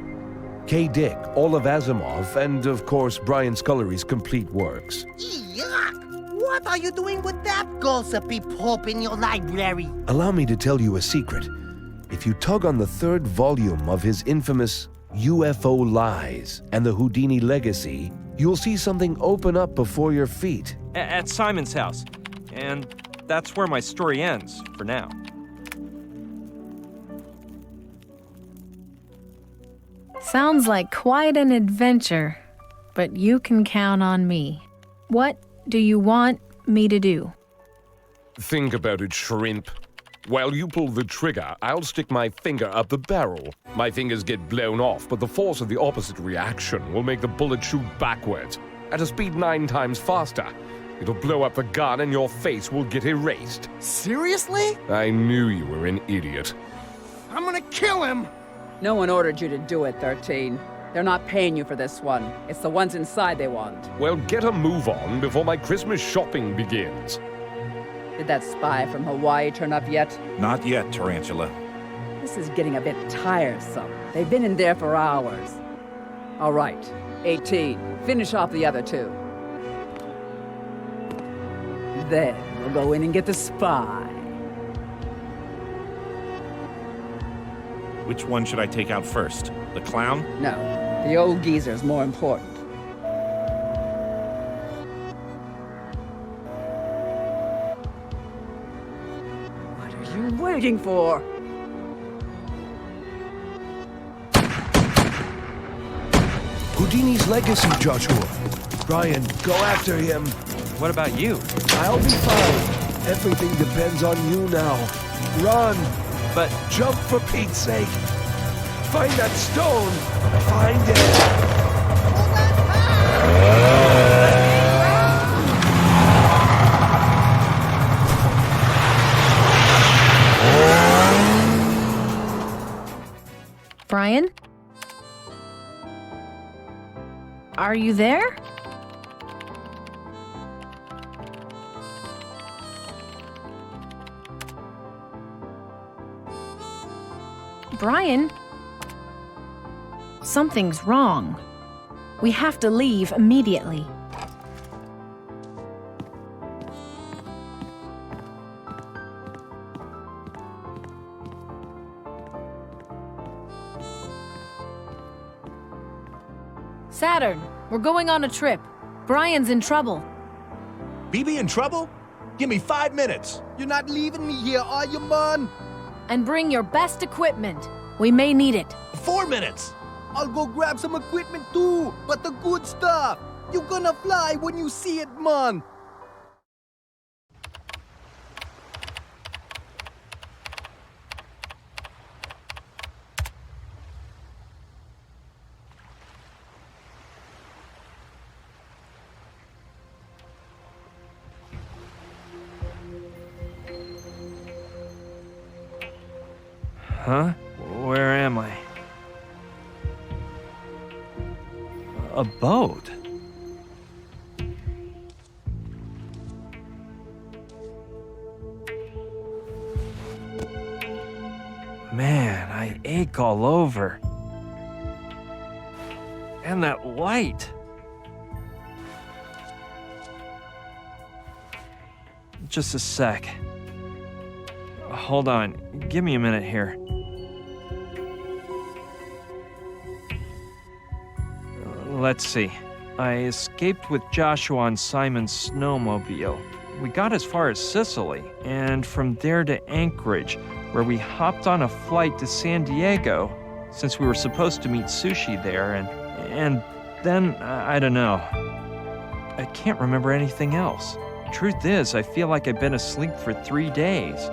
K. Dick, all of Asimov, and of course Brian Scullery's complete works. Yuck! What are you doing with that gossipy pulp in your library? Allow me to tell you a secret. If you tug on the 3rd volume of his infamous UFO Lies and the Houdini Legacy, you'll see something open up before your feet. At Simon's house. And that's where my story ends, for now. Sounds like quite an adventure, but you can count on me. What do you want me to do? Think about it, shrimp. While you pull the trigger, I'll stick my finger up the barrel. My fingers get blown off, but the force of the opposite reaction will make the bullet shoot backwards, at a speed 9 times faster. It'll blow up the gun and your face will get erased. Seriously? I knew you were an idiot. I'm gonna kill him! No one ordered you to do it, 13. They're not paying you for this one. It's the ones inside they want. Well, get a move on before my Christmas shopping begins. Did that spy from Hawaii turn up yet? Not yet, Tarantula. This is getting a bit tiresome. They've been in there for hours. All right, 18. Finish off the other 2. Then we'll go in and get the spy. Which one should I take out first? The clown? No, the old geezer's more important. What are you waiting for? Houdini's legacy, Joshua. Brian, go after him. What about you? I'll be fine. Everything depends on you now. Run! But jump for Pete's sake! Find that stone! Find it! Brian? Are you there? Brian? Something's wrong. We have to leave immediately. Saturn, we're going on a trip. Brian's in trouble. BB in trouble? Give me 5 minutes. You're not leaving me here, are you, man? And bring your best equipment. We may need it. 4 minutes. I'll go grab some equipment too, but the good stuff. You're gonna fly when you see it, man. Huh? Where am I? A boat? Man, I ache all over. And that light. Just a sec. Hold on. Give me a minute here. Let's see. I escaped with Joshua and Simon's snowmobile. We got as far as Sicily, and from there to Anchorage, where we hopped on a flight to San Diego, since we were supposed to meet Sushi there, and then, I don't know. I can't remember anything else. Truth is, I feel like I've been asleep for 3 days.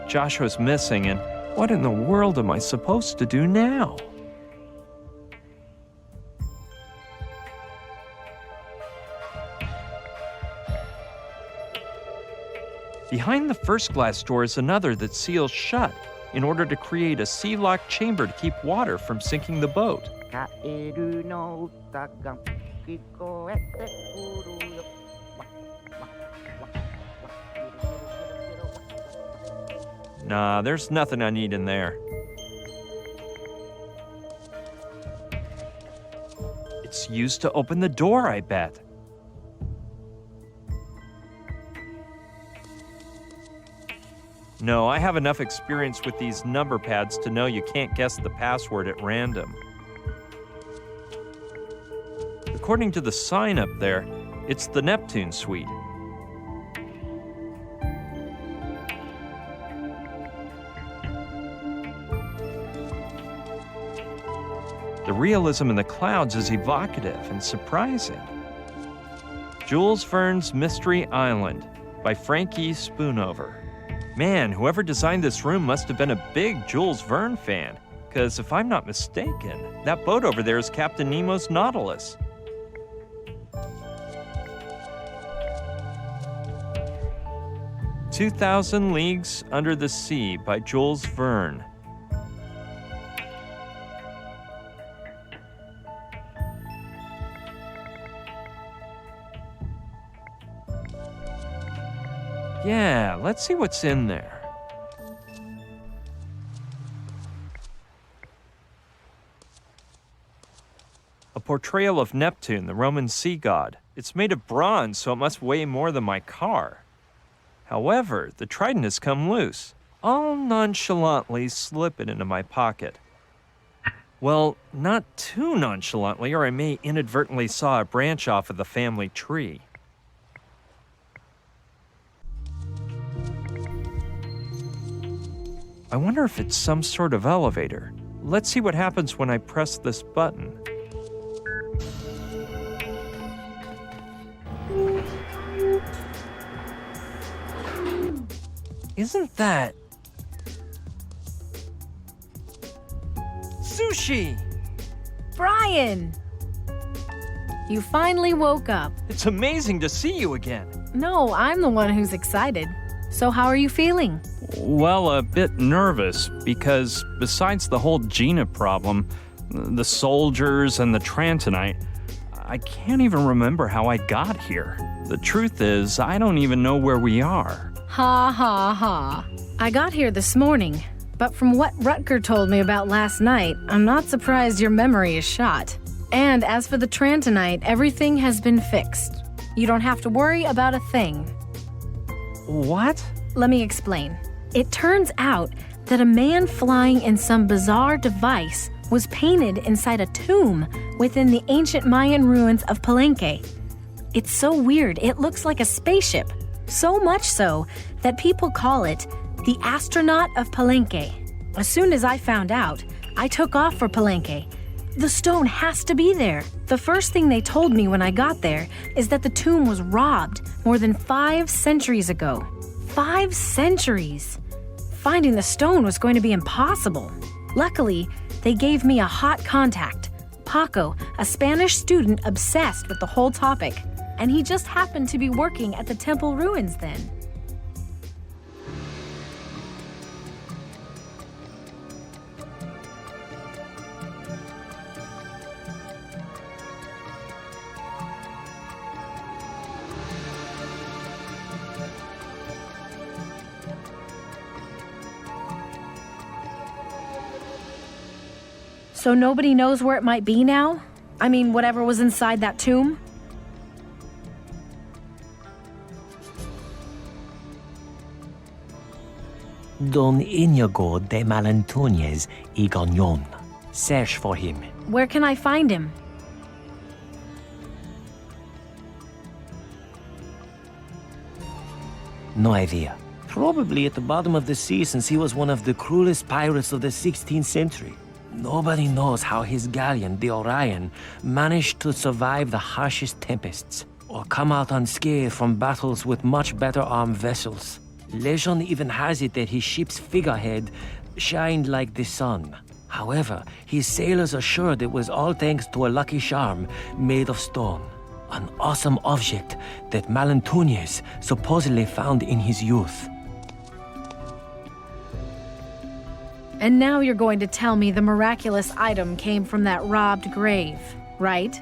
Joshua's missing, and what in the world am I supposed to do now? Behind the first glass door is another that seals shut in order to create a sea-locked chamber to keep water from sinking the boat. Nah, there's nothing I need in there. It's used to open the door, I bet. No, I have enough experience with these number pads to know you can't guess the password at random. According to the sign up there, it's the Neptune suite. The realism in the clouds is evocative and surprising. Jules Verne's Mystery Island by Frankie Spoonover. Man, whoever designed this room must have been a big Jules Verne fan, because if I'm not mistaken, that boat over there is Captain Nemo's Nautilus. "2,000 Leagues Under the Sea" by Jules Verne. Yeah, let's see what's in there. A portrayal of Neptune, the Roman sea god. It's made of bronze, so it must weigh more than my car. However, the trident has come loose. I'll nonchalantly slip it into my pocket. Well, not too nonchalantly, or I may inadvertently saw a branch off of the family tree. I wonder if it's some sort of elevator. Let's see what happens when I press this button. Isn't that... Sushi! Brian! You finally woke up. It's amazing to see you again. No, I'm the one who's excited. So how are you feeling? Well, a bit nervous, because besides the whole Gina problem, the soldiers and the Trantonite, I can't even remember how I got here. The truth is, I don't even know where we are. Ha ha ha. I got here this morning, but from what Rutger told me about last night, I'm not surprised your memory is shot. And as for the Trantonite, everything has been fixed. You don't have to worry about a thing. What? Let me explain. It turns out that a man flying in some bizarre device was painted inside a tomb within the ancient Mayan ruins of Palenque. It's so weird, it looks like a spaceship. So much so that people call it the astronaut of Palenque. As soon as I found out, I took off for Palenque. The stone has to be there. The first thing they told me when I got there is that the tomb was robbed more than 5 centuries ago. 5 centuries! Finding the stone was going to be impossible. Luckily, they gave me a hot contact, Paco, a Spanish student obsessed with the whole topic, and he just happened to be working at the temple ruins then. So nobody knows where it might be now? I mean, whatever was inside that tomb? Don Inigo de Malantuñez y Gagnon. Search for him. Where can I find him? No idea. Probably at the bottom of the sea, since he was one of the cruelest pirates of the 16th century. Nobody knows how his galleon, the Orion, managed to survive the harshest tempests, or come out unscathed from battles with much better armed vessels. Legend even has it that his ship's figurehead shined like the sun. However, his sailors assured it was all thanks to a lucky charm made of stone. An awesome object that Malantuñez supposedly found in his youth. And now you're going to tell me the miraculous item came from that robbed grave, right?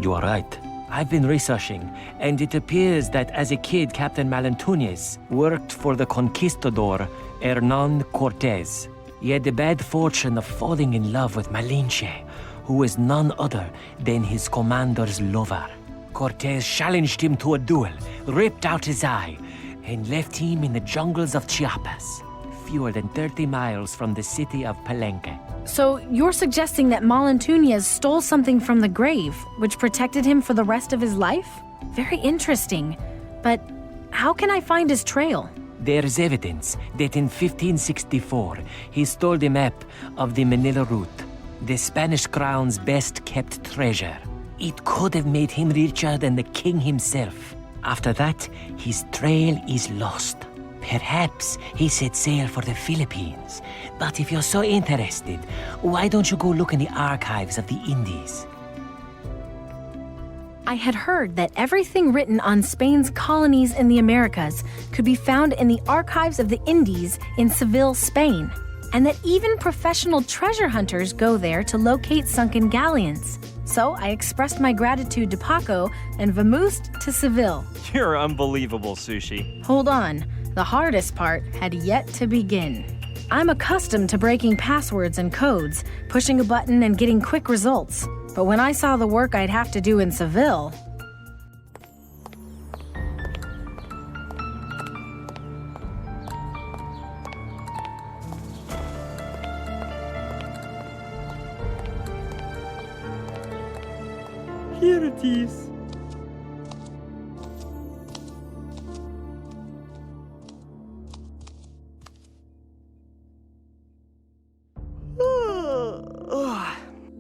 You are right. I've been researching, and it appears that as a kid, Captain Malantuñez worked for the conquistador Hernán Cortés. He had the bad fortune of falling in love with Malinche, who was none other than his commander's lover. Cortés challenged him to a duel, ripped out his eye, and left him in the jungles of Chiapas, fewer than 30 miles from the city of Palenque. So you're suggesting that Malantuñez stole something from the grave, which protected him for the rest of his life? Very interesting. But how can I find his trail? There's evidence that in 1564, he stole the map of the Manila route, the Spanish crown's best-kept treasure. It could have made him richer than the king himself. After that, his trail is lost. Perhaps he set sail for the Philippines. But if you're so interested, why don't you go look in the archives of the Indies? I had heard that everything written on Spain's colonies in the Americas could be found in the archives of the Indies in Seville, Spain, and that even professional treasure hunters go there to locate sunken galleons. So I expressed my gratitude to Paco and vamoosed to Seville. You're unbelievable, Sushi. Hold on. The hardest part had yet to begin. I'm accustomed to breaking passwords and codes, pushing a button and getting quick results. But when I saw the work I'd have to do in Seville... Here it is.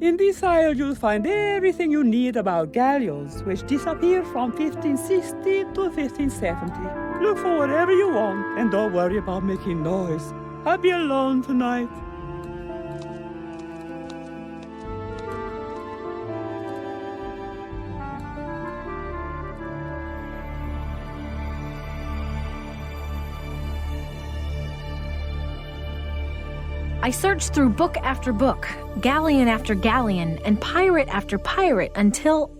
In this aisle, you'll find everything you need about galleons, which disappeared from 1560 to 1570. Look for whatever you want, and don't worry about making noise. I'll be alone tonight. I searched through book after book, galleon after galleon, and pirate after pirate until...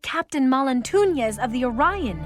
Captain Malantuñez of the Orion.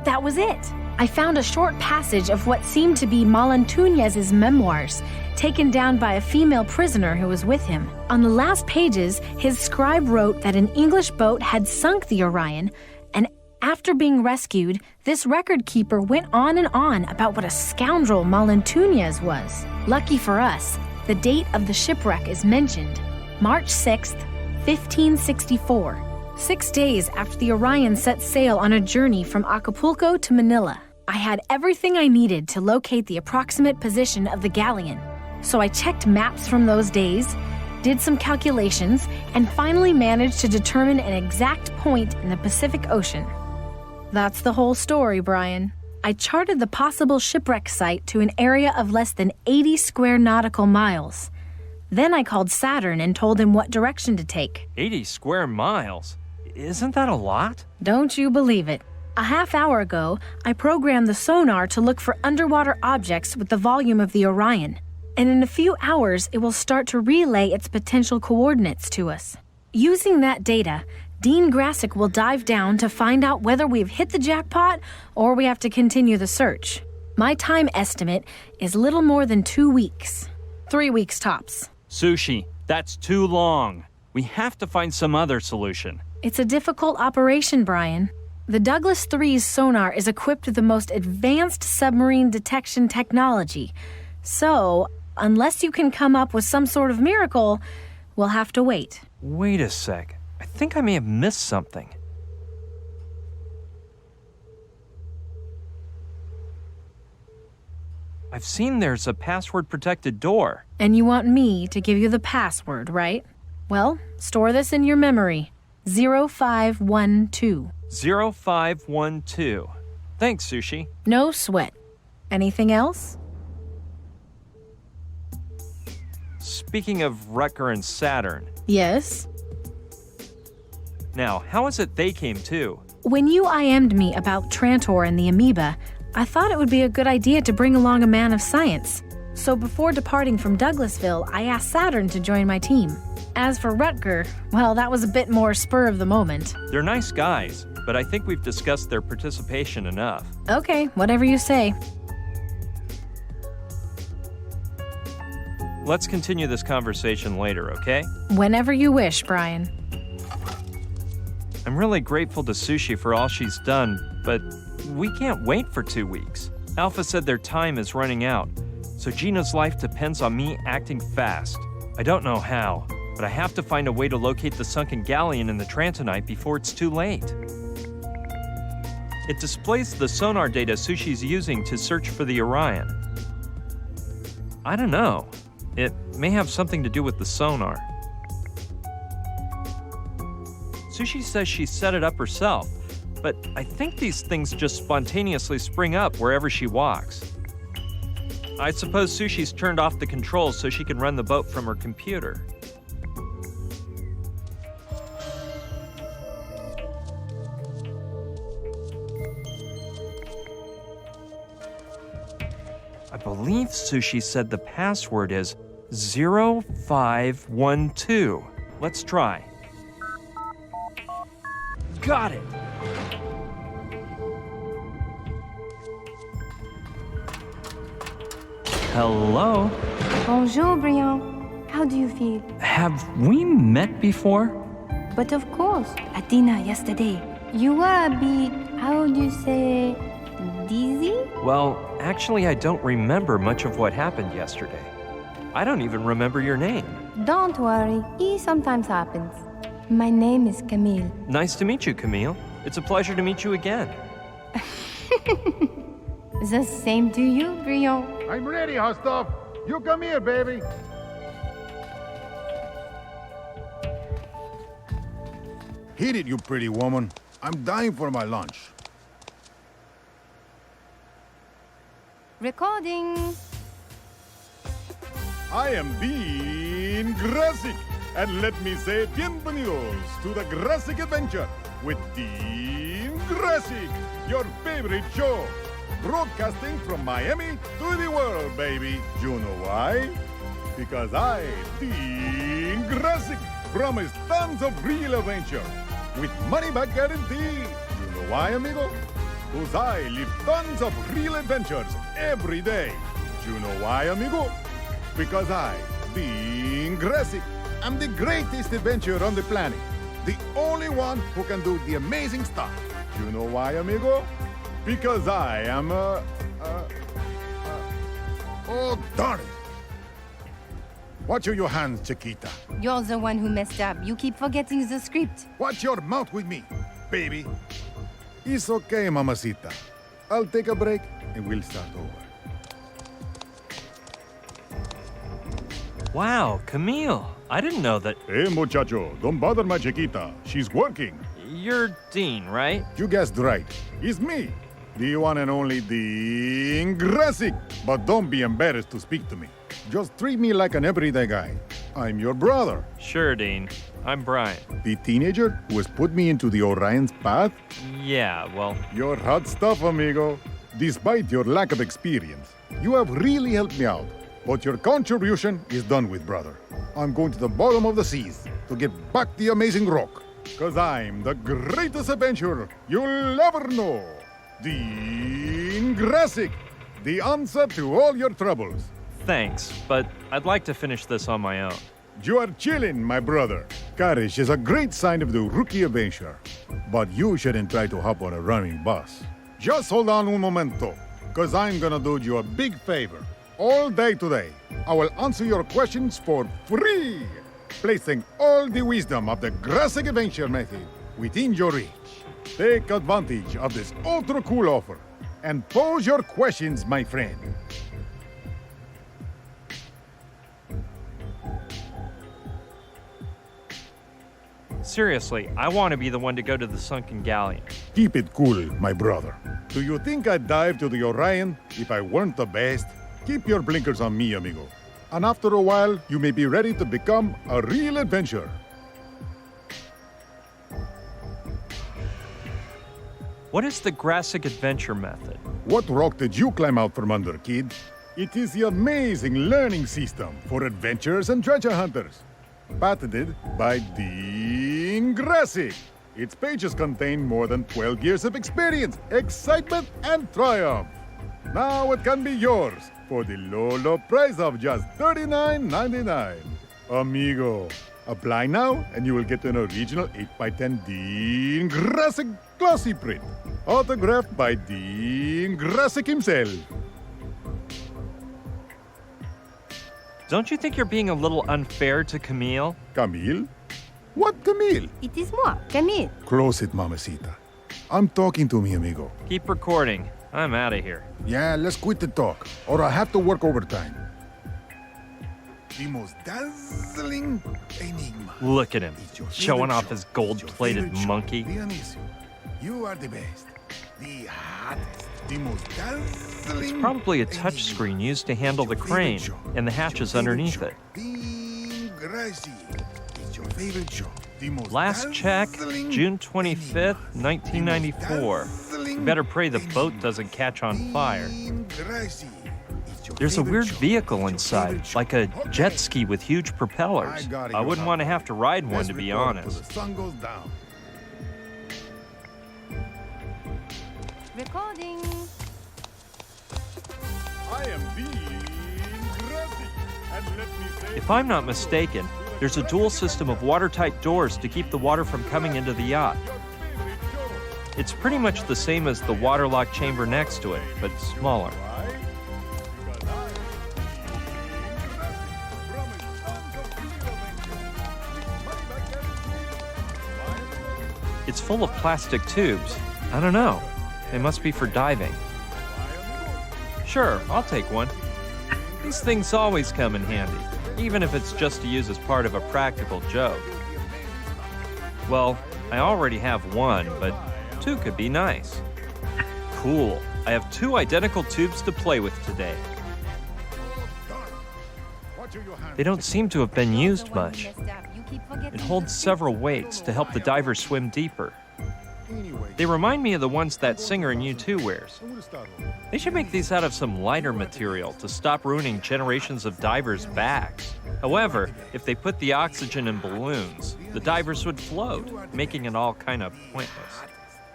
That was it. I found a short passage of what seemed to be Malantuñez's memoirs, taken down by a female prisoner who was with him. On the last pages, his scribe wrote that an English boat had sunk the Orion, and After being rescued, this record keeper went on and on about what a scoundrel Malentunez was. Lucky for us, the date of the shipwreck is mentioned, March 6th, 1564. 6 days after the Orion set sail on a journey from Acapulco to Manila. I had everything I needed to locate the approximate position of the galleon. So I checked maps from those days, did some calculations, and finally managed to determine an exact point in the Pacific Ocean. That's the whole story, Brian. I charted the possible shipwreck site to an area of less than 80 square nautical miles. Then I called Saturn and told him what direction to take. 80 square miles? Isn't that a lot? Don't you believe it. A half hour ago, I programmed the sonar to look for underwater objects with the volume of the Orion. And in a few hours, it will start to relay its potential coordinates to us. Using that data, Dean Grassick will dive down to find out whether we've hit the jackpot or we have to continue the search. My time estimate is little more than 2 weeks. 3 weeks tops. Sushi, that's too long. We have to find some other solution. It's a difficult operation, Brian. The Douglas III's sonar is equipped with the most advanced submarine detection technology. So, unless you can come up with some sort of miracle, we'll have to wait. Wait a sec. I think I may have missed something. I've seen there's a password-protected door. And you want me to give you the password, right? Well, store this in your memory. 0512. 0512. Thanks, Sushi. No sweat. Anything else? Speaking of Rutger and Saturn. Yes? Now, how is it they came too? When you IM'd me about Trantor and the amoeba, I thought it would be a good idea to bring along a man of science. So before departing from Douglasville, I asked Saturn to join my team. As for Rutger, well, that was a bit more spur of the moment. They're nice guys, but I think we've discussed their participation enough. Okay, whatever you say. Let's continue this conversation later, okay? Whenever you wish, Brian. I'm really grateful to Sushi for all she's done, but we can't wait for 2 weeks. Alpha said their time is running out, so Gina's life depends on me acting fast. I don't know how, but I have to find a way to locate the sunken galleon in the Trantonite before it's too late. It displays the sonar data Sushi's using to search for the Orion. I don't know. It may have something to do with the sonar. Sushi says she set it up herself, but I think these things just spontaneously spring up wherever she walks. I suppose Sushi's turned off the controls so she can run the boat from her computer. I believe Sushi said the password is 0512. Let's try. Got it! Hello? Bonjour, Brian. How do you feel? Have we met before? But of course, at dinner yesterday. You were a bit, how do you say, dizzy? Well, actually, I don't remember much of what happened yesterday. I don't even remember your name. Don't worry, it sometimes happens. My name is Camille. Nice to meet you, Camille. It's a pleasure to meet you again. The same to you, Brian. I'm ready, Hostov. You come here, baby. Hit it, you pretty woman. I'm dying for my lunch. Recording. I am Dean Grassick, and let me say bienvenidos to the Grassick Adventure with Dean Grassick, your favorite show. Broadcasting from Miami to the world, baby. You know why? Because I, Dean Grassick, promise tons of real adventure with money-back guarantee. You know why, amigo? Because I live tons of real adventures every day. You know why, amigo? Because I, Dean Grassick, am the greatest adventurer on the planet. The only one who can do the amazing stuff. You know why, amigo? Because I am oh, darn it. Watch your hands, Chiquita. You're the one who messed up. You keep forgetting the script. Watch your mouth with me, baby. It's okay, mamacita. I'll take a break and we'll start over. Wow, Camille. I didn't know that. Hey, muchacho, don't bother my Chiquita. She's working. You're Dean, right? You guessed right. It's me, the one and only Dean Gressick. But don't be embarrassed to speak to me. Just treat me like an everyday guy. I'm your brother. Sure, Dean. I'm Brian. The teenager who has put me into the Orion's path? Yeah, well... You're hot stuff, amigo. Despite your lack of experience, you have really helped me out. But your contribution is done with, brother. I'm going to the bottom of the seas to get back the amazing rock. Cause I'm the greatest adventurer you'll ever know. Dean Gressick, the answer to all your troubles. Thanks, but I'd like to finish this on my own. You are chilling, my brother. Courage is a great sign of the rookie adventurer. But you shouldn't try to hop on a running bus. Just hold on un momento, cause I'm gonna do you a big favor. All day today, I will answer your questions for free, placing all the wisdom of the Gressick Adventure method within your reach. Take advantage of this ultra cool offer and pose your questions, my friend. Seriously, I want to be the one to go to the sunken galleon. Keep it cool, my brother. Do you think I'd dive to the Orion if I weren't the best? Keep your blinkers on me, amigo. And after a while, you may be ready to become a real adventurer. What is the Gressick Adventure method? What rock did you climb out from under, kid? It is the amazing learning system for adventurers and treasure hunters. Patented by Dean Gressick. Its pages contain more than 12 years of experience, excitement, and triumph. Now it can be yours for the low price of just $39.99. Amigo, apply now and you will get an original 8x10 Dean Gressick glossy print, autographed by Dean Gressick himself. Don't you think you're being a little unfair to Camille? Camille? What Camille? It is moi, Camille. Close it, mamacita. I'm talking to me, amigo. Keep recording. I'm out of here. Yeah, let's quit the talk, or I have to work overtime. The most dazzling enigma. Look at him, showing off his gold-plated monkey. Dionisio, you are the best, the hottest, the most dazzling. It's probably a touchscreen used to handle the crane and the hatches underneath it. It's your favorite show. Last check, June 25th, 1994. Better pray the boat doesn't catch on fire. There's a weird vehicle inside, like a jet ski with huge propellers. I wouldn't want to have to ride one, to be honest. Recording. I am Dean Gressick, and let me say... If I'm not mistaken, there's a dual system of watertight doors to keep the water from coming into the yacht. It's pretty much the same as the waterlock chamber next to it, but smaller. It's full of plastic tubes. I don't know. They must be for diving. Sure, I'll take one. These things always come in handy, even if it's just to use as part of a practical joke. Well, I already have one, but 2 could be nice. Cool. I have 2 identical tubes to play with today. They don't seem to have been used much. It holds several weights to help the diver swim deeper. They remind me of the ones that singer in U2 wears. They should make these out of some lighter material to stop ruining generations of divers' backs. However, if they put the oxygen in balloons, the divers would float, making it all kind of pointless.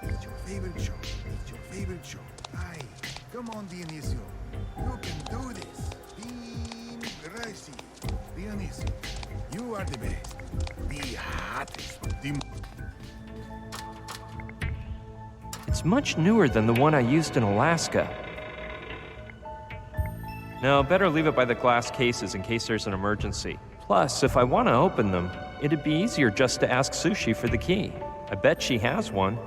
It's your favorite show. It's your favorite show. Aye, come on, Dionisio. You can do this. Dean Gracie, Dionysio, you are the best. The hottest. The... It's much newer than the one I used in Alaska. No, better leave it by the glass cases in case there's an emergency. Plus, if I want to open them, it'd be easier just to ask Sushi for the key. I bet she has one.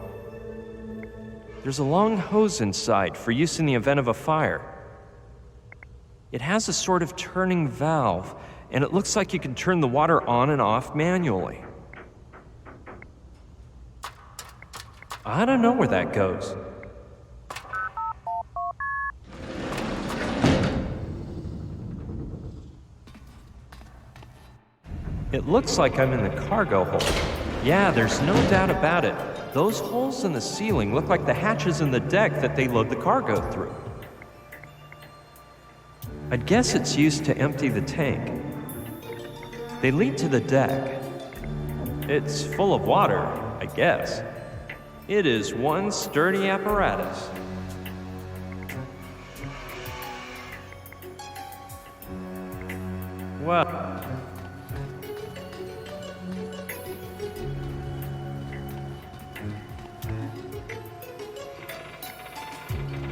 There's a long hose inside for use in the event of a fire. It has a sort of turning valve, and it looks like you can turn the water on and off manually. I don't know where that goes. It looks like I'm in the cargo hold. Yeah, there's no doubt about it. Those holes in the ceiling look like the hatches in the deck that they load the cargo through. I'd guess it's used to empty the tank. They lead to the deck. It's full of water, I guess. It is one sturdy apparatus. Well,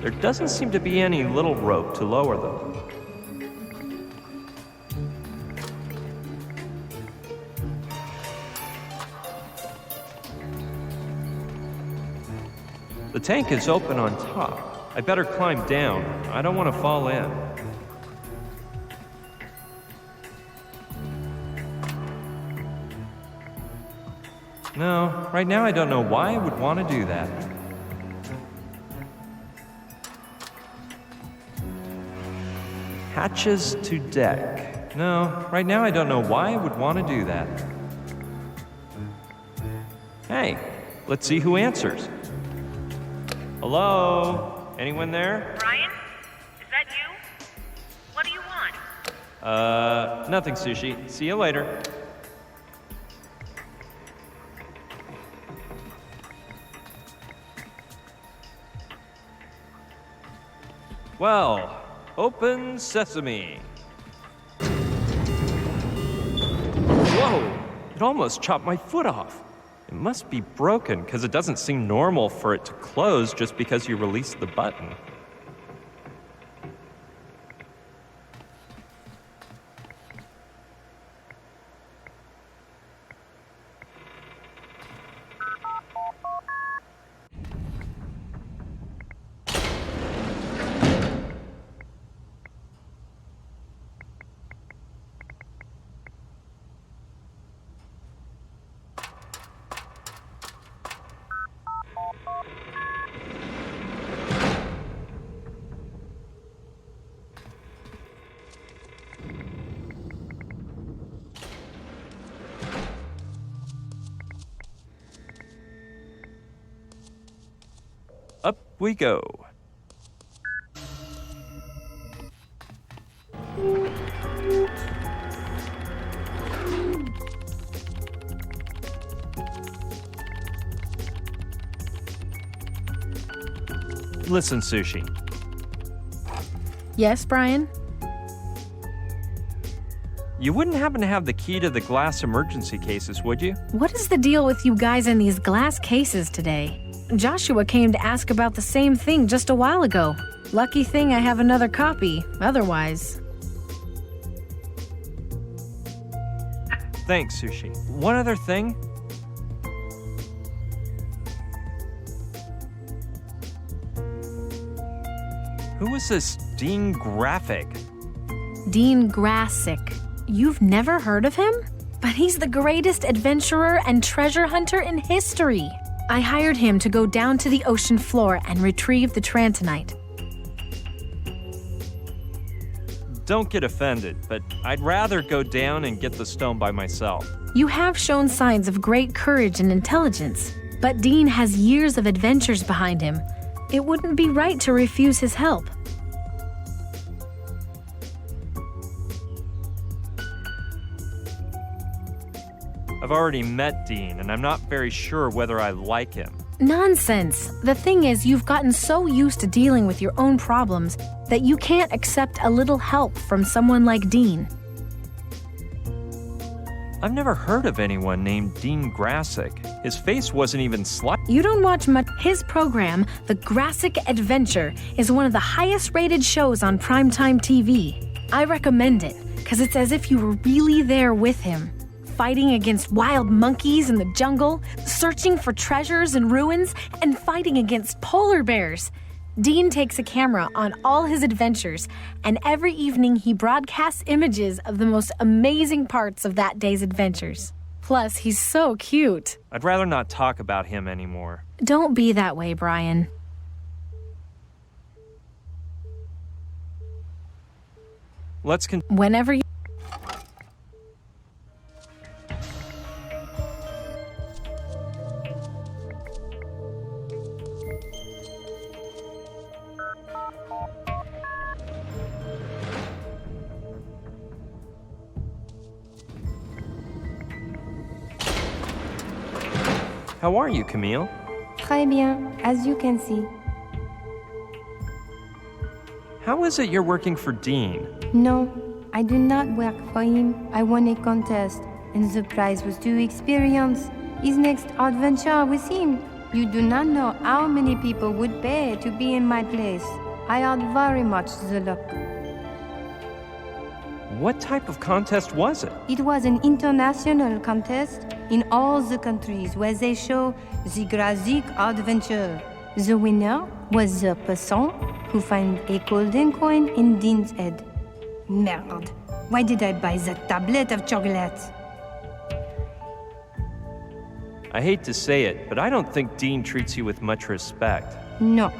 there doesn't seem to be any little rope to lower them. The tank is open on top. I better climb down. I don't want to fall in. No, right now I don't know why I would want to do that. Hatches to deck. No, right now I don't know why I would want to do that. Hey, let's see who answers. Hello? Anyone there? Brian? Is that you? What do you want? Nothing, Sushi. See you later. Well, open sesame. Whoa! It almost chopped my foot off. It must be broken, because it doesn't seem normal for it to close just because you release the button. Up we go. Listen, Sushi. Yes, Brian? You wouldn't happen to have the key to the glass emergency cases, would you? What is the deal with you guys in these glass cases today? Joshua came to ask about the same thing just a while ago. Lucky thing I have another copy, otherwise. Thanks, Sushi. One other thing. Who was this Dean Graphic? Dean Grassick. You've never heard of him? But he's the greatest adventurer and treasure hunter in history. I hired him to go down to the ocean floor and retrieve the Trantonite. Don't get offended, but I'd rather go down and get the stone by myself. You have shown signs of great courage and intelligence, but Dean has years of adventures behind him. It wouldn't be right to refuse his help. I've already met Dean, and I'm not very sure whether I like him. Nonsense. The thing is, you've gotten so used to dealing with your own problems that you can't accept a little help from someone like Dean. I've never heard of anyone named Dean Grassick. His face wasn't even slight. You don't watch much. His program, The Grassick Adventure, is one of the highest rated shows on primetime TV. I recommend it, because it's as if you were really there with him, fighting against wild monkeys in the jungle, searching for treasures and ruins, and fighting against polar bears. Dean takes a camera on all his adventures, and every evening he broadcasts images of the most amazing parts of that day's adventures. Plus, he's so cute. I'd rather not talk about him anymore. Don't be that way, Brian. Whenever you... How are you, Camille? Très bien, as you can see. How is it you're working for Dean? No, I do not work for him. I won a contest, and the prize was to experience his next adventure with him. You do not know how many people would pay to be in my place. I had very much the luck. What type of contest was it? It was an international contest in all the countries where they show the Grassick Adventure. The winner was the person who found a golden coin in Dean's head. Merde, why did I buy that tablet of chocolate? I hate to say it, but I don't think Dean treats you with much respect. No,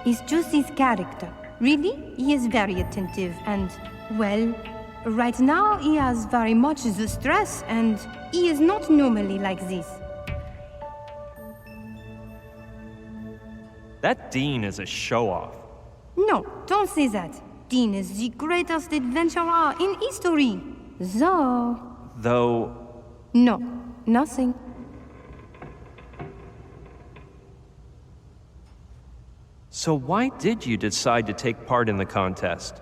it's just his character. Really, he is very attentive and, well, right now he has very much the stress and he is not normally like this. That Dean is a show-off. No, don't say that. Dean is the greatest adventurer in history. Though... No, nothing. So why did you decide to take part in the contest?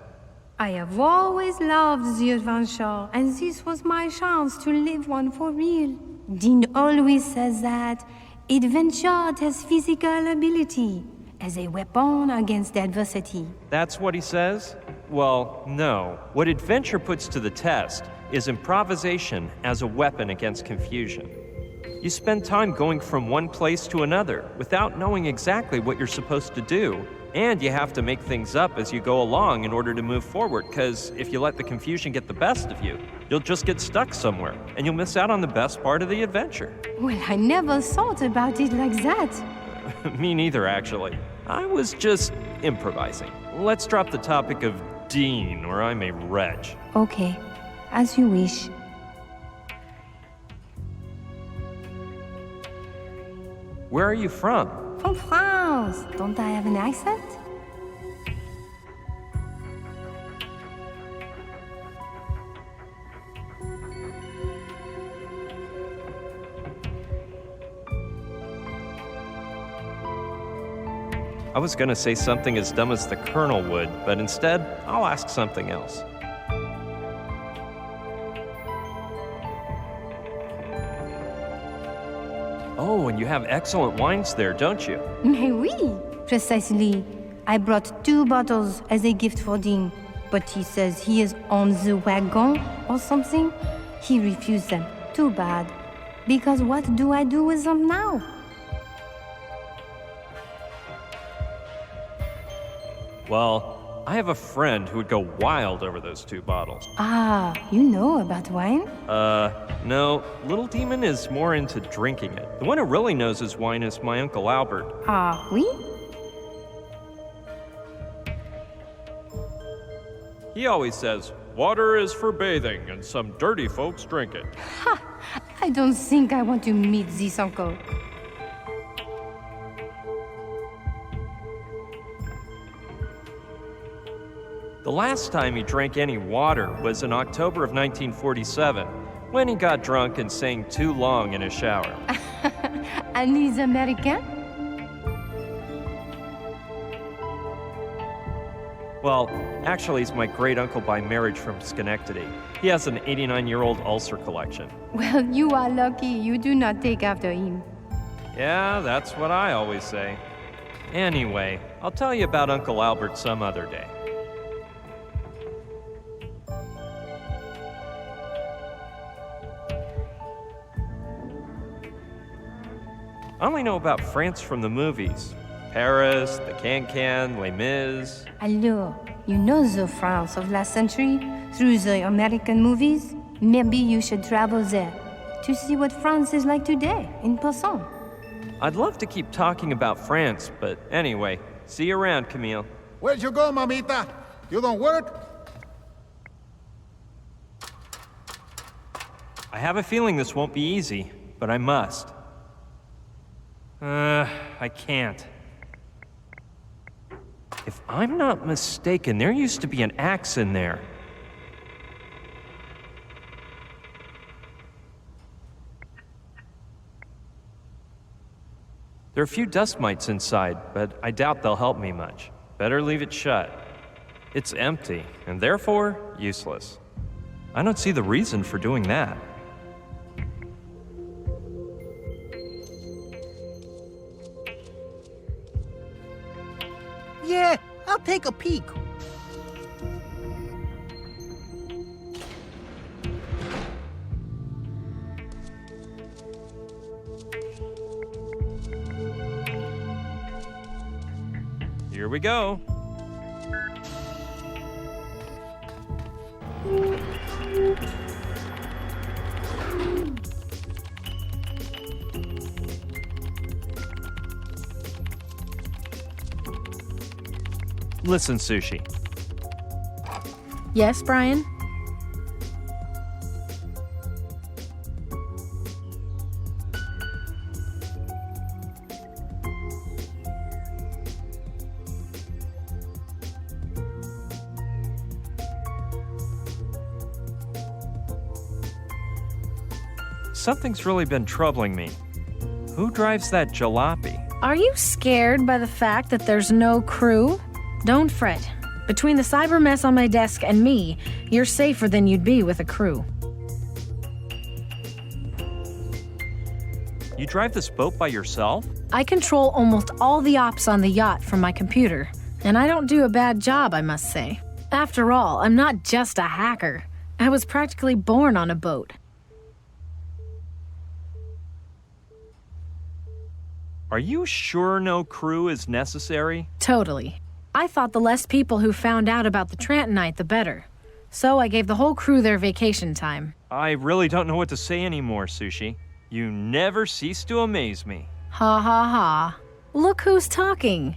I have always loved the adventure, and this was my chance to live one for real. Dean always says that adventure has physical ability as a weapon against adversity. That's what he says? Well, no. What adventure puts to the test is improvisation as a weapon against confusion. You spend time going from one place to another without knowing exactly what you're supposed to do. And you have to make things up as you go along in order to move forward, because if you let the confusion get the best of you, you'll just get stuck somewhere, and you'll miss out on the best part of the adventure. Well, I never thought about it like that. Me neither, actually. I was just improvising. Let's drop the topic of Dean, or I'm a wretch. Okay, as you wish. Where are you from? From France. Don't I have an accent? I was gonna say something as dumb as the Colonel would, but instead, I'll ask something else. Oh, and you have excellent wines there, don't you? Mais oui, precisely. I brought 2 bottles as a gift for Dean, but he says he is on the wagon or something. He refused them. Too bad. Because what do I do with them now? Well, I have a friend who would go wild over those 2 bottles. Ah, you know about wine? No. Little Demon is more into drinking it. The one who really knows his wine is my Uncle Albert. Ah, oui? He always says, water is for bathing, and some dirty folks drink it. Ha! I don't think I want to meet this uncle. The last time he drank any water was in October of 1947, when he got drunk and sang too long in a shower. And he's American? Well, actually, he's my great-uncle by marriage from Schenectady. He has an 89-year-old ulcer collection. Well, you are lucky you do not take after him. Yeah, that's what I always say. Anyway, I'll tell you about Uncle Albert some other day. I only know about France from the movies. Paris, the Can-Can, Les Mis. Alors, you know the France of last century through the American movies? Maybe you should travel there to see what France is like today in person. I'd love to keep talking about France, but anyway, see you around, Camille. Where'd you go, mamita? You don't work? I have a feeling this won't be easy, but I must. I can't. If I'm not mistaken, there used to be an axe in there. There are a few dust mites inside, but I doubt they'll help me much. Better leave it shut. It's empty, and therefore useless. I don't see the reason for doing that. Yeah, I'll take a peek. Here we go. Listen, Sushi. Yes, Brian? Something's really been troubling me. Who drives that jalopy? Are you scared by the fact that there's no crew? Don't fret. Between the cyber mess on my desk and me, you're safer than you'd be with a crew. You drive this boat by yourself? I control almost all the ops on the yacht from my computer, and I don't do a bad job, I must say. After all, I'm not just a hacker. I was practically born on a boat. Are you sure no crew is necessary? Totally. I thought the less people who found out about the Trantonite, the better. So I gave the whole crew their vacation time. I really don't know what to say anymore, Sushi. You never cease to amaze me. Ha ha ha. Look who's talking.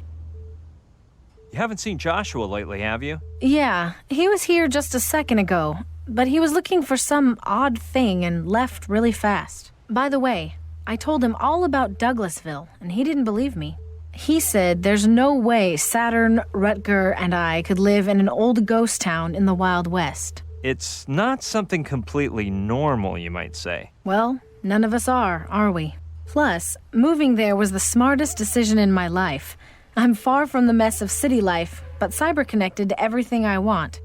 You haven't seen Joshua lately, have you? Yeah, he was here just a second ago, but he was looking for some odd thing and left really fast. By the way, I told him all about Douglasville, and he didn't believe me. He said there's no way Saturn, Rutger, and I could live in an old ghost town in the Wild West. It's not something completely normal, you might say. Well, none of us are we? Plus, moving there was the smartest decision in my life. I'm far from the mess of city life, but cyber-connected to everything I want.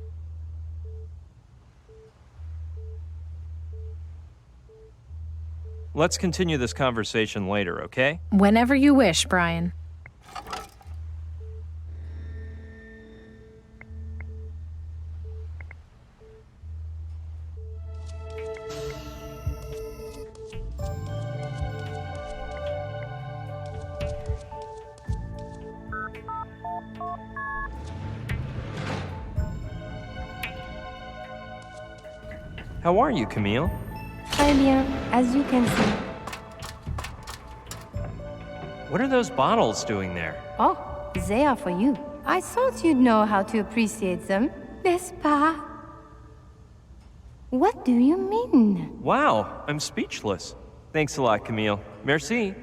Let's continue this conversation later, okay? Whenever you wish, Brian. How are you, Camille? Très bien, as you can see. What are those bottles doing there? Oh, they are for you. I thought you'd know how to appreciate them, n'est-ce pas? What do you mean? Wow, I'm speechless. Thanks a lot, Camille. Merci.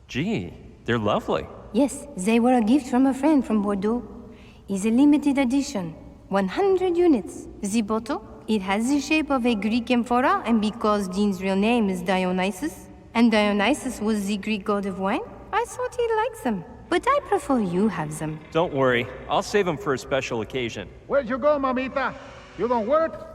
Gee, they're lovely. Yes, they were a gift from a friend from Bordeaux. It's a limited edition, 100 units. The bottle, it has the shape of a Greek amphora, and because Dean's real name is Dionysus, and Dionysus was the Greek god of wine, I thought he'd like them. But I prefer you have them. Don't worry, I'll save them for a special occasion. Where'd you go, mamita? You don't work?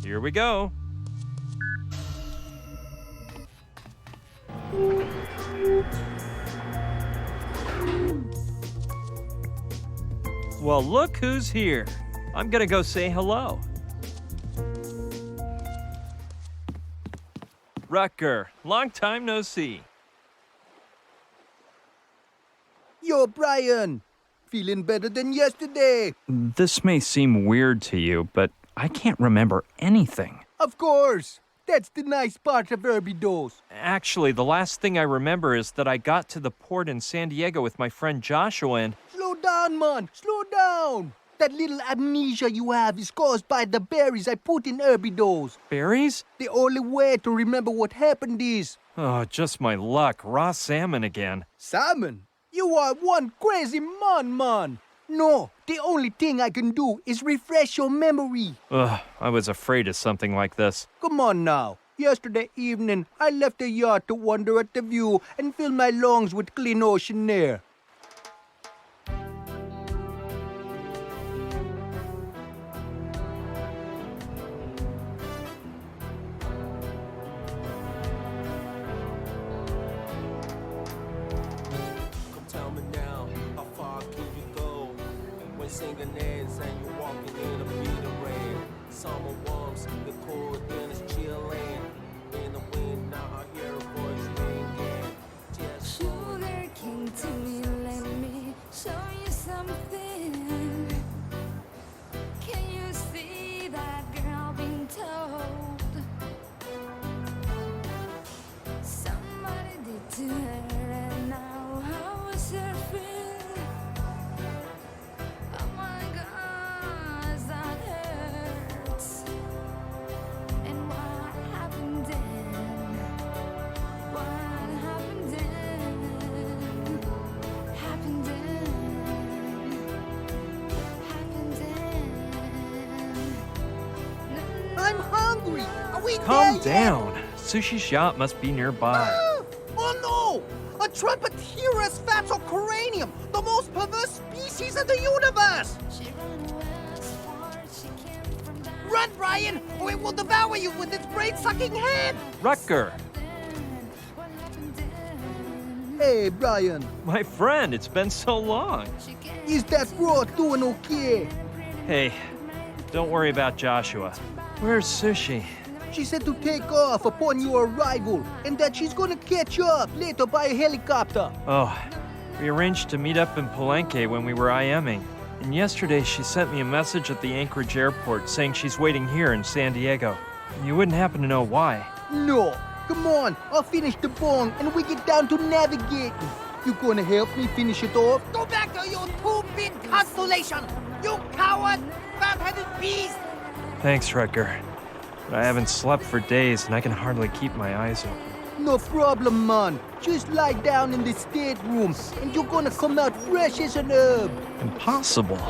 Here we go. Well, look who's here. I'm gonna go say hello. Rutger, long time no see. Yo, Brian. Feeling better than yesterday. This may seem weird to you, but I can't remember anything. Of course. That's the nice part of Herbidos. Actually, the last thing I remember is that I got to the port in San Diego with my friend Joshua and... Slow down, man. Slow down. That little amnesia you have is caused by the berries I put in Herbidos. Berries? The only way to remember what happened is... Oh, just my luck. Raw salmon again. Salmon? You are one crazy man. No, the only thing I can do is refresh your memory. Ugh, I was afraid of something like this. Come on now. Yesterday evening, I left the yacht to wander at the view and fill my lungs with clean ocean air. Singing ends and you're walking in a beating rain. Summer warms, the cold then is chilling. In the wind, now I hear a voice ringing. Sugar came to me, let me show you something. Can you see that girl being told? Somebody did to her, and now how was her feel? I'm hungry. Are we Calm there down. yet? Sushi shop must be nearby. Oh no! A Trumpetira's Fatocranium, the most perverse species in the universe! Run, Brian, or it will devour you with its brain-sucking hand! Rutger! Hey, Brian. My friend, it's been so long. Is that broad doing okay? Hey, don't worry about Joshua. Where's Sushi? She said to take off upon your arrival, and that she's gonna catch up later by a helicopter. Oh, we arranged to meet up in Palenque when we were IMing. And yesterday she sent me a message at the Anchorage airport saying she's waiting here in San Diego. You wouldn't happen to know why? No. Come on, I'll finish the bong and we get down to navigating. You gonna help me finish it off? Go back to your two-bit constellation, you coward, fat-headed beast! Thanks, Rutger. But I haven't slept for days and I can hardly keep my eyes open. No problem, man. Just lie down in the stateroom and you're gonna come out fresh as an herb. Impossible.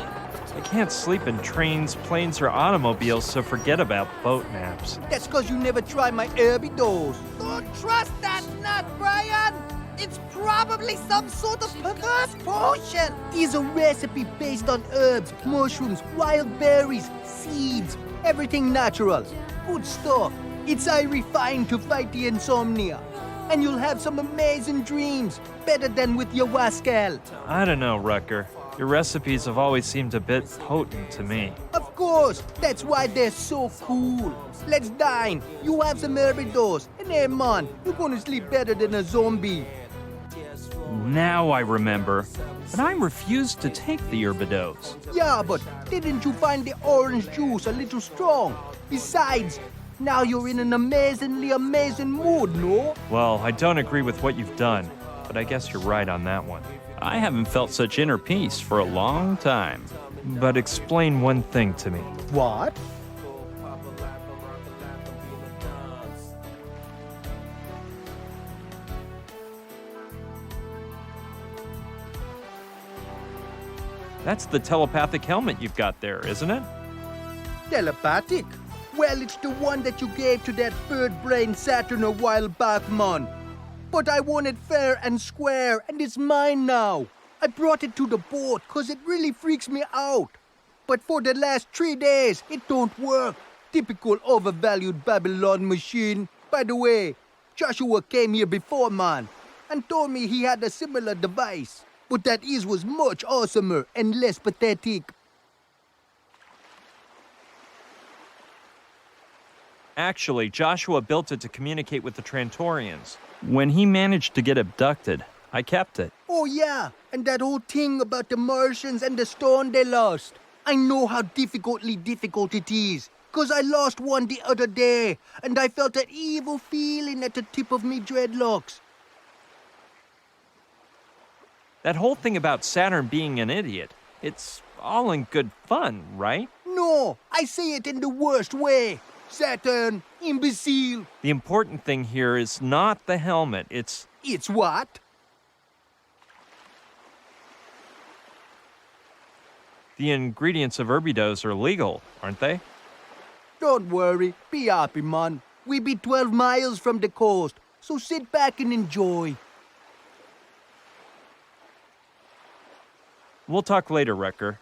I can't sleep in trains, planes, or automobiles, so forget about boat naps. That's cause you never tried my Herbidos. Don't trust that nut, Brian! It's probably some sort of perverse potion. It's a recipe based on herbs, mushrooms, wild berries, seeds, everything natural. Good stuff. It's refined to fight the insomnia. And you'll have some amazing dreams, better than with your wascal. I don't know, Rutger. Your recipes have always seemed a bit potent to me. Of course, that's why they're so cool. Let's dine. You have some Herbidos, and hey man, you're gonna sleep better than a zombie. Now I remember. But I refused to take the Herbidos. Yeah, but didn't you find the orange juice a little strong? Besides, now you're in an amazing mood, no? Well, I don't agree with what you've done, but I guess you're right on that one. I haven't felt such inner peace for a long time. But explain one thing to me. What? That's the telepathic helmet you've got there, isn't it? Telepathic? Well, it's the one that you gave to that bird-brained Saturn a while back, man. But I want it fair and square, and it's mine now. I brought it to the boat because it really freaks me out. But for the last 3 days, it don't work. Typical overvalued Babylon machine. By the way, Joshua came here before, man, and told me he had a similar device. But that his was much awesomer and less pathetic. Actually, Joshua built it to communicate with the Trantorians. When he managed to get abducted, I kept it. Oh yeah, and that whole thing about the Martians and the stone they lost. I know how difficult it is. Cause I lost one the other day, and I felt that evil feeling at the tip of me dreadlocks. That whole thing about Saturn being an idiot, it's all in good fun, right? No, I say it in the worst way. Saturn, imbecile. The important thing here is not the helmet, it's... It's what? The ingredients of Herbidos are legal, aren't they? Don't worry, be happy, man. We be 12 miles from the coast, so sit back and enjoy. We'll talk later, Wrecker.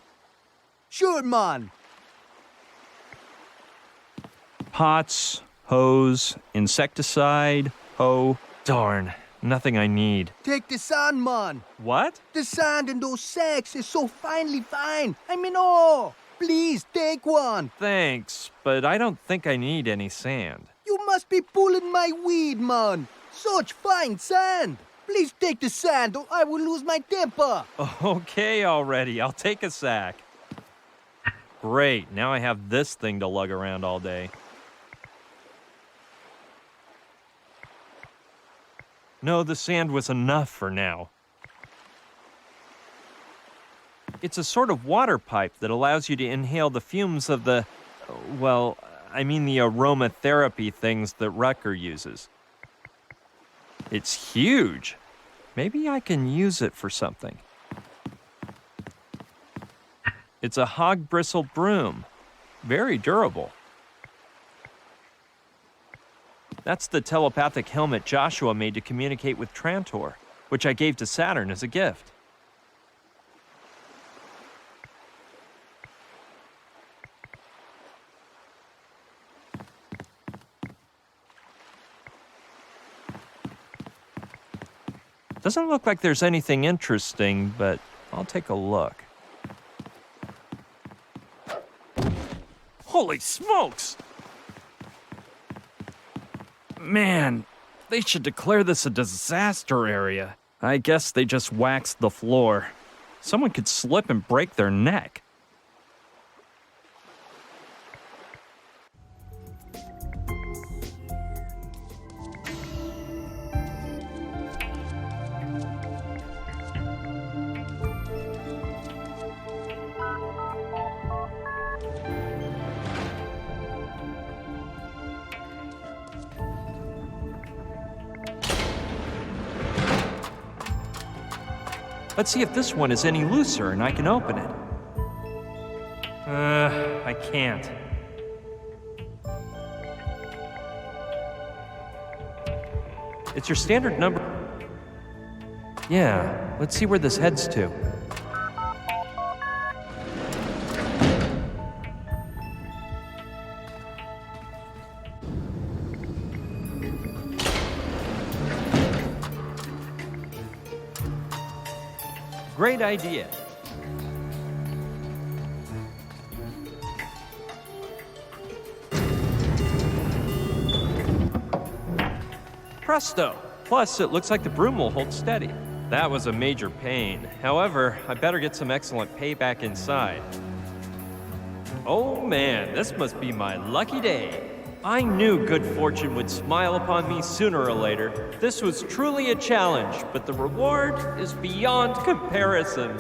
Sure, man. Pots, hose, insecticide, hoe. Darn, nothing I need. Take the sand, man. What? The sand in those sacks is so finely fine. I'm in awe. Please, take one. Thanks, but I don't think I need any sand. You must be pulling my weed, man. Such fine sand. Please take the sand or I will lose my temper. Okay already, I'll take a sack. Great, now I have this thing to lug around all day. No, the sand was enough for now. It's a sort of water pipe that allows you to inhale the fumes of the, well, I mean the aromatherapy things that Rutger uses. It's huge. Maybe I can use it for something. It's a hog bristle broom. Very durable. That's the telepathic helmet Joshua made to communicate with Trantor, which I gave to Saturn as a gift. Doesn't look like there's anything interesting, but I'll take a look. Holy smokes! Man, they should declare this a disaster area. I guess they just waxed the floor. Someone could slip and break their neck. Let's see if this one is any looser and I can open it. I can't. It's your standard number. Yeah, let's see where this heads to. Great idea. Presto! Plus, it looks like the broom will hold steady. That was a major pain. However, I better get some excellent payback inside. Oh man, this must be my lucky day. I knew good fortune would smile upon me sooner or later. This was truly a challenge, but the reward is beyond comparison.